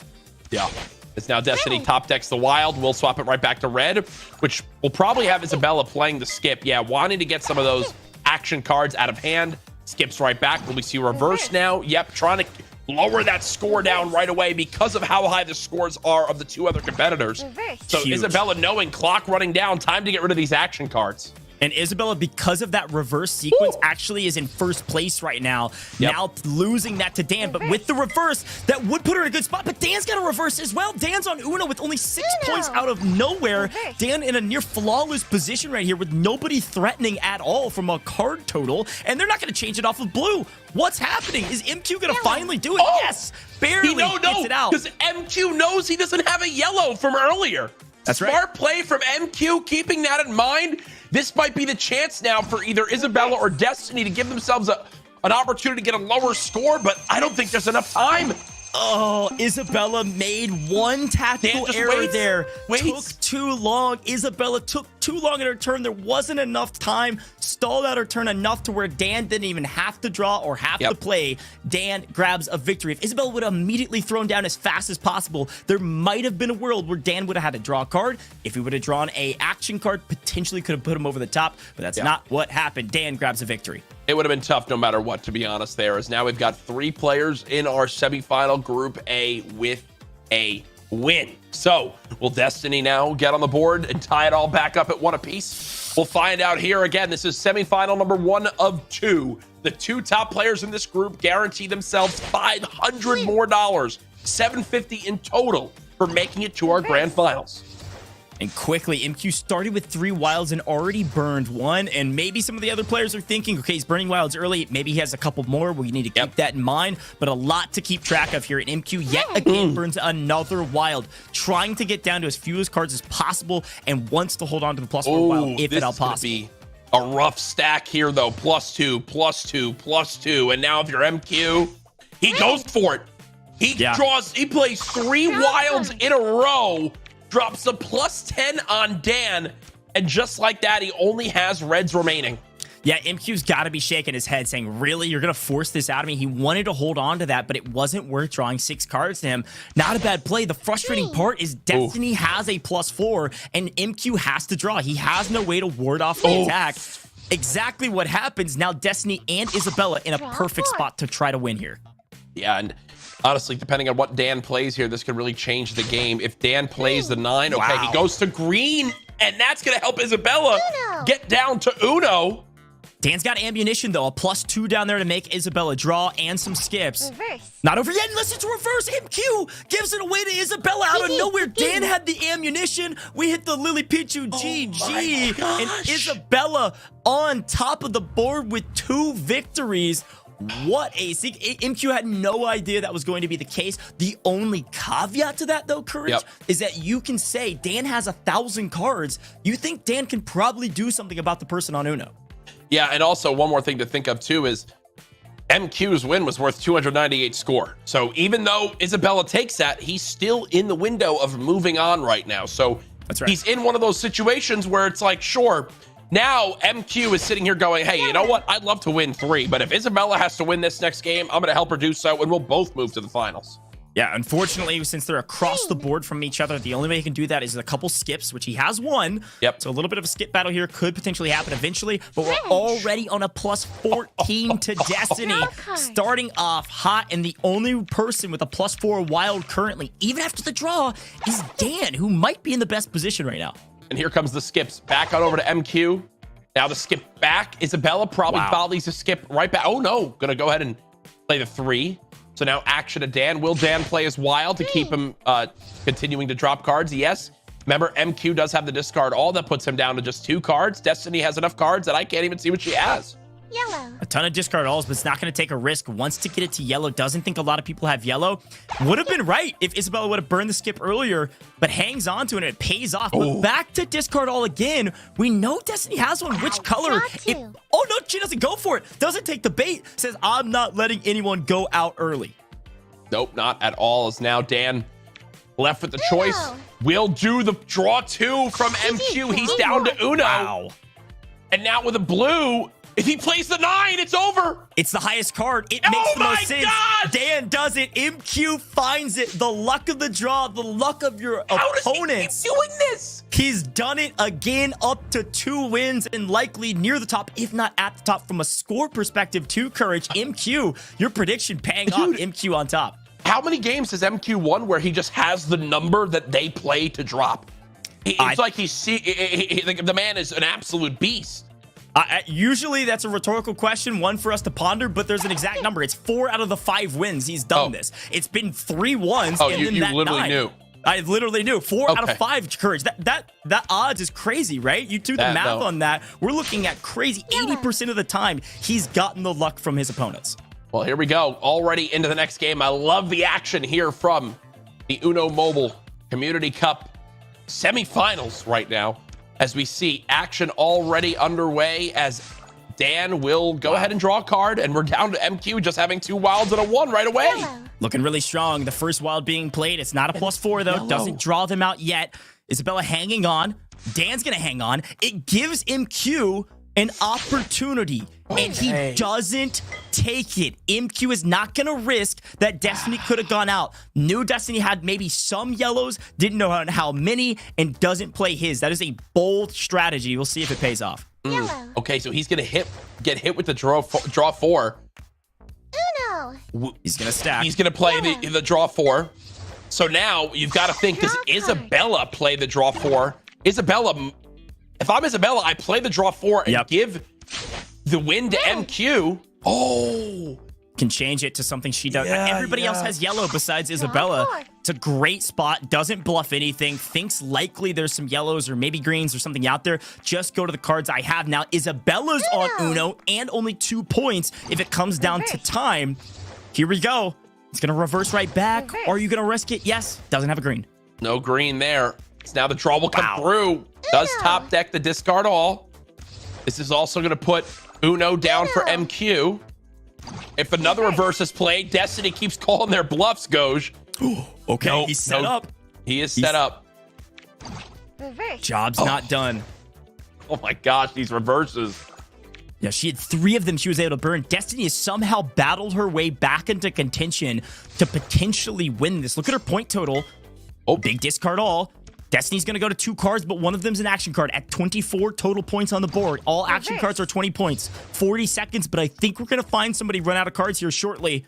Yeah. It's now Destiny top decks the wild. We'll swap it right back to red, which will probably have Isabella playing the skip. Yeah, wanting to get some of those action cards out of hand. Skips right back. Will we see reverse now? Yep, trying to lower that score down right away because of how high the scores are of the 2 other competitors. So Huge. Isabella knowing clock running down, time to get rid of these action cards. And Isabella, because of that reverse sequence, actually is in first place right now. Now losing that to Dan. But with the reverse, that would put her in a good spot. But Dan's got a reverse as well. Dan's on Uno with only 6 points out of nowhere. Dan in a near flawless position right here with nobody threatening at all from a card total. And they're not going to change it off of blue. What's happening? Is MQ going to finally do it? Yes, barely gets it out. Because MQ knows he doesn't have a yellow from earlier. That's right. Smart play from MQ, keeping that in mind. This might be the chance now for either Isabella or Destiny to give themselves an opportunity to get a lower score, but I don't think there's enough time. Oh, Isabella made one tactical error there. Took too long. Isabella took too long in her turn. There wasn't enough time. Stalled out her turn enough to where Dan didn't even have to draw or have to play. Dan grabs a victory. If Isabella would have immediately thrown down as fast as possible, there might have been a world where Dan would have had to draw a card. If he would have drawn a action card, potentially could have put him over the top, but that's not what happened. Dan grabs a victory. It would have been tough no matter what, to be honest, there, as now we've got 3 players in our semifinal Group A with a win. So, will Destiny now get on the board and tie it all back up at 1 apiece? We'll find out here. Again, this is semifinal number 1 of 2. The 2 top players in this group guarantee themselves $500 more, $750 in total for making it to our grand finals. And quickly, MQ started with 3 wilds and already burned 1. And maybe some of the other players are thinking, okay, he's burning wilds early. Maybe he has a couple more. We need to keep that in mind. But a lot to keep track of here. And MQ yet again burns another wild, trying to get down to as few as cards as possible and wants to hold on to the +4 wild if at all possible. Be a rough stack here, though. +2, +2, +2. And now if you're MQ, he goes for it. He plays 3 wilds in a row, drops a +10 on Dan, and just like that, he only has reds remaining. Yeah, MQ's got to be shaking his head saying, really, you're going to force this out of me? He wanted to hold on to that, but it wasn't worth drawing 6 cards to him. Not a bad play. The frustrating part is Destiny has a +4, and MQ has to draw. He has no way to ward off the attack. Exactly what happens. Now Destiny and Isabella in a perfect spot to try to win here. Yeah, and honestly, depending on what Dan plays here, this could really change the game. If Dan plays the 9, okay, he goes to green, and that's going to help Isabella get down to Uno. Dan's got ammunition, though. A +2 down there to make Isabella draw and some skips. Not over yet unless it's reverse. MQ gives it away to Isabella out of nowhere. Dan had the ammunition. We hit the Lily Pichu GG. And Isabella on top of the board with 2 victories. What a MQ had no idea that was going to be the case. The only caveat to that, though, Courage, is that you can say Dan has 1,000 cards. You think Dan can probably do something about the person on Uno. Yeah, and also one more thing to think of, too, is MQ's win was worth 298 score. So even though Isabella takes that, he's still in the window of moving on right now. So he's in one of those situations where it's like, sure, now MQ is sitting here going, hey, you know what? I'd love to win 3, but if Isabella has to win this next game, I'm going to help her do so, and we'll both move to the finals. Yeah, unfortunately, since they're across the board from each other, the only way he can do that is a couple skips, which he has one. So a little bit of a skip battle here could potentially happen eventually, but we're already on a +14 to Destiny. Starting off hot, and the only person with a +4 wild currently, even after the draw, is Dan, who might be in the best position right now. And here comes the skips. Back on over to MQ. Now the skip back. Isabella probably volleys a skip right back. Oh, no. Going to go ahead and play the 3. So now action to Dan. Will Dan play as wild to keep him continuing to drop cards? Yes. Remember, MQ does have the discard all. That puts him down to just 2 cards. Destiny has enough cards that I can't even see what she has. Yellow. A ton of discard alls, but it's not going to take a risk. Wants to get it to yellow. Doesn't think a lot of people have yellow. Would have been right if Isabella would have burned the skip earlier, but hangs on to it and it pays off. But back to discard all again. We know Destiny has one. Which color? Oh, no, she doesn't go for it. Doesn't take the bait. Says, I'm not letting anyone go out early. Nope, not at all. As now Dan left with the choice. Will do the draw 2 from MQ. He's down to Uno. And now with a blue, if he plays the 9, it's over. It's the highest card. It makes the most sense. Dan does it. MQ finds it. The luck of the draw, the luck of your opponents. He keep doing this? He's done it again, up to 2 wins and likely near the top, if not at the top from a score perspective to Courage. MQ, your prediction paying off. MQ on top. How many games has MQ won where he just has the number that they play to drop? It's like the man is an absolute beast. Usually that's a rhetorical question, one for us to ponder, but there's an exact number. It's 4 out of the 5 wins he's done this. It's been 3 ones. Oh, and you then that literally 9. knew. I literally knew. 4 out of 5 Courage. That odds is crazy, right? You do the math on that. We're looking at crazy 80% of the time he's gotten the luck from his opponents. Well, here we go. Already into the next game. I love the action here from the Uno Mobile Community Cup semifinals right now, as we see action already underway as Dan will go ahead and draw a card, and we're down to MQ just having 2 wilds and a 1 right away. Looking really strong. The first wild being played. It's not a +4, though. Doesn't draw them out yet. Isabella hanging on. Dan's going to hang on. It gives MQ an opportunity, and he doesn't take it. MQ is not going to risk that Destiny could have gone out. Knew Destiny had maybe some yellows, didn't know how many, and doesn't play his. That is a bold strategy. We'll see if it pays off. Okay, so he's going to get hit with the draw 4. Uno. He's going to stack. He's going to play the draw 4. So now you've got to think, does Isabella play the draw 4? Isabella, if I'm Isabella, I play the draw 4 and give the win to MQ. Oh, can change it to something she does. Everybody else has yellow besides Isabella. It's a great spot. Doesn't bluff anything. Thinks likely there's some yellows or maybe greens or something out there. Just go to the cards I have now. Isabella's on Uno and only 2 points if it comes down to time. Here we go. It's going to reverse right back. Are you going to risk it? Yes. Doesn't have a green. No green there. So now the draw will come through. Does top deck the discard all. This is also going to put Uno down for MQ. If another reverse is played, Destiny keeps calling their bluffs, Goj. Okay, Nope, he's set up. He is set up. Job's not done. Oh my gosh, these reverses. Yeah, she had 3 of them she was able to burn. Destiny has somehow battled her way back into contention to potentially win this. Look at her point total. Oh, big discard all. Destiny's going to go to 2 cards, but one of them's an action card at 24 total points on the board. All action cards are 20 points. 40 seconds, but I think we're going to find somebody run out of cards here shortly.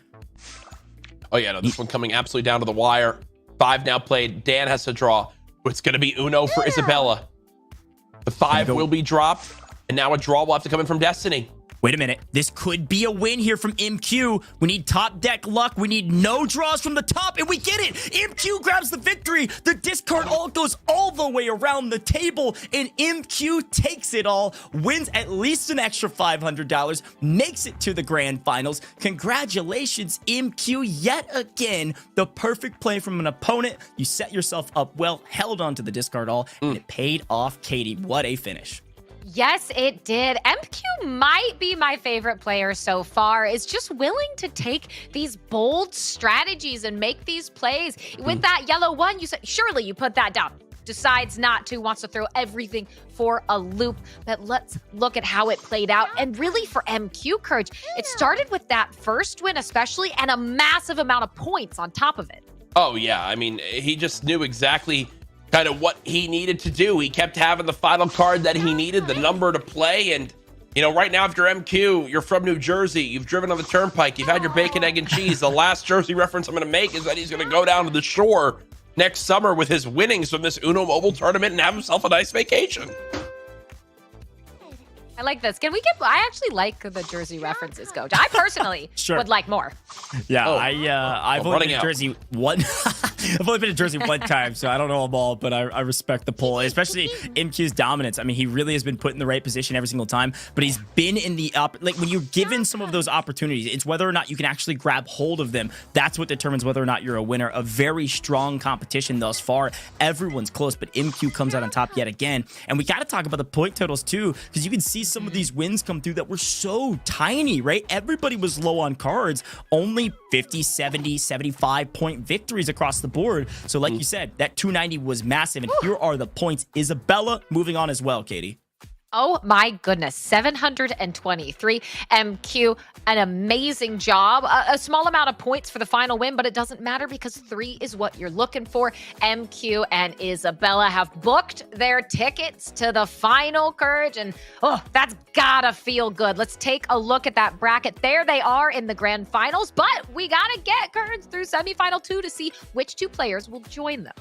Oh, yeah, no, this one coming absolutely down to the wire. 5 now played. Dan has to draw. It's going to be Uno for Isabella. The 5 will be dropped, and now a draw will have to come in from Destiny. Wait a minute. This could be a win here from MQ. We need top deck luck. We need no draws from the top, and we get it. MQ grabs the victory. The discard all goes all the way around the table, and MQ takes it all, wins at least an extra $500, makes it to the grand finals. Congratulations, MQ, yet again. The perfect play from an opponent. You set yourself up well, held on to the discard all, and it paid off. Katie, what a finish. Yes, it did. MQ might be my favorite player so far. Is just willing to take these bold strategies and make these plays. With that yellow one, you said, surely you put that down. Decides not to, wants to throw everything for a loop. But let's look at how it played out. And really for MQ, Courage, it started with that first win especially, and a massive amount of points on top of it. Oh, yeah. I mean, he just knew exactly kind of what he needed to do. He kept having the final card that he needed, the number to play. And, you know, right now, if you're MQ, you're from New Jersey, you've driven on the turnpike, you've had your bacon, egg, and cheese. The last Jersey reference I'm going to make is that he's going to go down to the shore next summer with his winnings from this Uno Mobile tournament and have himself a nice vacation. I like this. Can we get, I actually like the Jersey references, Coach. I personally would like more. Yeah, I've only been to Jersey one. I've only been to Jersey one time, so I don't know them all, but I respect the poll, especially MQ's dominance. I mean, he really has been put in the right position every single time, but he's been in the like when you're given some of those opportunities, it's whether or not you can actually grab hold of them. That's what determines whether or not you're a winner. A very strong competition thus far. Everyone's close, but MQ comes out on top yet again. And we got to talk about the point totals too, because you can see some of these wins come through that were so tiny, right? Everybody was low on cards, only 50, 70, 75 point victories across the board. So like you said, that 290 was massive. And here are the points. Isabella moving on as well, Katie. Oh my goodness, 723. MQ, an amazing job. A small amount of points for the final win, but it doesn't matter because 3 is what you're looking for. MQ and Isabella have booked their tickets to the final, Courage, and oh, that's gotta feel good. Let's take a look at that bracket. There they are in the grand finals, but we gotta get Courage through semifinal 2 to see which 2 players will join them.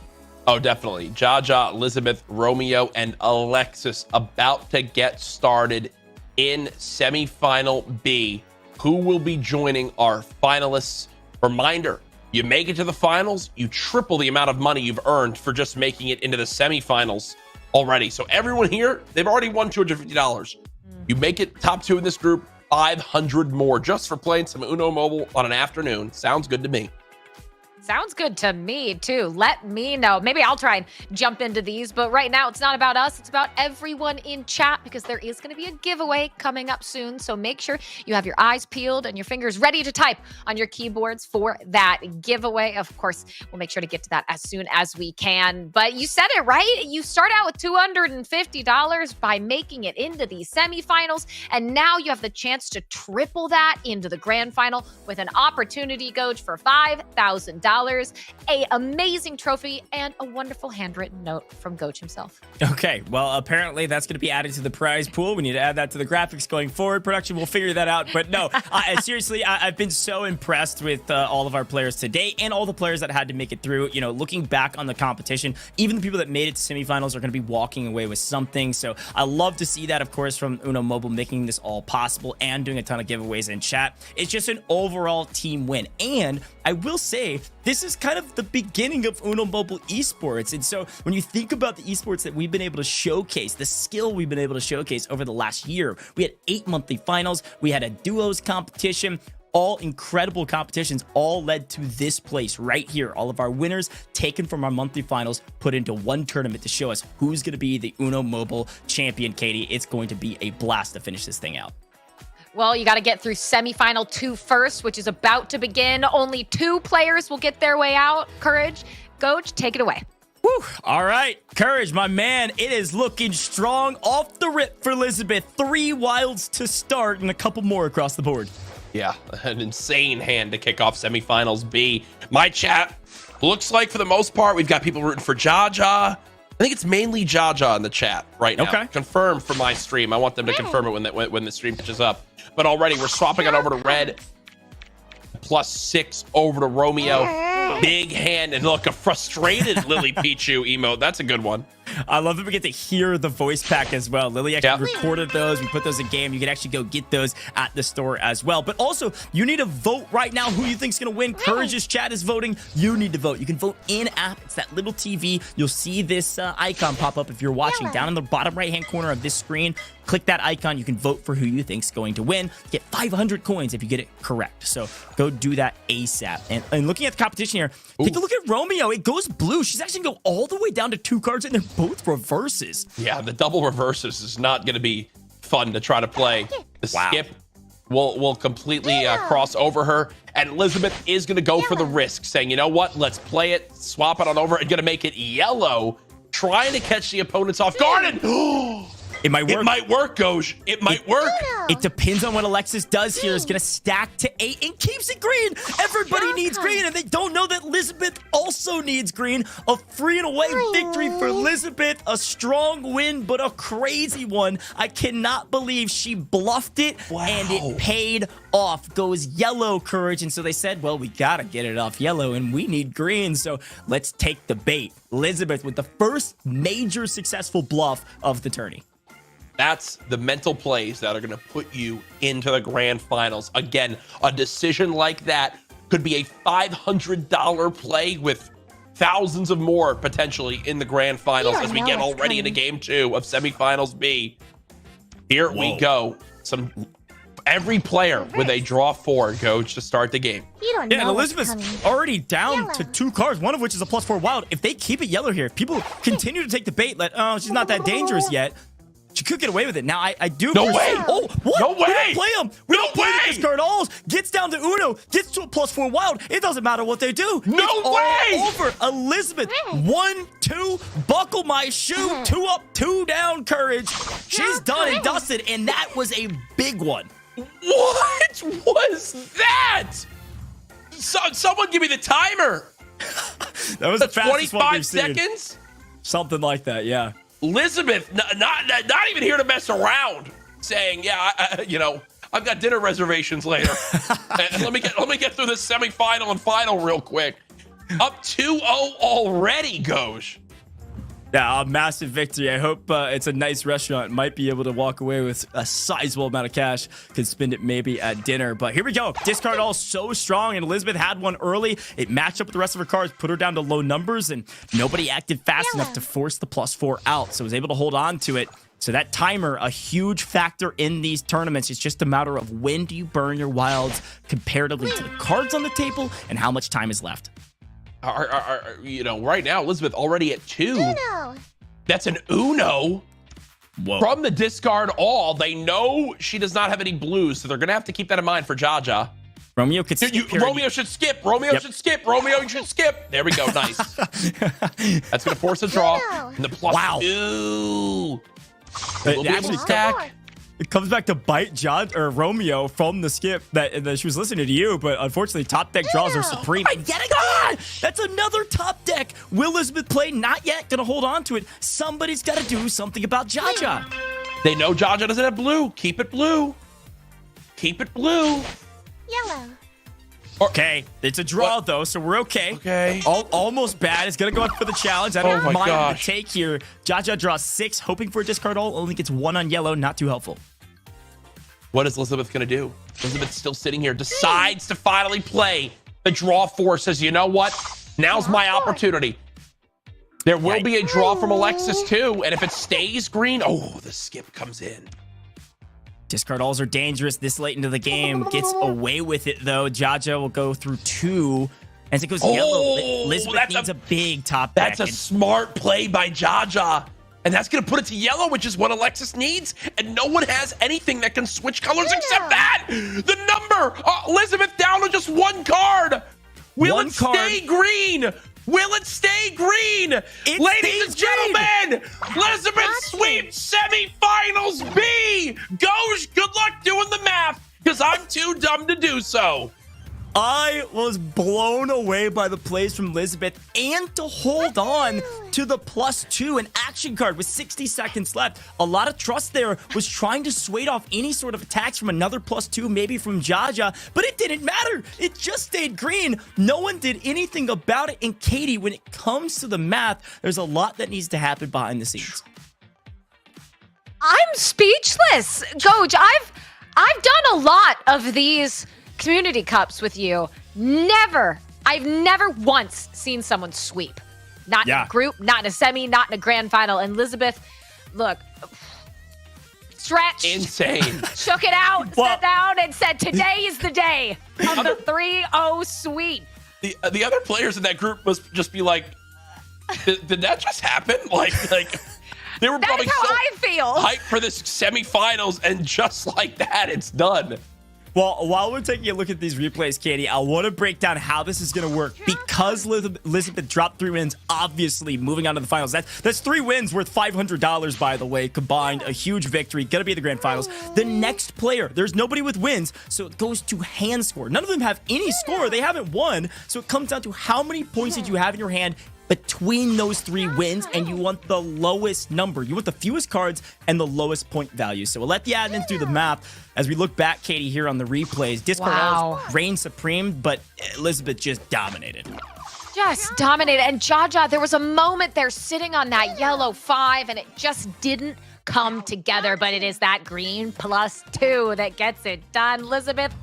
Oh, definitely. Jaja, Elizabeth, Romeo, and Alexis about to get started in semifinal B. Who will be joining our finalists? Reminder, you make it to the finals, you triple the amount of money you've earned for just making it into the semifinals already. So everyone here, they've already won $250. You make it top 2 in this group, 500 more just for playing some Uno Mobile on an afternoon. Sounds good to me. Sounds good to me, too. Let me know. Maybe I'll try and jump into these, but right now it's not about us. It's about everyone in chat because there is going to be a giveaway coming up soon. So make sure you have your eyes peeled and your fingers ready to type on your keyboards for that giveaway. Of course, we'll make sure to get to that as soon as we can. But you said it right. You start out with $250 by making it into the semifinals, and now you have the chance to triple that into the grand final with an opportunity, Coach, for $5,000. A amazing trophy, and a wonderful handwritten note from Goach himself. Okay, well, apparently that's going to be added to the prize pool. We need to add that to the graphics going forward. Production will figure that out. But no, seriously, I've been so impressed with all of our players today and all the players that had to make it through. You know, looking back on the competition, even the people that made it to semifinals are going to be walking away with something. So I love to see that, of course, from Uno Mobile, making this all possible and doing a ton of giveaways in chat. It's just an overall team win. And I will say, this is kind of the beginning of Uno Mobile esports. And so when you think about the esports that we've been able to showcase, the skill we've been able to showcase over the last year, we had 8 monthly finals, we had a duos competition, all incredible competitions, all led to this place right here. All of our winners taken from our monthly finals, put into one tournament to show us who's going to be the Uno Mobile champion, Katie. It's going to be a blast to finish this thing out. Well, you got to get through semifinal 2 first, which is about to begin. Only 2 players will get their way out. Courage, Goj, take it away. Whew. All right, Courage, my man, it is looking strong off the rip for Elizabeth. 3 wilds to start and a couple more across the board. Yeah, an insane hand to kick off semifinals B. My chat looks like, for the most part, we've got people rooting for Jaja. I think it's mainly Jaja in the chat right now. Okay. Confirm for my stream. I want them to confirm it when the stream catches up. But already we're swapping it over to red. +6 over to Romeo. Big hand, and look, a frustrated Lily Pichu emote. That's a good one. I love that we get to hear the voice pack as well. Lily actually recorded those. We put those in game. You can actually go get those at the store as well. But also, you need to vote right now who you think is going to win. Courage's chat is voting. You need to vote. You can vote in-app. It's that little TV. You'll see this icon pop up if you're watching down in the bottom right-hand corner of this screen. Click that icon. You can vote for who you think is going to win. Get 500 coins if you get it correct. So go do that ASAP. And looking at the competition here, take a look at Romeo. It goes blue. She's actually going to go all the way down to 2 cards, and they're both reverses. Yeah, the double reverses is not going to be fun to try to play. The skip will completely cross over her. And Elizabeth is going to go for the risk, saying, you know what? Let's play it, swap it on over, and going to make it yellow, trying to catch the opponents off guard. And it might work. It might work, Goj. It might work. It depends on what Alexis does here. It's going to stack to 8 and keeps it green. Everybody needs green, and they don't know that Elizabeth also needs green. A free and away victory for Elizabeth. A strong win, but a crazy one. I cannot believe she bluffed it, and it paid off. Goes yellow, Courage. And so they said, well, we got to get it off yellow, and we need green. So let's take the bait. Elizabeth with the first major successful bluff of the tourney. That's the mental plays that are going to put you into the grand finals. Again, a decision like that could be a $500 play with thousands of more potentially in the grand finals as we get already into game 2 of semifinals B. Here we go. Every player with a draw 4 goes to start the game. And Elizabeth's already down to 2 cards, one of which is a +4 wild. If they keep it yellow here, if people continue to take the bait, she's not that dangerous yet. She could get away with it. Now, I do... No way! Oh, what? No way! We don't play them. We don't play the discard alls. Gets down to Uno. Gets to a +4 wild. It doesn't matter what they do. No way! All over. Elizabeth, 1, 2, buckle my shoe. 2 up, 2 down, Courage. She's done and dusted, and that was a big one. What was that? Someone give me the timer. That was the fastest 25 seconds? Something like that, yeah. Elizabeth, not even here to mess around, saying, yeah, I've got dinner reservations later. let me get through this semifinal and final real quick. Up 2-0 already, Goj. Yeah, a massive victory. I hope it's a nice restaurant. Might be able to walk away with a sizable amount of cash. Could spend it maybe at dinner. But here we go. Discard all so strong, and Elizabeth had one early. It matched up with the rest of her cards, put her down to low numbers, and nobody acted fast enough to force the +4 out. So was able to hold on to it. So that timer, a huge factor in these tournaments. It's just a matter of when do you burn your wilds comparatively to the cards on the table and how much time is left. Right now, Elizabeth already at 2. Uno. That's an Uno. Whoa. From the discard all. They know she does not have any blues, so they're going to have to keep that in mind for Jaja. Romeo could skip. Romeo should skip. Romeo should skip. Romeo should skip. There we go. Nice. That's going to force a draw. And the +2. It actually stack. It comes back to bite Romeo from the skip that she was listening to you, but unfortunately, top deck draws are supreme. And yet again, that's another top deck. Will Elizabeth play? Not yet. Gonna hold on to it. Somebody's got to do something about Jaja. They know Jaja doesn't have blue. Keep it blue. Keep it blue. Yellow. Okay, it's a draw though, so we're okay. Okay. Almost bad. It's gonna go up for the challenge. I don't mind the take here. Jaja draws 6, hoping for a discard all. Only gets 1 on yellow. Not too helpful. What is Elizabeth gonna do? Elizabeth's still sitting here. Decides to finally play the draw 4. Says, you know what? Now's my opportunity. There will be a draw from Alexis too, and if it stays green, the skip comes in. Discard alls are dangerous this late into the game. Gets away with it, though. Jaja will go through 2. As it goes yellow, Elizabeth needs a big top deck. That's a smart play by Jaja. And that's going to put it to yellow, which is what Alexis needs. And no one has anything that can switch colors except that. The number. Elizabeth down to just one card. Will it stay green? Will it stay green? Ladies and gentlemen, Elizabeth sweeps semifinals B. Gosh, good luck doing the math, because I'm too dumb to do so. I was blown away by the plays from Elizabeth, and to hold on to the +2, an action card with 60 seconds left. A lot of trust there, was trying to sway off any sort of attacks from another +2, maybe from Jaja, but it didn't matter. It just stayed green. No one did anything about it. And Katie, when it comes to the math, there's a lot that needs to happen behind the scenes. I'm speechless. Coach, I've done a lot of these community cups with you. I've never once seen someone sweep. Not in a group, not in a semi, not in a grand final. And Elizabeth, look, stretched. Insane. Shook it out, sat down, and said, today is the day of the 3-0 sweep. The other players in that group must just be like, did that just happen? Like they were probably how I feel. Hyped for this semifinals, and just like that, it's done. Well, while we're taking a look at these replays, Katie, I want to break down how this is going to work. Because Elizabeth dropped 3 wins, obviously moving on to the finals. That's 3 wins worth $500, by the way, combined. A huge victory. Going to be the grand finals. The next player, there's nobody with wins, so it goes to hand score. None of them have any score. They haven't won. So it comes down to how many points did you have in your hand between those 3 wins, and you want the lowest number. You want the fewest cards and the lowest point value. So we'll let the admins do the math. As we look back, Katie, here on the replays, Discord reigned supreme, but Elizabeth just dominated. Just dominated. And Jaja, there was a moment there sitting on that yellow 5, and it just didn't come together. But it is that green +2 that gets it done. Elizabeth,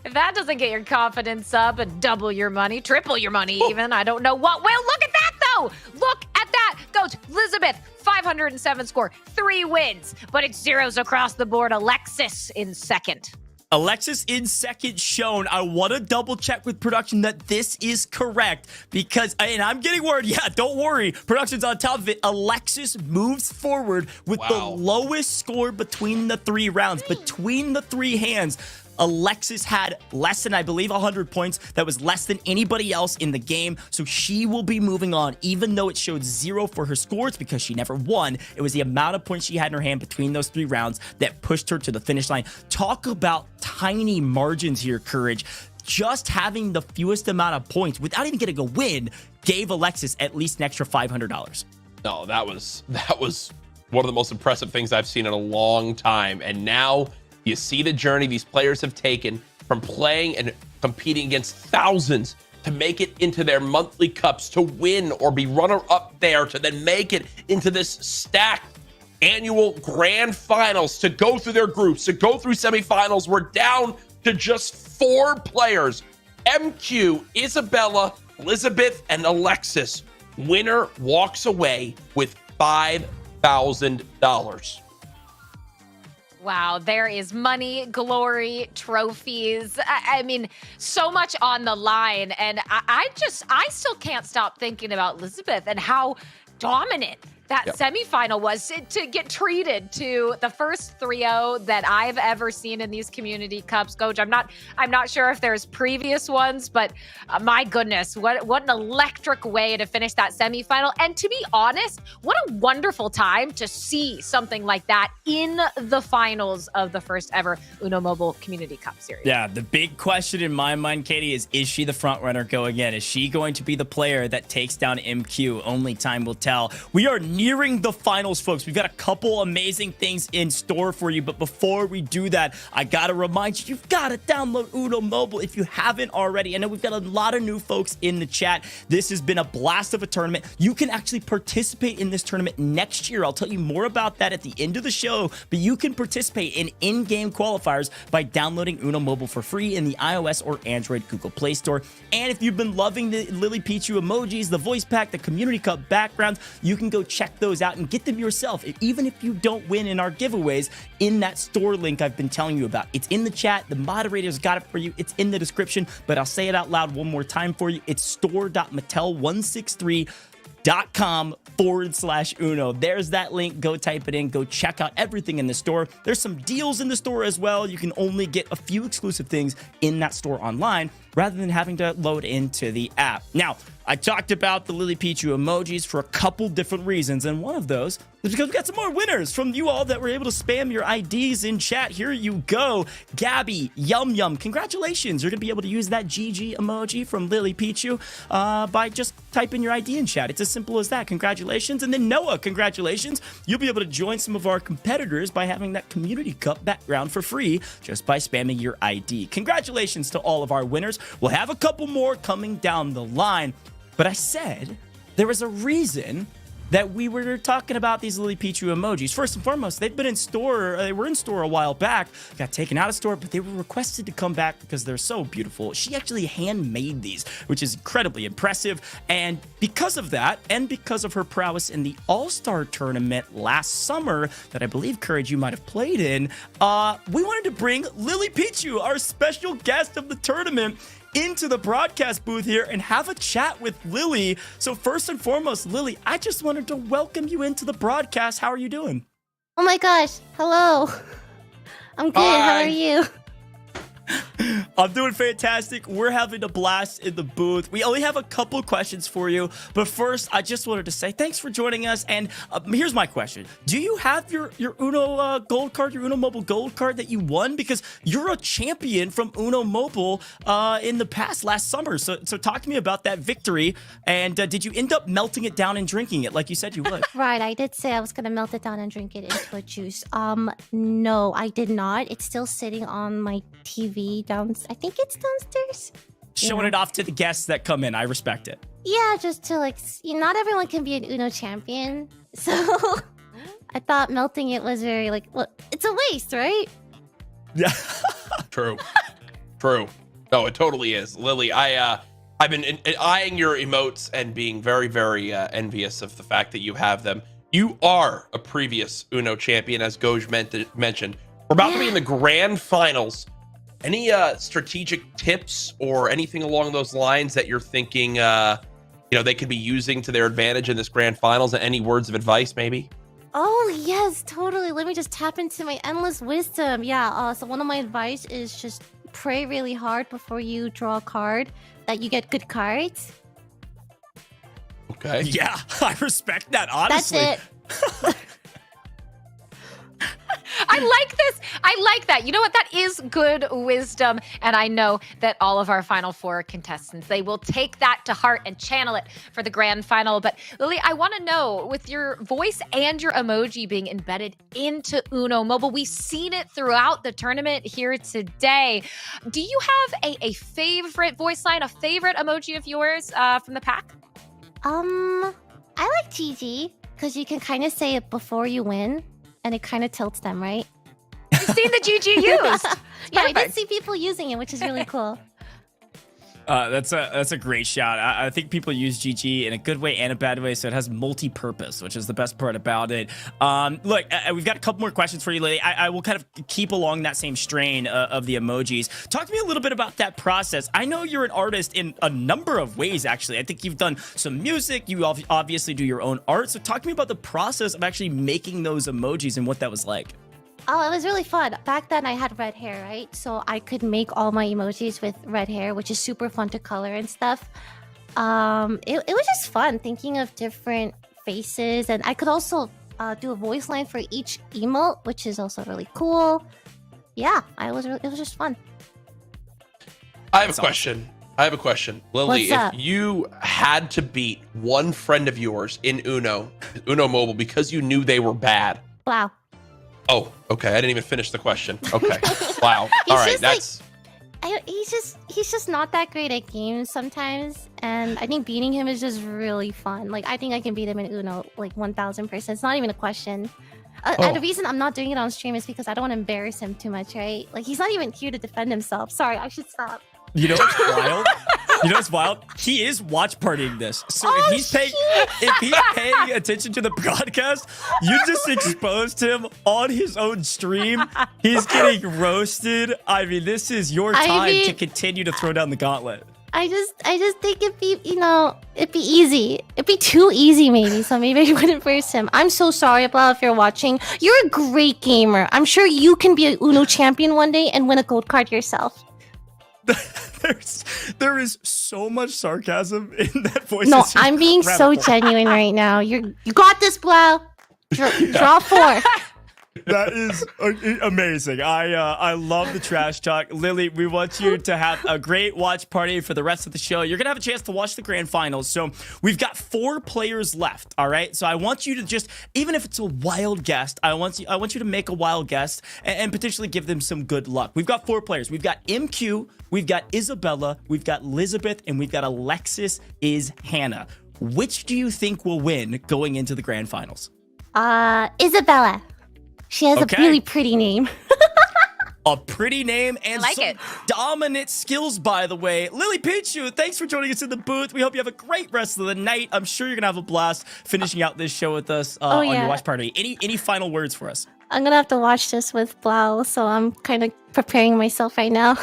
if that doesn't get your confidence up and double your money, triple your money even, I don't know what will. Look at that, though. Look at that. Goes Elizabeth, 507 score, 3 wins, but it's zeros across the board. Alexis in second. Alexis in second shown. I want to double check with production that this is correct, because, and I'm getting word, don't worry, production's on top of it. Alexis moves forward with the lowest score between the 3 rounds, between the 3 hands. Alexis had less than, I believe, 100 points. That was less than anybody else in the game. So she will be moving on, even though it showed 0 for her scores because she never won. It was the amount of points she had in her hand between those 3 rounds that pushed her to the finish line. Talk about tiny margins here, Courage. Just having the fewest amount of points without even getting a win gave Alexis at least an extra $500. No, that was one of the most impressive things I've seen in a long time. And now you see the journey these players have taken from playing and competing against thousands to make it into their monthly cups, to win or be runner-up there, to then make it into this stacked annual grand finals, to go through their groups, to go through semifinals. We're down to just 4 players. MQ, Isabella, Elizabeth, and Alexis. Winner walks away with $5,000. Wow, there is money, glory, trophies. I mean, so much on the line. And I still can't stop thinking about Elizabeth and how dominant that semifinal was to get treated to the first 3-0 that I've ever seen in these community cups. Coach, I'm not sure if there's previous ones, but my goodness, what an electric way to finish that semifinal. And to be honest, what a wonderful time to see something like that in the finals of the first ever Uno Mobile Community Cup Series. Yeah, the big question in my mind, Katie, is she the front runner going in? Is she going to be the player that takes down MQ? Only time will tell. We are nearing the finals, folks. We've got a couple amazing things in store for you, but before we do that, I gotta remind you, you've got to download Uno Mobile if you haven't already. I know we've got a lot of new folks in the chat. This has been a blast of a tournament. You can actually participate in this tournament next year. I'll tell you more about that at the end of the show, but you can participate in game qualifiers by downloading Uno Mobile for free in the iOS or Android Google Play Store. And if you've been loving the Lily Pichu emojis, the voice pack, the Community Cup backgrounds, you can go check those out and get them yourself, even if you don't win in our giveaways, in that store link I've been telling you about. It's in the chat. The moderators got it for you. It's in the description, but I'll say it out loud one more time for you. It's store.mattel163 CouRageJD.com/Uno. There's that link. Go type it in. Go check out everything in the store. There's some deals in the store as well. You can only get a few exclusive things in that store online rather than having to load into the app. Now, I talked about the Lily Pichu emojis for a couple different reasons, and one of those is because we got some more winners from you all that were able to spam your IDs in chat. Here you go. Gabby, Yum Yum, congratulations. You're going to be able to use that GG emoji from Lily Pichu by just typing your ID in chat. It's as simple as that. Congratulations. And then Noah, congratulations. You'll be able to join some of our competitors by having that Community Cup background for free just by spamming your ID. Congratulations to all of our winners. We'll have a couple more coming down the line. But I said there was a reason that we were talking about these Lily Pichu emojis. First and foremost, they've been in store. They were in store a while back, got taken out of store, but they were requested to come back because they're so beautiful. She actually handmade these, which is incredibly impressive. And because of that, and because of her prowess in the All-Star tournament last summer that I believe, Courage, you might have played in, we wanted to bring Lily Pichu, our special guest of the tournament, into the broadcast booth here and have a chat with Lily. So first and foremost, Lily, I just wanted to welcome you into the broadcast. How are you doing? Oh my gosh. Hello. I'm good. Hi. How are you? I'm doing fantastic. We're having a blast in the booth. We only have a couple questions for you, but first, I just wanted to say thanks for joining us. And here's my question: do you have your Uno gold card, your Uno Mobile gold card that you won? Because you're a champion from Uno Mobile in the past last summer. So talk to me about that victory. And did you end up melting it down and drinking it like you said you would? Right. I did say I was gonna melt it down and drink it into a juice. No, I did not. It's still sitting on my TV I think it's downstairs. Showing it off to the guests that come in. I respect it. Yeah, just to not everyone can be an Uno champion. So I thought melting it was very well, it's a waste, right? Yeah. True. No, it totally is. Lily, I've been eyeing your emotes and being very, very envious of the fact that you have them. You are a previous Uno champion, as Goj mentioned. We're about to be in the grand finals. Any strategic tips or anything along those lines that you're thinking, they could be using to their advantage in this grand finals? Any words of advice, maybe? Oh, yes, totally. Let me just tap into my endless wisdom. Yeah, so one of my advice is just pray really hard before you draw a card that you get good cards. Okay. Yeah, I respect that, honestly. That's it. I like this. I like that. You know what? That is good wisdom. And I know that all of our Final Four contestants, they will take that to heart and channel it for the grand final. But Lily, I want to know, with your voice and your emoji being embedded into Uno Mobile, we've seen it throughout the tournament here today. Do you have a favorite voice line, a favorite emoji of yours from the pack? I like GG because you can kind of say it before you win. And it kind of tilts them, right? You've seen the GG used. Yeah, I did see people using it, which is really cool. That's a great shout. I think people use GG in a good way and a bad way, so it has multi-purpose, which is the best part about it. Look, we've got a couple more questions for you, Lily. I will kind of keep along that same strain of the emojis. Talk to me a little bit about that process. I know you're an artist in a number of ways, actually. I think you've done some music. You obviously do your own art. So talk to me about the process of actually making those emojis and what that was like. Oh, it was really fun. Back then I had red hair, right? So I could make all my emojis with red hair, which is super fun to color and stuff. It was just fun thinking of different faces, and I could also do a voice line for each emote, which is also really cool. Yeah, it was just fun. I have a question. Lily, if you had to beat one friend of yours in Uno Mobile because you knew they were bad. Wow. Oh, okay. I didn't even finish the question. Okay. Wow. All right. He's just not that great at games sometimes, and I think beating him is just really fun. I think I can beat him in Uno 1000%. It's not even a question. The reason I'm not doing it on stream is because I don't want to embarrass him too much, right? He's not even here to defend himself. Sorry, I should stop. You know what's wild? He is watch partying this. So if he's paying attention to the broadcast, you just exposed him on his own stream. He's getting roasted. I mean, this is your time to continue to throw down the gauntlet. I just think it'd be, it'd be easy. It'd be too easy, maybe. So maybe I wouldn't verse him. I'm so sorry, Blau, if you're watching. You're a great gamer. I'm sure you can be an Uno champion one day and win a gold card yourself. There is so much sarcasm in that voice. No, I'm being so genuine right now. You got this, Blau. Draw 4. That is amazing. I love the trash talk. Lily, we want you to have a great watch party for the rest of the show. You're going to have a chance to watch the grand finals. So we've got 4 players left, all right? So I want you to just, even if it's a wild guess, I want you to make a wild guess and potentially give them some good luck. We've got 4 players. We've got MQ, we've got Isabella, we've got Elizabeth, and we've got Alexis is Hannah. Which do you think will win going into the grand finals? Isabella. She has a really pretty name. A pretty name and like some it. dominant skills, by the way. Lily Pichu, thanks for joining us in the booth. We hope you have a great rest of the night. I'm sure you're going to have a blast finishing out this show with us on your watch party. Any final words for us? I'm going to have to watch this with Blau, so I'm kind of preparing myself right now.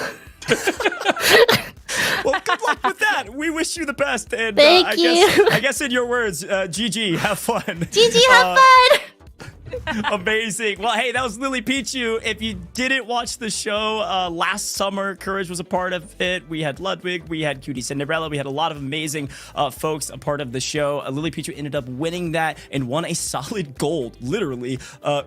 Well, good luck with that. We wish you the best. And Thank you. I guess in your words, GG, have fun. GG, have fun. Amazing. Well, hey, that was Lily Pichu. If you didn't watch the show last summer, Courage was a part of it. We had Ludwig, we had Cutie Cinderella, we had a lot of amazing folks a part of the show. Lily Pichu ended up winning that and won a solid gold, literally,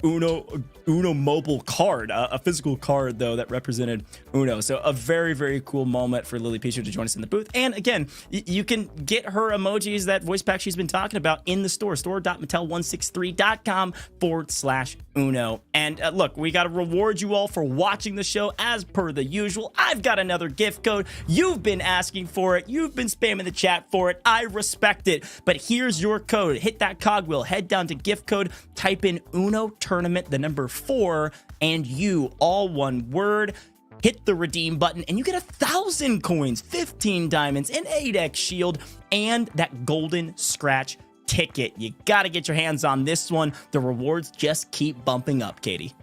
Uno mobile card, a physical card, though, that represented Uno. So a very, very cool moment for Lily Pichu to join us in the booth. And again, you can get her emojis, that voice pack she's been talking about, in the store, store.mattel163.com/Uno. And look, we got to reward you all for watching the show as per the usual. I've got another gift code. You've been asking for it. You've been spamming the chat for it. I respect it. But here's your code. Hit that cogwheel. Head down to gift code. Type in Uno Tournament, the number 4, and you, all one word. Hit the redeem button and you get 1,000 coins, 15 diamonds, an 8x shield, and that golden scratch ticket. You got to get your hands on this one. The rewards just keep bumping up, Katie.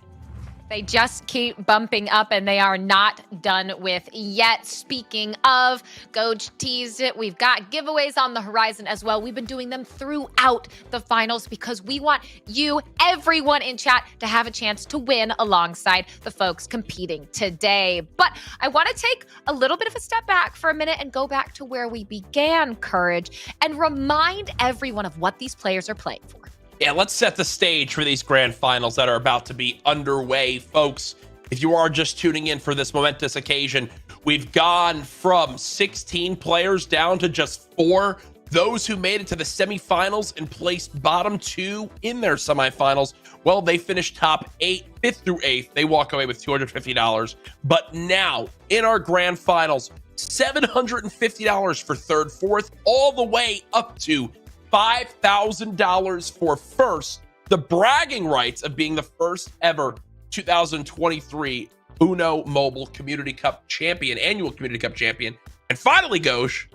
They just keep bumping up and they are not done with yet. Speaking of, Goj teased it. We've got giveaways on the horizon as well. We've been doing them throughout the finals because we want you, everyone in chat, to have a chance to win alongside the folks competing today. But I want to take a little bit of a step back for a minute and go back to where we began, Courage, and remind everyone of what these players are playing for. Yeah, let's set the stage for these grand finals that are about to be underway, folks. If you are just tuning in for this momentous occasion, we've gone from 16 players down to just 4. Those who made it to the semifinals and placed bottom 2 in their semifinals, well, they finished top 8, 5th through 8th. They walk away with $250. But now, in our grand finals, $750 for 3rd, 4th, all the way up to $5,000 for first, the bragging rights of being the first ever 2023 Uno Mobile Community Cup champion, annual Community Cup champion. And finally, Ghosh,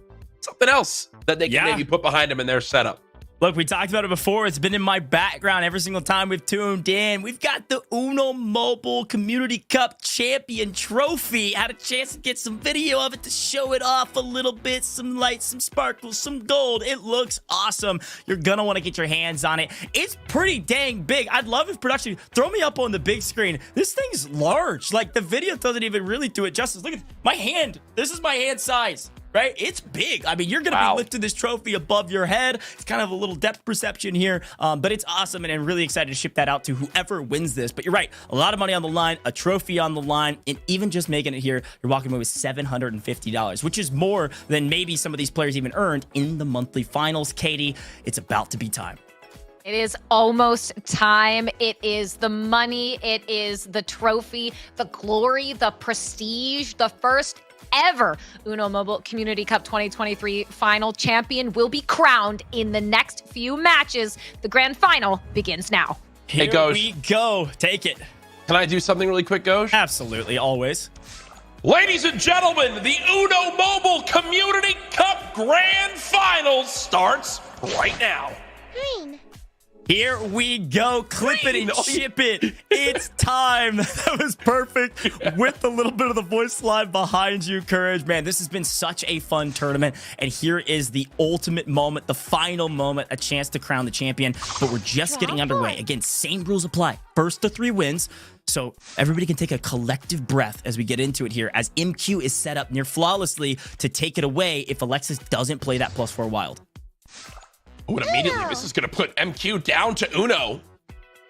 something else that they can maybe put behind them in their setup. Look, we talked about it before. It's been in my background every single time we've tuned in. We've got the Uno Mobile Community Cup Champion Trophy. Had a chance to get some video of it to show it off a little bit. Some lights, some sparkles, some gold. It looks awesome. You're going to want to get your hands on it. It's pretty dang big. I'd love if production, throw me up on the big screen. This thing's large. Like, the video doesn't even really do it justice. Look at my hand. This is my hand size. Right? It's big. I mean, you're going to be lifting this trophy above your head. It's kind of a little depth perception here, but it's awesome, and I'm really excited to ship that out to whoever wins this. But you're right. A lot of money on the line, a trophy on the line, and even just making it here, you're walking away with $750, which is more than maybe some of these players even earned in the monthly finals. Katie, it's about to be time. It is almost time. It is the money. It is the trophy, the glory, the prestige, the first ever Uno Mobile Community Cup 2023 final champion will be crowned in the next few matches. The grand final begins now. Here we go. Take it. Can I do something really quick, Ghosh? Absolutely, always. Ladies and gentlemen, the Uno Mobile Community Cup Grand Finals starts right now. Green. Here we go. Clip it and chip it. It's time. That was perfect with a little bit of the voice line behind you, Courage. Man, this has been such a fun tournament. And here is the ultimate moment, the final moment, a chance to crown the champion. But we're just getting underway. Again, same rules apply. First to 3 wins. So everybody can take a collective breath as we get into it here, as MQ is set up near flawlessly to take it away if Alexis doesn't play that +4 wild. Oh, and immediately this is going to put MQ down to Uno.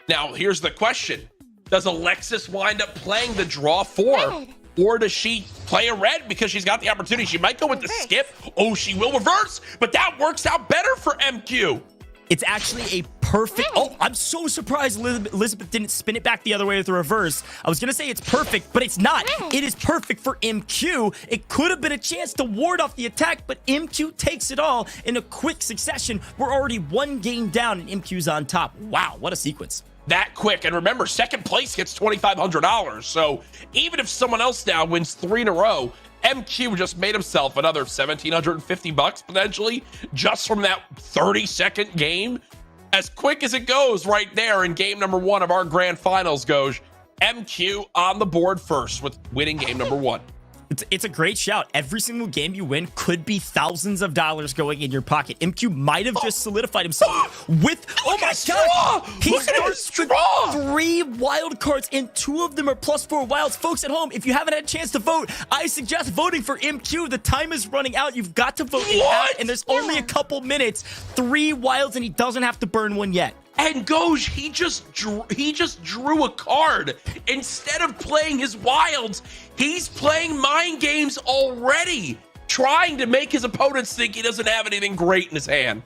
Now, here's the question. Does Alexis wind up playing the draw 4? Or does she play a red because she's got the opportunity? She might go with the skip. Oh, she will reverse, but that works out better for MQ. It's actually a perfect... Oh, I'm so surprised Elizabeth didn't spin it back the other way with the reverse. I was going to say it's perfect, but it's not. It is perfect for MQ. It could have been a chance to ward off the attack, but MQ takes it all in a quick succession. We're already 1 game down, and MQ's on top. Wow, what a sequence. That quick. And remember, second place gets $2,500. So even if someone else now wins 3 in a row, MQ just made himself another $1,750 potentially just from that 30-second game. As quick as it goes right there in game number 1 of our grand finals goes. MQ on the board first with winning game number 1. It's a great shout. Every single game you win could be thousands of dollars going in your pocket. MQ might have just solidified himself with... Oh my God! He starts with 3 wild cards, and 2 of them are +4 wilds. Folks at home, if you haven't had a chance to vote, I suggest voting for MQ. The time is running out. You've got to vote and there's only a couple minutes. 3 wilds, and he doesn't have to burn 1 yet. And Goj, he just drew a card. Instead of playing his wilds, he's playing mind games already, trying to make his opponents think he doesn't have anything great in his hand.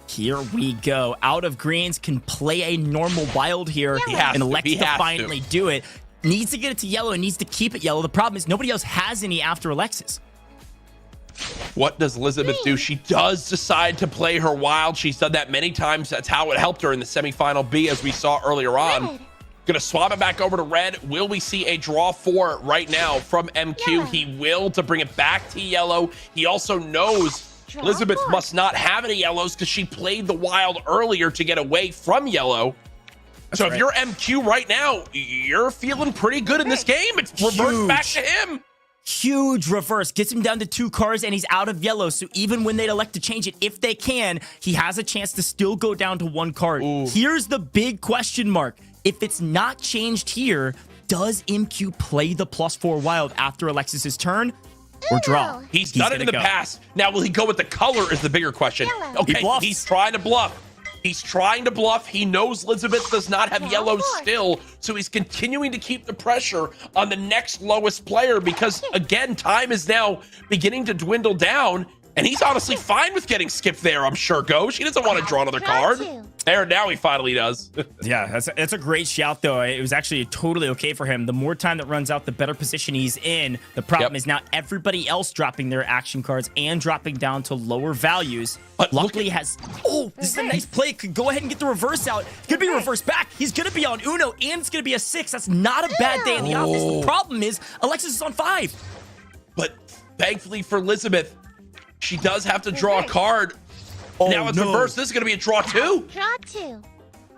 Here we go. Out of greens, can play a normal wild here. And elects to finally do it. Needs to get it to yellow and needs to keep it yellow. The problem is nobody else has any after Alexis. What does Elizabeth do? She does decide to play her wild. She's done that many times. That's how it helped her in the semifinal B, as we saw earlier on. Gonna swap it back over to red. Will we see a draw 4 right now from MQ? He will, to bring it back to yellow. He also knows Elizabeth must not have any yellows because she played the wild earlier to get away from yellow. So if you're MQ right now, you're feeling pretty good in this game. It's reversed back to him. Huge reverse, gets him down to 2 cards, and he's out of yellow. So even when they'd elect to change it, if they can, he has a chance to still go down to 1 card. Here's the big question mark. If it's not changed here, does MQ play the +4 wild after Alexis's turn or draw? He's done it in the past. Now, will he go with the color is the bigger question. Okay, he's trying to bluff. He's trying to bluff. He knows Elizabeth does not have yellow still, so he's continuing to keep the pressure on the next lowest player because, again, time is now beginning to dwindle down, and he's honestly fine with getting skipped there, I'm sure, Goj. He doesn't want to draw another card. There, now he finally does. Yeah, that's a great shout, though. It was actually totally okay for him. The more time that runs out, the better position he's in. The problem is now everybody else dropping their action cards and dropping down to lower values. But luckily has... Oh, this is a nice play. Could go ahead and get the reverse out. Could be reversed back. He's going to be on Uno, and it's going to be a 6. That's not a bad day in the office. The problem is Alexis is on 5. But thankfully for Elizabeth, she does have to draw a card. Now it's reversed. This is going to be a draw 2. Draw 2.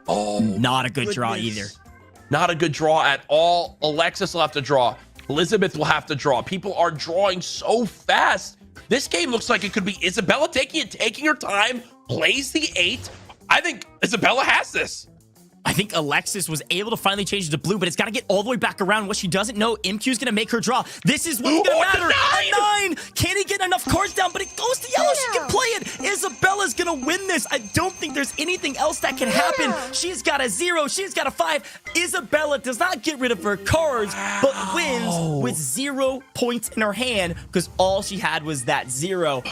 Oh, not a good draw either. Not a good draw at all. Alexis will have to draw. Elizabeth will have to draw. People are drawing so fast. This game looks like it could be Isabella taking her time, plays the 8. I think Isabella has this. I think Alexis was able to finally change it to blue, but it's got to get all the way back around. What she doesn't know, MQ's going to make her draw. This is what's going to matter. A 9! Can he get enough cards down? But it goes to yellow. She can play it. Isabella's going to win this. I don't think there's anything else that can happen. She's got a 0. She's got a 5. Isabella does not get rid of her cards, but wins with 0 points in her hand because all she had was that 0.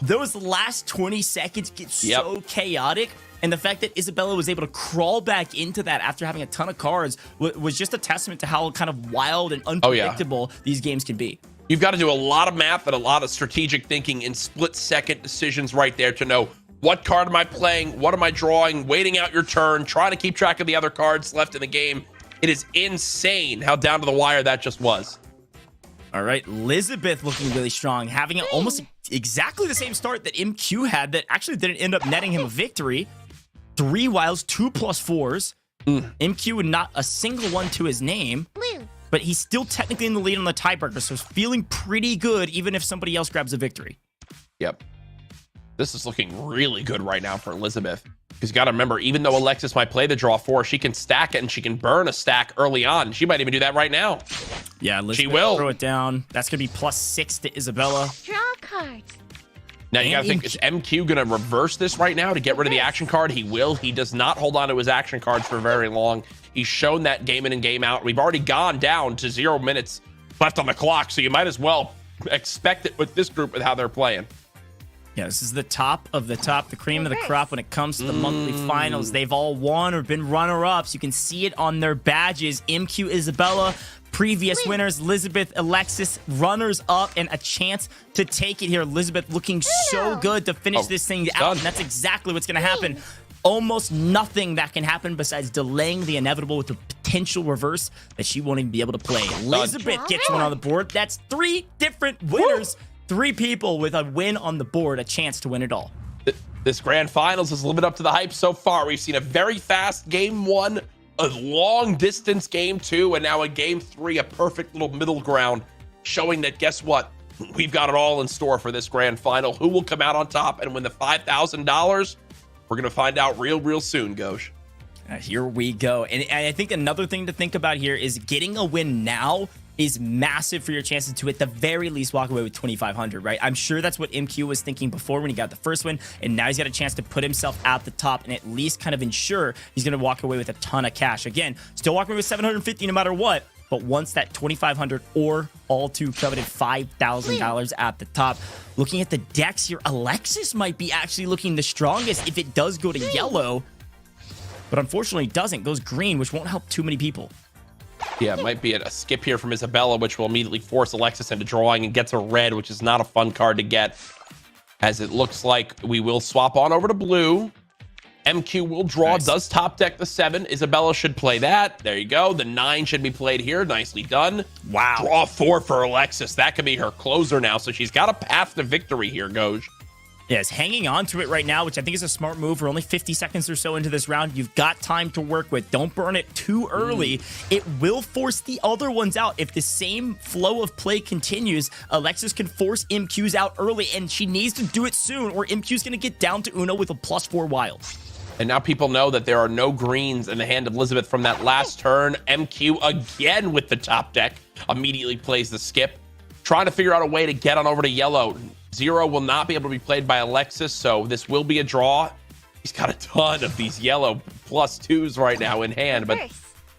Those last 20 seconds get so chaotic. And the fact that Isabella was able to crawl back into that after having a ton of cards was just a testament to how kind of wild and unpredictable these games can be. You've got to do a lot of math and a lot of strategic thinking in split-second decisions right there to know what card am I playing, what am I drawing, waiting out your turn, trying to keep track of the other cards left in the game. It is insane how down to the wire that just was. All right, Elizabeth looking really strong, having almost exactly the same start that MQ had that actually didn't end up netting him a victory. 3 wilds, 2 +4s. MQ with not a single one to his name. But he's still technically in the lead on the tiebreaker, so he's feeling pretty good even if somebody else grabs a victory. Yep. This is looking really good right now for Elizabeth. Because you got to remember, even though Alexis might play the draw 4, she can stack it and she can burn a stack early on. She might even do that right now. Yeah, Elizabeth, she will throw it down. That's going to be +6 to Isabella. Draw cards. Now, you got to think, is MQ going to reverse this right now to get rid of the action card? He will. He does not hold on to his action cards for very long. He's shown that game in and game out. We've already gone down to 0 minutes left on the clock, so you might as well expect it with this group with how they're playing. Yeah, this is the top of the top, the cream of the crop when it comes to the monthly finals. They've all won or been runner-ups. You can see it on their badges. MQ, Isabella, previous winners, Elizabeth, Alexis, runners-up, and a chance to take it here. Elizabeth looking so good to finish this thing out, and that's exactly what's going to happen. Almost nothing that can happen besides delaying the inevitable with a potential reverse that she won't even be able to play. Elizabeth gets one on the board. That's 3 different winners. 3 people with a win on the board, a chance to win it all. This grand finals is living up to the hype so far. We've seen a very fast game 1, a long distance game 2, and now a game 3, a perfect little middle ground, showing that, guess what? We've got it all in store for this grand final. Who will come out on top and win the $5,000? We're going to find out real soon, Goj. Here we go. And I think another thing to think about here is getting a win now is massive for your chances to at the very least walk away with 2,500, right? I'm sure that's what MQ was thinking before when he got the first win, and now he's got a chance to put himself at the top and at least kind of ensure he's going to walk away with a ton of cash. Again, still walking away with 750 no matter what, but once that 2,500 or all too coveted $5,000 at the top. Looking at the decks here, Alexis might be actually looking the strongest if it does go to yellow, but unfortunately it doesn't. Goes green, which won't help too many people. Yeah, it might be a skip here from Isabella, which will immediately force Alexis into drawing and gets a red, which is not a fun card to get, as it looks like we will swap on over to blue. MQ will draw, does top deck the 7. Isabella should play that. There you go. The 9 should be played here. Nicely done. Wow. Draw 4 for Alexis. That could be her closer now, so she's got a path to victory here, Goj. Yes, hanging on to it right now, which I think is a smart move. We're only 50 seconds or so into this round. You've got time to work with. Don't burn it too early. It will force the other ones out. If the same flow of play continues, Alexis can force MQs out early, and she needs to do it soon, or MQ's going to get down to Uno with a +4 wild. And now people know that there are no greens in the hand of Elizabeth from that last turn. MQ again with the top deck. Immediately plays the skip. Trying to figure out a way to get on over to yellow. 0 will not be able to be played by Alexis, so this will be a draw. He's got a ton of these yellow +2s right now in hand, but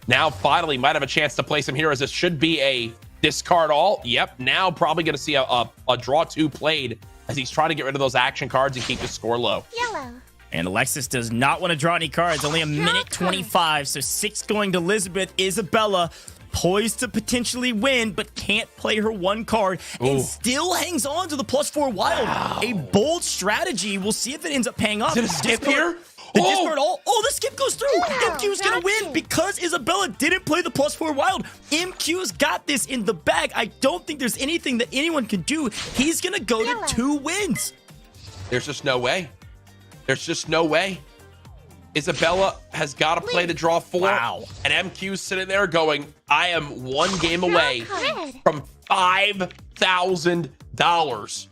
now finally might have a chance to play some heroes. This should be a discard all. Yep, now probably going to see a draw 2 played as he's trying to get rid of those action cards and keep the score low. Yellow. And Alexis does not want to draw any cards. Only a minute 25, so 6 going to Elizabeth. Isabella poised to potentially win, but can't play her 1 card and still hangs on to the +4 wild. Wow. A bold strategy. We'll see if it ends up paying off. Is it a skip here? The discard all. Oh, the skip goes through. MQ's going to win because Isabella didn't play the +4 wild. MQ's got this in the bag. I don't think there's anything that anyone can do. He's going to go to 2 wins. There's just no way. There's just no way. Isabella has got to play the draw 4. Wow. And MQ's sitting there going, I am 1 game away from $5,000.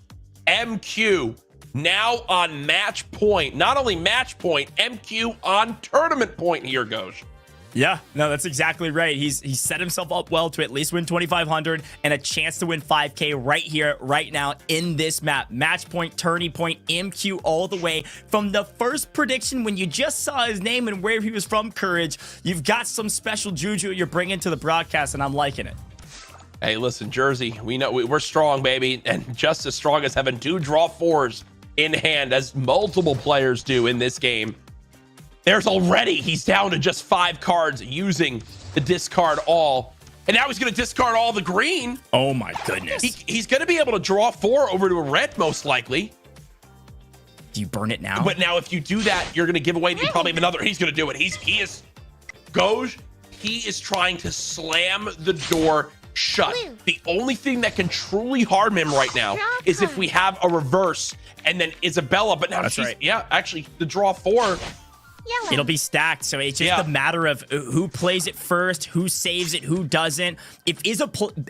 MQ now on match point. Not only match point, MQ on tournament point here goes. Yeah, no, that's exactly right. He's set himself up well to at least win 2,500 and a chance to win 5K right here, right now in this map. Match point, tourney point, MQ all the way. From the first prediction when you just saw his name and where he was from, Courage, you've got some special juju you're bringing to the broadcast, and I'm liking it. Hey, listen, Jersey, we know we're strong, baby, and just as strong as having 2 draw 4s in hand as multiple players do in this game. He's down to just 5 cards using the discard all. And now he's going to discard all the green. Oh my goodness. He's going to be able to draw 4 over to a red, most likely. Do you burn it now? But now if you do that, you're going to give away, you probably have another. He's going to do it. He is trying to slam the door shut. The only thing that can truly harm him right now is if we have a reverse and then Isabella. But now actually, the draw 4 Yellow. It'll be stacked, so it's just a matter of who plays it first, who saves it, who doesn't. If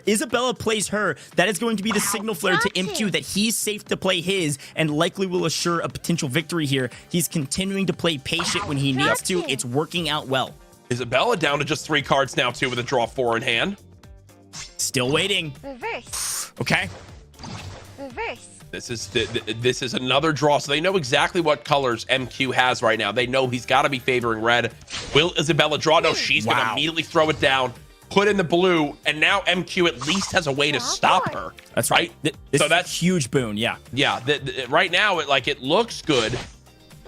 Isabella plays her, that is going to be the signal flare to MQ that he's safe to play his and likely will assure a potential victory here. He's continuing to play patient when he needs to. It's working out well. Isabella down to just 3 cards now, too, with a draw 4 in hand. Still waiting. Reverse. Okay. Reverse. This is another draw, so they know exactly what colors MQ has right now. They know he's got to be favoring red. Will Isabella draw? No, she's going to immediately throw it down, put in the blue, and now MQ at least has a way to stop her. That's right. So that's a huge boon. Yeah. Yeah. Right now, it looks good,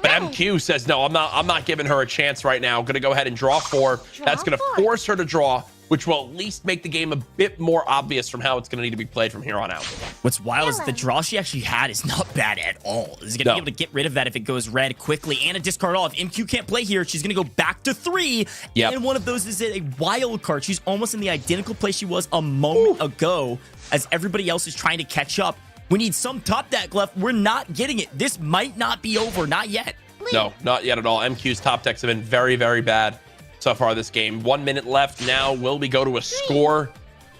but MQ says no. I'm not giving her a chance right now. Going to go ahead and draw 4. That's going to force her to draw, which will at least make the game a bit more obvious from how it's going to need to be played from here on out. What's wild is the draw she actually had is not bad at all. Is going to be able to get rid of that if it goes red quickly and a discard all. If MQ can't play here, she's going to go back to 3. And one of those is a wild card. She's almost in the identical place she was a moment ago as everybody else is trying to catch up. We need some top deck left. We're not getting it. This might not be over. Not yet. No, not yet at all. MQ's top decks have been very, very bad so far this game. 1 minute left now. Will we go to a score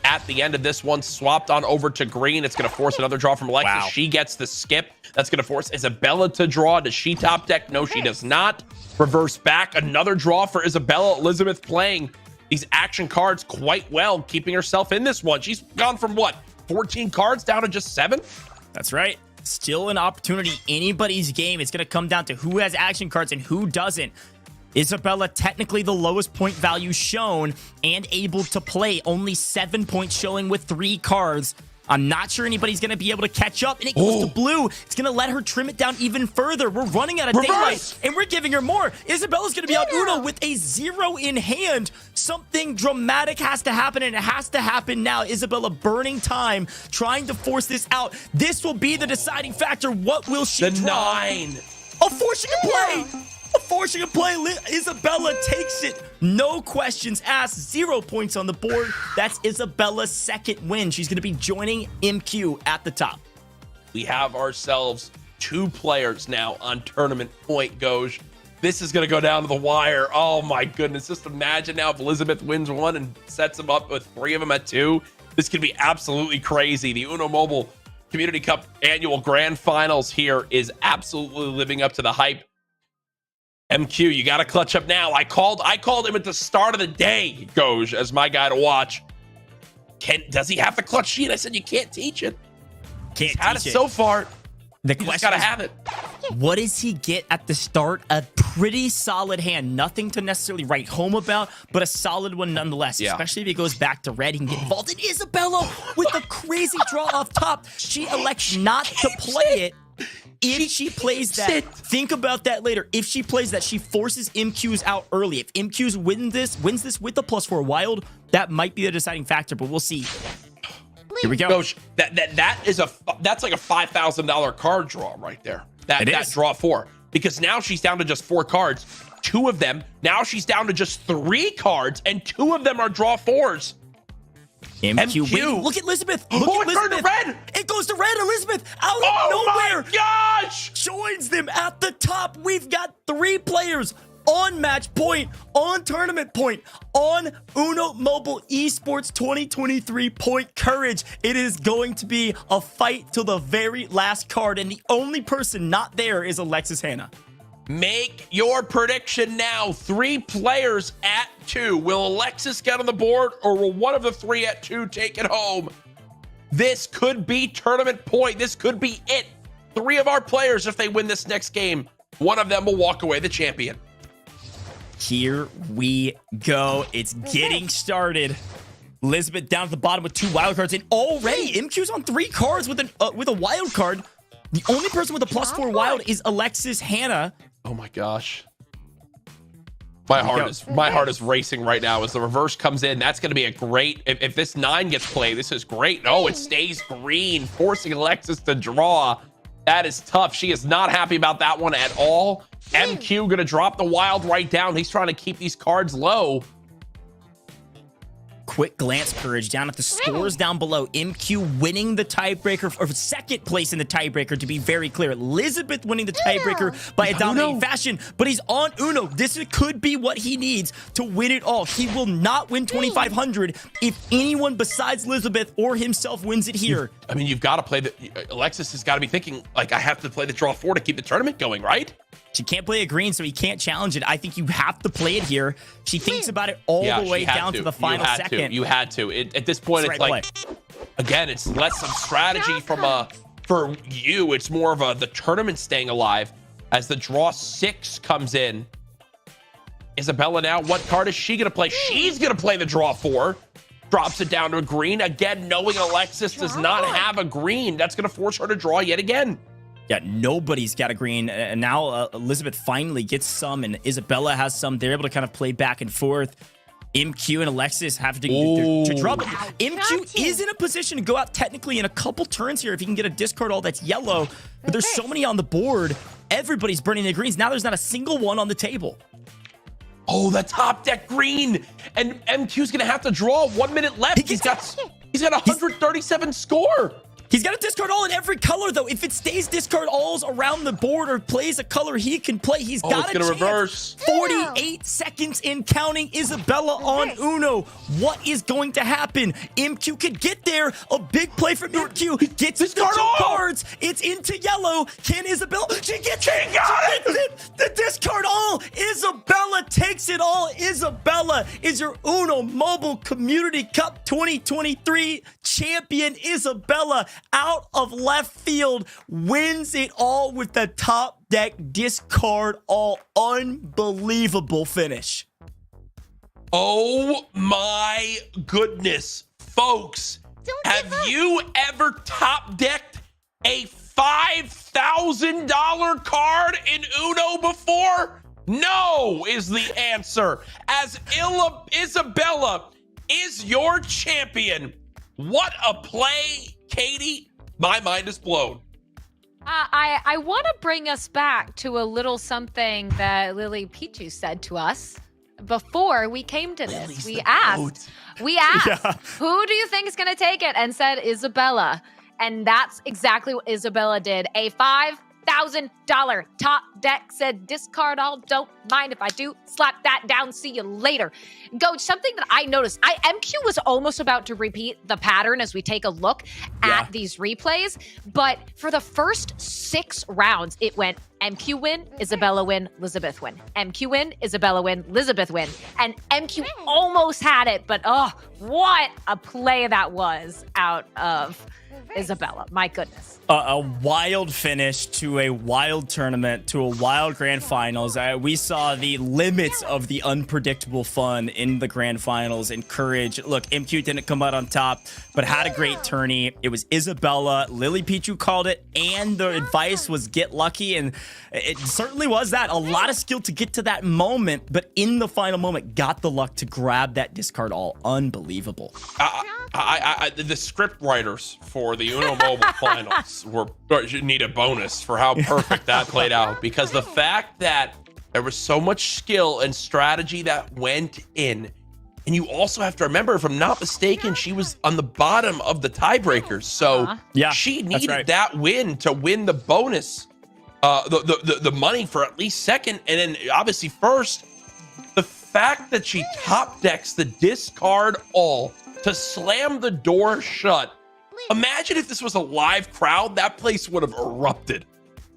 at the end of this one? Swapped on over to green. It's going to force another draw from Alexis. She gets the skip. That's going to force Isabella to draw. Does she top deck? No, she does not. Reverse back. Another draw for Isabella. Elizabeth playing these action cards quite well, keeping herself in this one. She's gone from what, 14 cards down to just 7? That's right. Still an opportunity. Anybody's game. It's going to come down to who has action cards and who doesn't. Isabella, technically the lowest point value shown and able to play. Only 7 points showing with 3 cards. I'm not sure anybody's going to be able to catch up. And it goes to blue. It's going to let her trim it down even further. We're running out of daylight, and we're giving her more. Isabella's going to be out Uno with a 0 in hand. Something dramatic has to happen, and it has to happen now. Isabella burning time, trying to force this out. This will be the deciding factor. What will she draw? 9. A 4 she can play. A 4 she can play. Isabella takes it. No questions asked. 0 points on the board. That's Isabella's second win. She's going to be joining MQ at the top. We have ourselves 2 players now on tournament point, Goj. This is going to go down to the wire. Oh my goodness. Just imagine now if Elizabeth wins 1 and sets them up with 3 of them at 2. This could be absolutely crazy. The Uno Mobile Community Cup Annual Grand Finals here is absolutely living up to the hype. MQ, you got to clutch up now. I called him at the start of the day, Goj, as my guy to watch. Does he have the clutch sheet? I said you can't teach it. He's had it so far. The question got to have it. What does he get at the start? A pretty solid hand. Nothing to necessarily write home about, but a solid one nonetheless. Especially if he goes back to red, he can get involved. And Isabella with a crazy draw off top. She elects not to play it. If she plays that, think about that later. If she plays that, she forces MQs out early. If MQs wins this with the +4 wild, that might be the deciding factor, but we'll see. Here we go. Coach, that's like a $5,000 card draw right there. That draw 4, because now she's down to just 4 cards. 2 of them. Now she's down to just 3 cards, and 2 of them are draw 4s. MQ. Wait, look at Elizabeth. Look at Elizabeth. Red. It goes to red. Elizabeth out of nowhere. My gosh! Joins them at the top. We've got 3 players on match point, on tournament point, on Uno Mobile Esports 2023 point courage. It is going to be a fight till the very last card, and the only person not there is Alexis Hannah. Make your prediction now. 3 players at 2. Will Alexis get on the board, or will one of the 3 at 2 take it home? This could be tournament point. This could be it. 3 of our players, if they win this next game, one of them will walk away the champion. Here we go. It's getting started. Elizabeth down at the bottom with 2 wild cards, and already MQ's on 3 cards with a wild card. The only person with a +4 wild is Alexis Hannah. Oh my gosh. My heart is racing right now as the reverse comes in. That's going to be a great, if this 9 gets played, this is great. No, it stays green, forcing Alexis to draw. That is tough. She is not happy about that one at all. MQ going to drop the wild right down. He's trying to keep these cards low. quick glance, Courage, down at the scores down below. MQ winning the tiebreaker, or second place in the tiebreaker, to be very clear. Elizabeth winning the tiebreaker by a dominating fashion, but he's on Uno. This could be what he needs to win it all. He will not win 2,500 if anyone besides Elizabeth or himself wins it here. I mean, you've got to play Alexis has got to be thinking, like, I have to play the draw 4 to keep the tournament going, right? She can't play a green, so he can't challenge it. I think you have to play it here. She thinks about it all the way down to the final second. You had to. At this point, it's like, again, it's less of strategy for you. It's more of the tournament staying alive as the draw 6 comes in. Isabella now, what card is she going to play? She's going to play the draw 4. Drops it down to a green. Again, knowing Alexis does not have a green, that's going to force her to draw yet again. Yeah, nobody's got a green. And now Elizabeth finally gets some, and Isabella has some. They're able to kind of play back and forth. MQ and Alexis have to drop it. MQ is in a position to go out technically in a couple turns here if he can get a discard all that's yellow. But there's so many on the board. Everybody's burning their greens. Now there's not a single one on the table. Oh, the top deck green. And MQ's going to have to draw. 1 minute left. He's got 137 score. He's got to discard all in every color, though. If it stays discard alls around the board or plays a color he can play, he's got a chance. Reverse. 48 seconds in counting. Isabella on Uno. What is going to happen? MQ could get there. A big play from MQ. Gets discard all cards. It's into yellow. Can Isabella? She gets it. The discard all. Isabella takes it all. Isabella is your Uno Mobile Community Cup 2023 champion. Isabella, out of left field, wins it all with the top deck discard all. Unbelievable finish. Oh my goodness, folks. Have you ever top decked a $5,000 card in Uno before? No is the answer, as Isabella is your champion. What a play, Katie. My mind is blown. I want to bring us back to a little something that Lily Pichu said to us before we came to this. We asked, who do you think is going to take it? And said Isabella. And that's exactly what Isabella did. A $5,000 top deck said discard all. Don't mind if I do. Slap that down. See you later. Go. Something that I noticed. MQ was almost about to repeat the pattern as we take a look at these replays. But for the first 6 rounds, it went MQ win, Isabella win, Elizabeth win. MQ win, Isabella win, Elizabeth win. And MQ almost had it. But what a play that was out of Isabella. My goodness. A wild finish to a wild tournament, to a wild grand finals. We saw the limits of the unpredictable fun in the grand finals. And Courage, look, MQ didn't come out on top, but had a great tourney. It was Isabella. Lily Pichu called it, and the advice was get lucky. And it certainly was that. A lot of skill to get to that moment, but in the final moment, got the luck to grab that discard all. Unbelievable. The script writers for the Uno Mobile finals need a bonus for how perfect that played out, because the fact that there was so much skill and strategy that went in, and you also have to remember, if I'm not mistaken, she was on the bottom of the tiebreakers, so she needed that win to win the bonus, the money for at least second, and then obviously first. The fact that she top decks the discard all to slam the door shut. Imagine if this was a live crowd, that place would have erupted.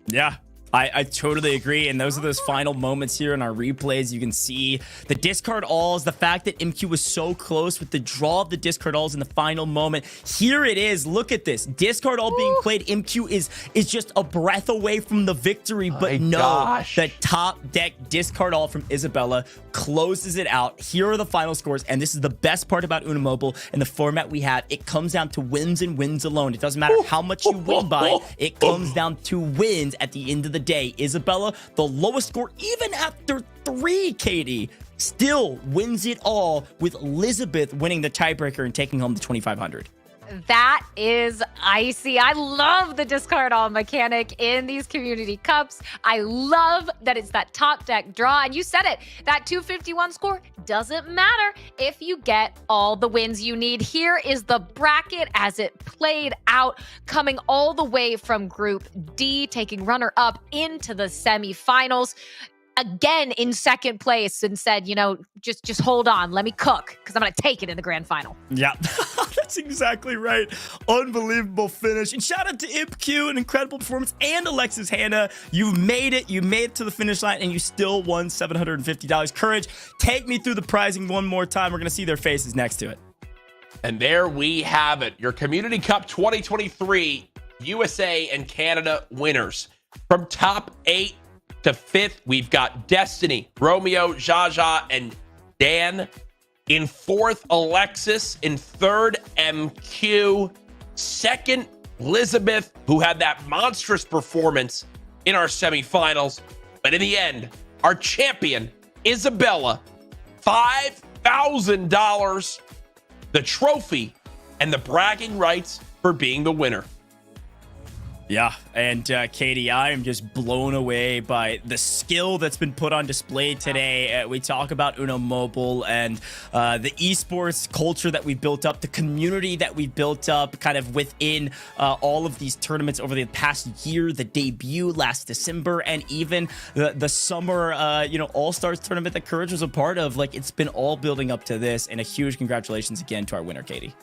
Yeah, I totally agree. And those are those final moments here in our replays. You can see the discard alls, the fact that MQ was so close with the draw of the discard alls in the final moment. Here it is. Look at this. Discard all being played. MQ is just a breath away from the victory. But the top deck discard all from Isabella closes it out. Here are the final scores. And this is the best part about Uno Mobile and the format we have. It comes down to wins and wins alone. It doesn't matter how much you win by. It comes down to wins at the end of the day. Isabella, the lowest score even after 3, Katie, still wins it all, with Elizabeth winning the tiebreaker and taking home the 2,500. That is icy. I love the discard all mechanic in these community cups. I love that it's that top deck draw. And you said it, that 251 score doesn't matter if you get all the wins you need. Here is the bracket as it played out, coming all the way from Group D, taking runner-up into the semifinals. Again in second place, and said, you know, just hold on, let me cook, because I'm going to take it in the grand final. Yeah, that's exactly right. Unbelievable finish. And shout out to IpQ, an incredible performance, and Alexis Hannah. You made it. You made it to the finish line, and you still won $750. Courage, take me through the prizing one more time. We're going to see their faces next to it. And there we have it. Your Community Cup 2023 USA and Canada winners. From top 8 to 5th, we've got Destiny, Romeo, Jaja, and Dan. In 4th, Alexis. In 3rd, MQ. 2nd, Elizabeth, who had that monstrous performance in our semifinals. But in the end, our champion, Isabella, $5,000, the trophy, and the bragging rights for being the winner. Yeah, and Katie, I am just blown away by the skill that's been put on display today. We talk about Uno Mobile and the esports culture that we built up, the community that we built up kind of within all of these tournaments over the past year, the debut last December, and even the summer, All-Stars tournament that Courage was a part of. Like, it's been all building up to this, and a huge congratulations again to our winner, Katie.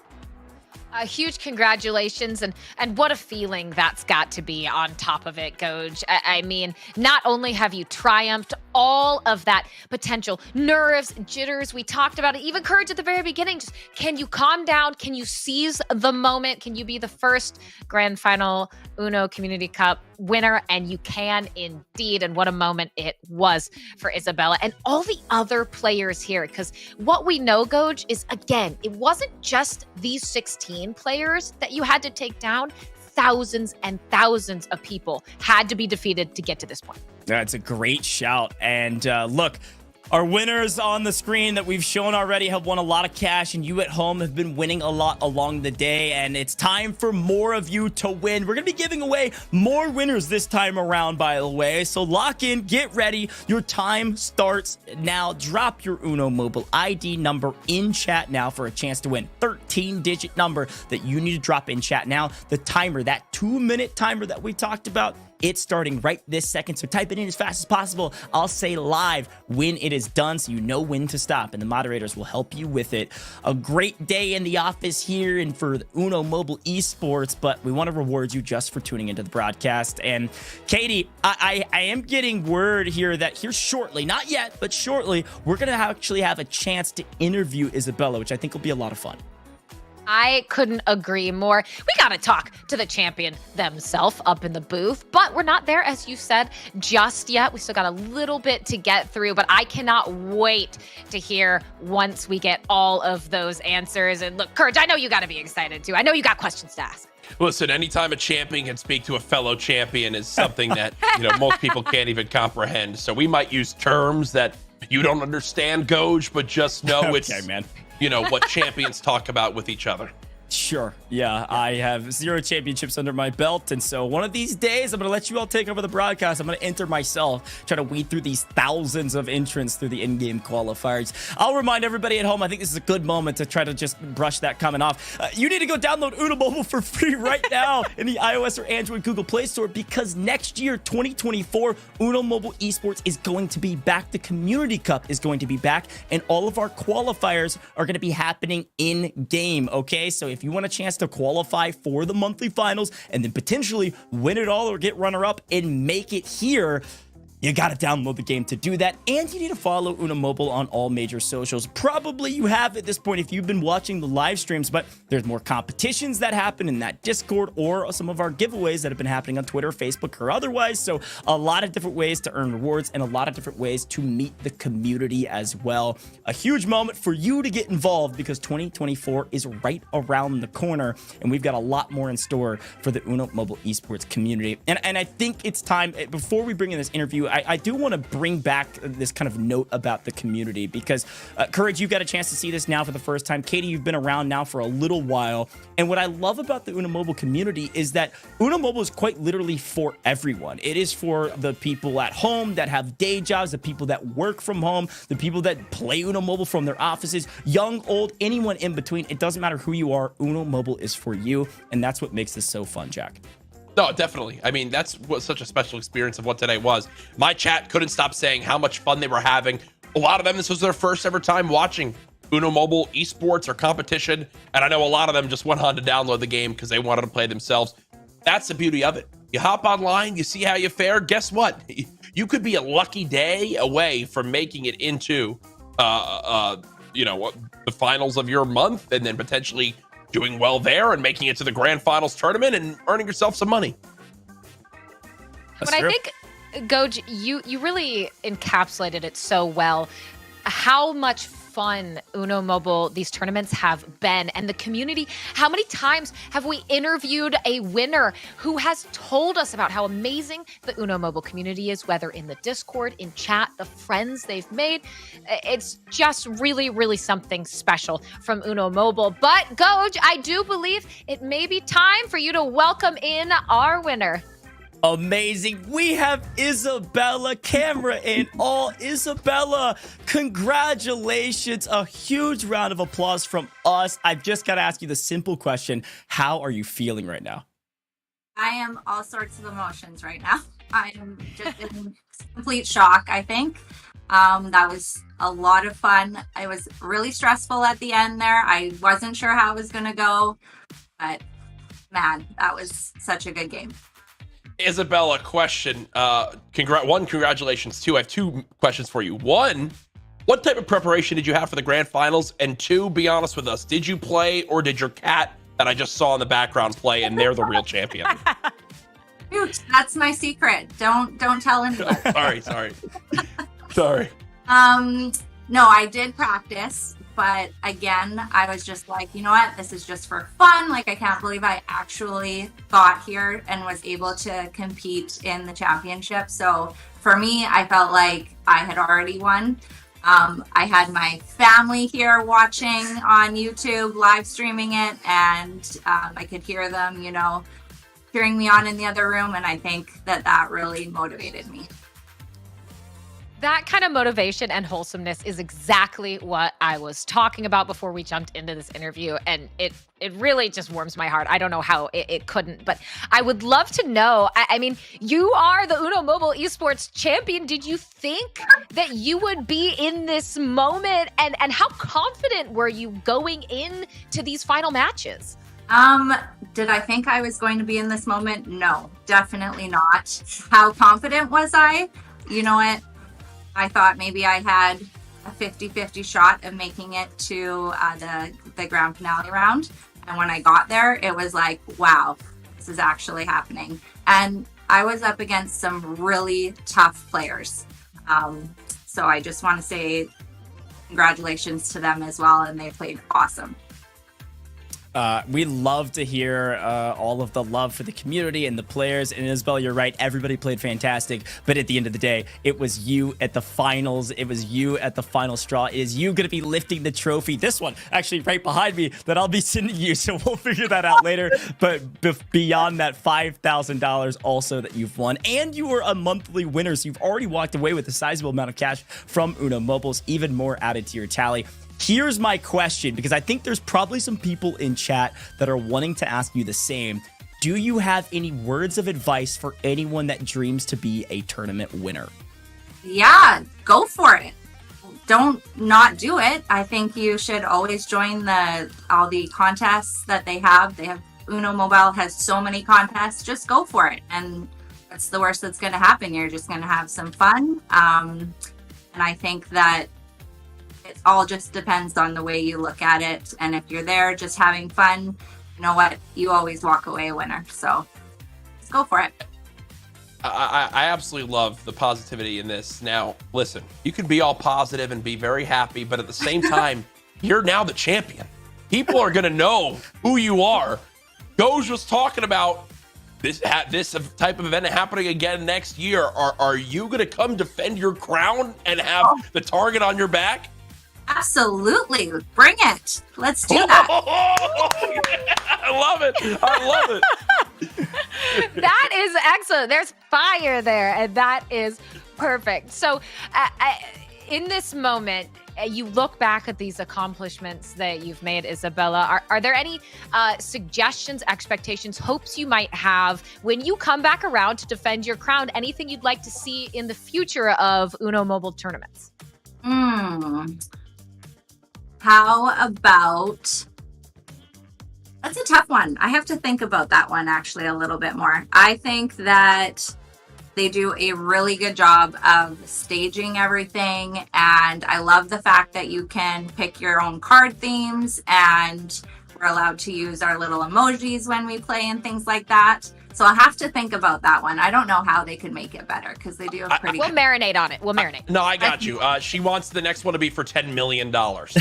A huge congratulations, and what a feeling that's got to be on top of it, Goj. I mean, not only have you triumphed, all of that potential nerves, jitters, we talked about it, even Courage at the very beginning, just can you calm down? Can you seize the moment? Can you be the first grand final Uno Community Cup winner? And you can indeed, and what a moment it was for Isabella and all the other players here, because what we know, Goj, is, again, it wasn't just these 16 players that you had to take down. Thousands and thousands of people had to be defeated to get to this point. That's a great shout. And look, our winners on the screen that we've shown already have won a lot of cash, and you at home have been winning a lot along the day, and it's time for more of you to win. We're going to be giving away more winners this time around, by the way, so lock in, get ready. Your time starts now. Drop your Uno Mobile ID number in chat now for a chance to win. 13-digit number that you need to drop in chat now. The timer, that 2-minute timer that we talked about, it's starting right this second, so type it in as fast as possible. I'll say live when it is done, so you know when to stop, and the moderators will help you with it. A great day in the office here and for the Uno Mobile Esports, but we want to reward you just for tuning into the broadcast. And Katie, I am getting word here that here shortly, not yet, but shortly, we're going to actually have a chance to interview Isabella, which I think will be a lot of fun. I couldn't agree more. We got to talk to the champion themselves up in the booth, but we're not there, as you said, just yet. We still got a little bit to get through, but I cannot wait to hear once we get all of those answers. And look, Courage, I know you got to be excited too. I know you got questions to ask. Listen, anytime a champion can speak to a fellow champion is something that, most people can't even comprehend. So we might use terms that you don't understand, Goj, but just know okay, it's, man. What champions talk about with each other. Sure. Yeah, I have 0 championships under my belt, and so one of these days I'm going to let you all take over the broadcast. I'm going to enter myself, try to weed through these thousands of entrants through the in-game qualifiers. I'll remind everybody at home, I think this is a good moment to try to just brush that comment off. You need to go download Uno Mobile for free right now in the iOS or Android Google Play Store, because next year, 2024, Uno Mobile Esports is going to be back. The Community Cup is going to be back, and all of our qualifiers are going to be happening in-game, okay? So if you want a chance to qualify for the monthly finals and then potentially win it all or get runner-up and make it here, you got to download the game to do that, and you need to follow Uno Mobile on all major socials. Probably you have at this point if you've been watching the live streams, but there's more competitions that happen in that Discord or some of our giveaways that have been happening on Twitter, Facebook, or otherwise. So a lot of different ways to earn rewards and a lot of different ways to meet the community as well. A huge moment for you to get involved because 2024 is right around the corner, and we've got a lot more in store for the Uno Mobile Esports community. And I think it's time, before we bring in this interview, I do want to bring back this kind of note about the community because, Courage, you got a chance to see this now for the first time. Katie, you've been around now for a little while. And what I love about the Uno Mobile community is that Uno Mobile is quite literally for everyone. It is for the people at home that have day jobs, the people that work from home, the people that play Uno Mobile from their offices, young, old, anyone in between. It doesn't matter who you are. Uno Mobile is for you. And that's what makes this so fun, Jack. No, definitely. I mean, that's what such a special experience of what today was. My chat couldn't stop saying how much fun they were having. A lot of them, this was their first ever time watching Uno Mobile esports or competition. And I know a lot of them just went on to download the game because they wanted to play themselves. That's the beauty of it. You hop online, you see how you fare. Guess what? You could be a lucky day away from making it into, the finals of your month, and then potentially doing well there and making it to the grand finals tournament and earning yourself some money. But I think, Goj, you really encapsulated it so well. How much fun Uno Mobile, these tournaments have been, and the community. How many times have we interviewed a winner who has told us about how amazing the Uno Mobile community is, whether in the Discord, in chat, the friends they've made. It's just really, really something special from Uno Mobile. But Goj, I do believe it may be time for you to welcome in our winner. Amazing. We have Isabella, camera and all. Isabella, congratulations. A huge round of applause from us. I've just got to ask you the simple question. How are you feeling right now? I am all sorts of emotions right now. I am just in complete shock, I think. That was a lot of fun. It was really stressful at the end there. I wasn't sure how it was going to go, but man, that was such a good game. Isabella, question. Congratulations. Two, I have two questions for you. One, what type of preparation did you have for the grand finals? And two, be honest with us, did you play or did your cat that I just saw in the background play and they're the real champion? Shoot, that's my secret. Don't tell anyone. Sorry. No, I did practice, but again, I was just like, you know what? This is just for fun. Like, I can't believe I actually got here and was able to compete in the championship. So for me, I felt like I had already won. I had my family here watching on YouTube, live streaming it, and I could hear them, cheering me on in the other room. And I think that really motivated me. That kind of motivation and wholesomeness is exactly what I was talking about before we jumped into this interview. And it really just warms my heart. I don't know how it couldn't, but I would love to know. I mean, you are the Uno Mobile Esports champion. Did you think that you would be in this moment? And how confident were you going into these final matches? Did I think I was going to be in this moment? No, definitely not. How confident was I? You know what? I thought maybe I had a 50-50 shot of making it to the grand finale round. And when I got there, it was like, wow, this is actually happening. And I was up against some really tough players. So I just want to say congratulations to them as well. And they played awesome. We love to hear all of the love for the community and the players. And Isabel, you're right. Everybody played fantastic. But at the end of the day, it was you at the finals. It was you at the final straw. It is you going to be lifting the trophy. This one, actually right behind me, that I'll be sending you. So we'll figure that out later. But beyond that, $5,000 also that you've won. And you were a monthly winner. So you've already walked away with a sizable amount of cash from Uno Mobiles, even more added to your tally. Here's my question, because I think there's probably some people in chat that are wanting to ask you the same. Do you have any words of advice for anyone that dreams to be a tournament winner? Yeah, go for it. Don't not do it. I think you should always join all the contests that they have. Uno Mobile has so many contests. Just go for it. And what's the worst that's going to happen? You're just going to have some fun. And I think that it all just depends on the way you look at it. And if you're there just having fun, you know what? You always walk away a winner. So let's go for it. I absolutely love the positivity in this. Now, listen, you can be all positive and be very happy, but at the same time, you're now the champion. People are going to know who you are. Goj was talking about this type of event happening again next year, are you going to come defend your crown and have the target on your back? Absolutely. Bring it. Let's do that. I love it. I love it. That is excellent. There's fire there, and that is perfect. So in this moment, you look back at these accomplishments that you've made, Isabella. Are there any suggestions, expectations, hopes you might have when you come back around to defend your crown? Anything you'd like to see in the future of Uno Mobile tournaments? How about... That's a tough one. I have to think about that one actually a little bit more. I think that they do a really good job of staging everything, and I love the fact that you can pick your own card themes, and we're allowed to use our little emojis when we play and things like that. So I'll have to think about that one. I don't know how they could make it better because they do a pretty We'll marinate on it. We'll marinate. No, I got you. She wants the next one to be for $10 million. Yes,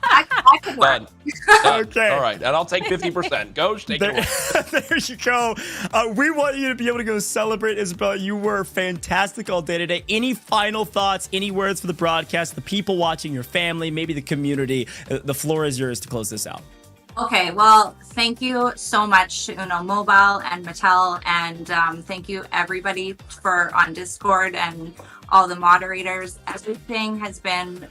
I could work. Okay. All right. And I'll take 50%. Go, take it away. There you go. We want you to be able to go celebrate, Isabella. You were fantastic all day today. Any final thoughts, any words for the broadcast, the people watching, your family, maybe the community? The floor is yours to close this out. Okay, well, thank you so much to Uno Mobile and Mattel, and thank you everybody for on Discord and all the moderators. Everything has been,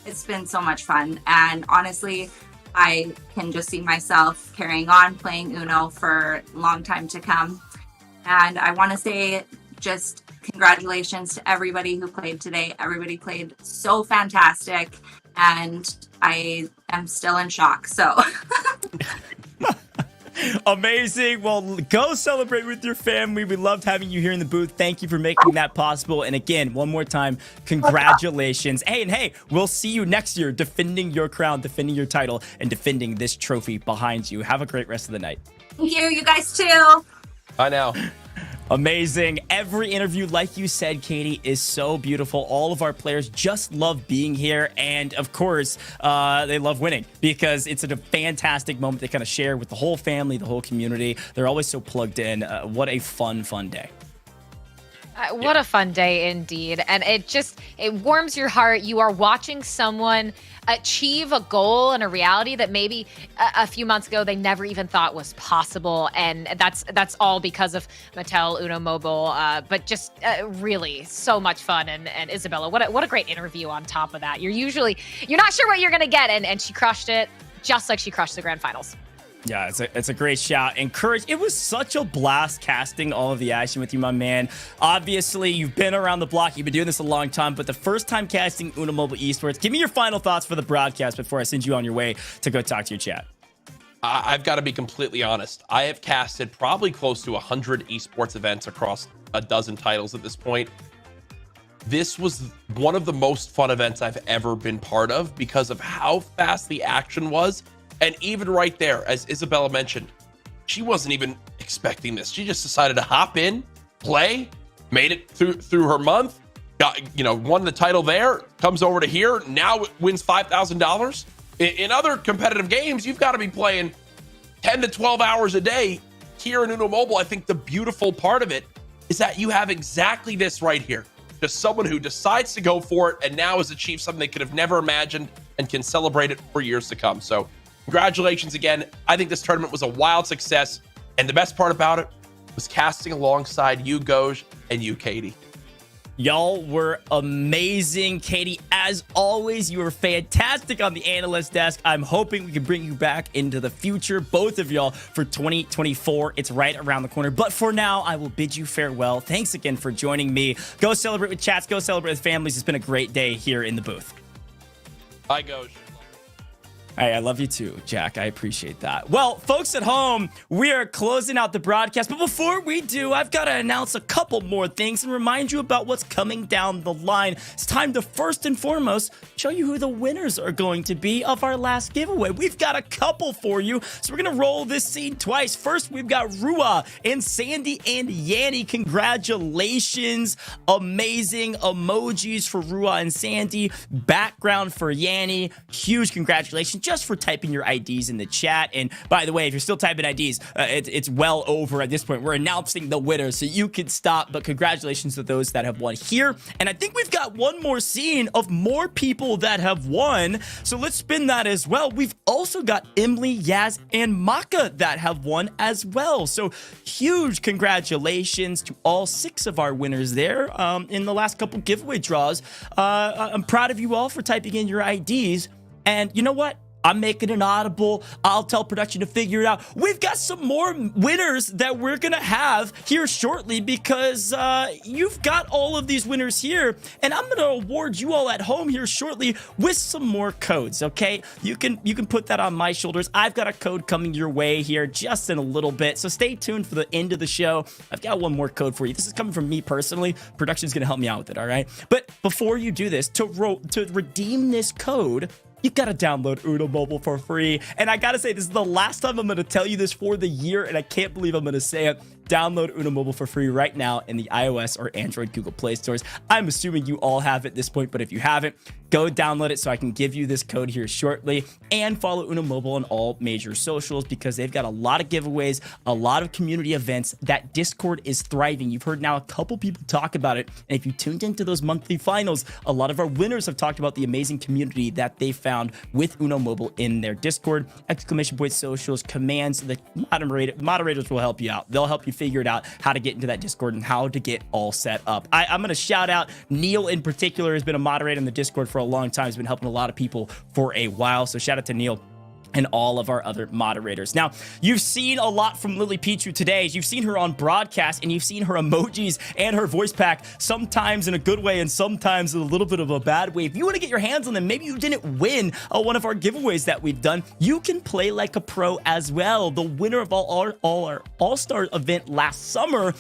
it's been so much fun, and honestly, I can just see myself carrying on playing Uno for a long time to come. And I want to say just congratulations to everybody who played today. Everybody played so fantastic, and I am still in shock. So amazing. Well, go celebrate with your family. We loved having you here in the booth. Thank you for making that possible. And again, one more time, congratulations. Hey, we'll see you next year defending your crown, defending your title, and defending this trophy behind you. Have a great rest of the night. thank you, you guys too. Bye now. Amazing. Every interview, like you said, Katie, is so beautiful. All of our players just love being here. And of course, they love winning because it's a fantastic moment they kind of share with the whole family, the whole community. They're always so plugged in. What a fun day. What a fun day indeed. And it warms your heart. You are watching someone achieve a goal and a reality that maybe a few months ago they never even thought was possible. And that's all because of Mattel, Uno Mobile, but just really so much fun. And Isabella, what a great interview on top of that. You're not sure what you're going to get. And she crushed it just like she crushed the grand finals. Yeah, it's a great shout. And Courage, it was such a blast casting all of the action with you, my man. Obviously, you've been around the block. You've been doing this a long time, but the first time casting Uno Mobile Esports, give me your final thoughts for the broadcast before I send you on your way to go talk to your chat. I've got to be completely honest. I have casted probably close to 100 esports events across a dozen titles at this point. This was one of the most fun events I've ever been part of because of how fast the action was. And even right there, as Isabella mentioned, she wasn't even expecting this. She just decided to hop in, play, made it through her month, got, won the title there, comes over to here, now wins $5,000. In other competitive games, you've got to be playing 10 to 12 hours a day. Here in Uno Mobile, I think the beautiful part of it is that you have exactly this right here. Just someone who decides to go for it and now has achieved something they could have never imagined and can celebrate it for years to come. So congratulations again. I think this tournament was a wild success. And the best part about it was casting alongside you, Goj, and you, Katie. Y'all were amazing. Katie, as always, you were fantastic on the analyst desk. I'm hoping we can bring you back into the future, both of y'all, for 2024. It's right around the corner. But for now, I will bid you farewell. Thanks again for joining me. Go celebrate with chats. Go celebrate with families. It's been a great day here in the booth. Bye, Goj. Hey, I love you too, Jack. I appreciate that. Well, folks at home, we are closing out the broadcast. But before we do, I've got to announce a couple more things and remind you about what's coming down the line. It's time to first and foremost show you who the winners are going to be of our last giveaway. We've got a couple for you, so we're going to roll this scene twice. First, we've got Rua and Sandy and Yanni. Congratulations. Amazing emojis for Rua and Sandy. Background for Yanni. Huge congratulations. just for typing your IDs in the chat. And by the way, if you're still typing IDs, it's well over at this point. We're announcing the winner, so you can stop. But congratulations to those that have won here. And I think we've got one more scene of more people that have won. So let's spin that as well. We've also got Emily, Yaz, and Maka that have won as well. So huge congratulations to all 6 of our winners there in the last couple giveaway draws. I'm proud of you all for typing in your IDs. And you know what? I'm making an audible. I'll tell production to figure it out. We've got some more winners that we're going to have here shortly because you've got all of these winners here. And I'm going to award you all at home here shortly with some more codes, okay? You can put that on my shoulders. I've got a code coming your way here just in a little bit. So stay tuned for the end of the show. I've got one more code for you. This is coming from me personally. Production's going to help me out with it, all right? But before you do this, to redeem this code, you gotta download Uno Mobile for free. And I gotta say, this is the last time I'm gonna tell you this for the year, and I can't believe I'm gonna say it. Download Uno Mobile for free right now in the iOS or Android Google Play stores. I'm assuming you all have at this point, but if you haven't, go download it so I can give you this code here shortly. And follow Uno Mobile on all major socials because they've got a lot of giveaways, a lot of community events. That Discord is thriving. You've heard now a couple people talk about it. And if you tuned into those monthly finals, a lot of our winners have talked about the amazing community that they found with Uno Mobile in their Discord. Exclamation point socials, commands, the moderators will help you out. They'll help you figure it out how to get into that Discord and how to get all set up. I'm going to shout out Neil in particular, has been a moderator in the Discord for a long time. He's been helping a lot of people for a while. So shout out to Neil and all of our other moderators. Now, you've seen a lot from Lily Pichu today. You've seen her on broadcast and you've seen her emojis and her voice pack, sometimes in a good way and sometimes in a little bit of a bad way. If you want to get your hands on them, maybe you didn't win one of our giveaways that we've done, you can play like a pro as well. The winner of our All-Star event last summer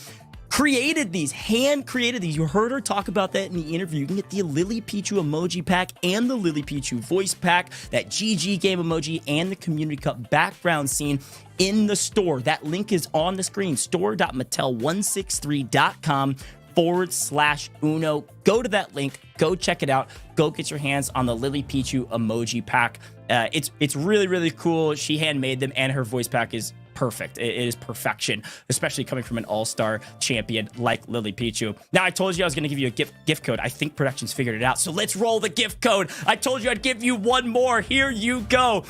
hand created these. You heard her talk about that in the interview. You can get the Lily Pichu emoji pack and the Lily Pichu voice pack, that GG game emoji, and the Community Cup background scene in the store. That link is on the screen, store.mattel163.com/Uno. Go to that link, go check it out, go get your hands on the Lily Pichu emoji pack. It's really, really cool. She handmade them and her voice pack is perfect. It is perfection, especially coming from an all-star champion like Lily Pichu. Now, I told you I was going to give you a gift code. I think production's figured it out. So let's roll the gift code. I told you I'd give you one more. Here you go.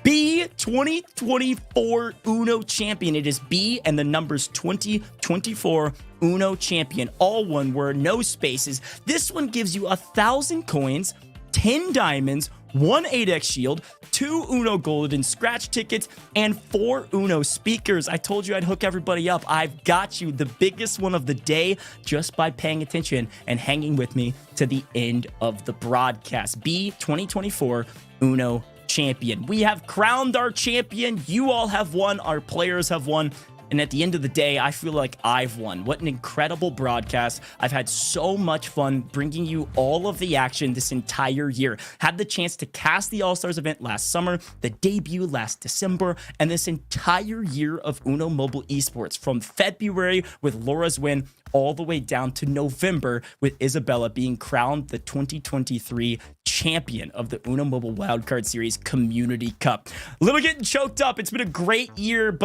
B 2024 Uno Champion. It is B and the numbers 2024 Uno Champion. All one word, no spaces. This one gives you 1,000 coins, 10 diamonds, 1 8x shield, 2 Uno Golden scratch tickets, and 4 Uno speakers. I told you I'd hook everybody up. I've got you the biggest one of the day just by paying attention and hanging with me to the end of the broadcast. B 2024 Uno Champion. We have crowned our champion. You all have won. Our players have won. And at the end of the day, I feel like I've won. What an incredible broadcast. I've had so much fun bringing you all of the action this entire year. Had the chance to cast the All-Stars event last summer, the debut last December, and this entire year of Uno Mobile Esports from February with Laura's win all the way down to November with Isabella being crowned the 2023 champion of the Uno Mobile Wildcard Series Community Cup. A little getting choked up. It's been a great year, but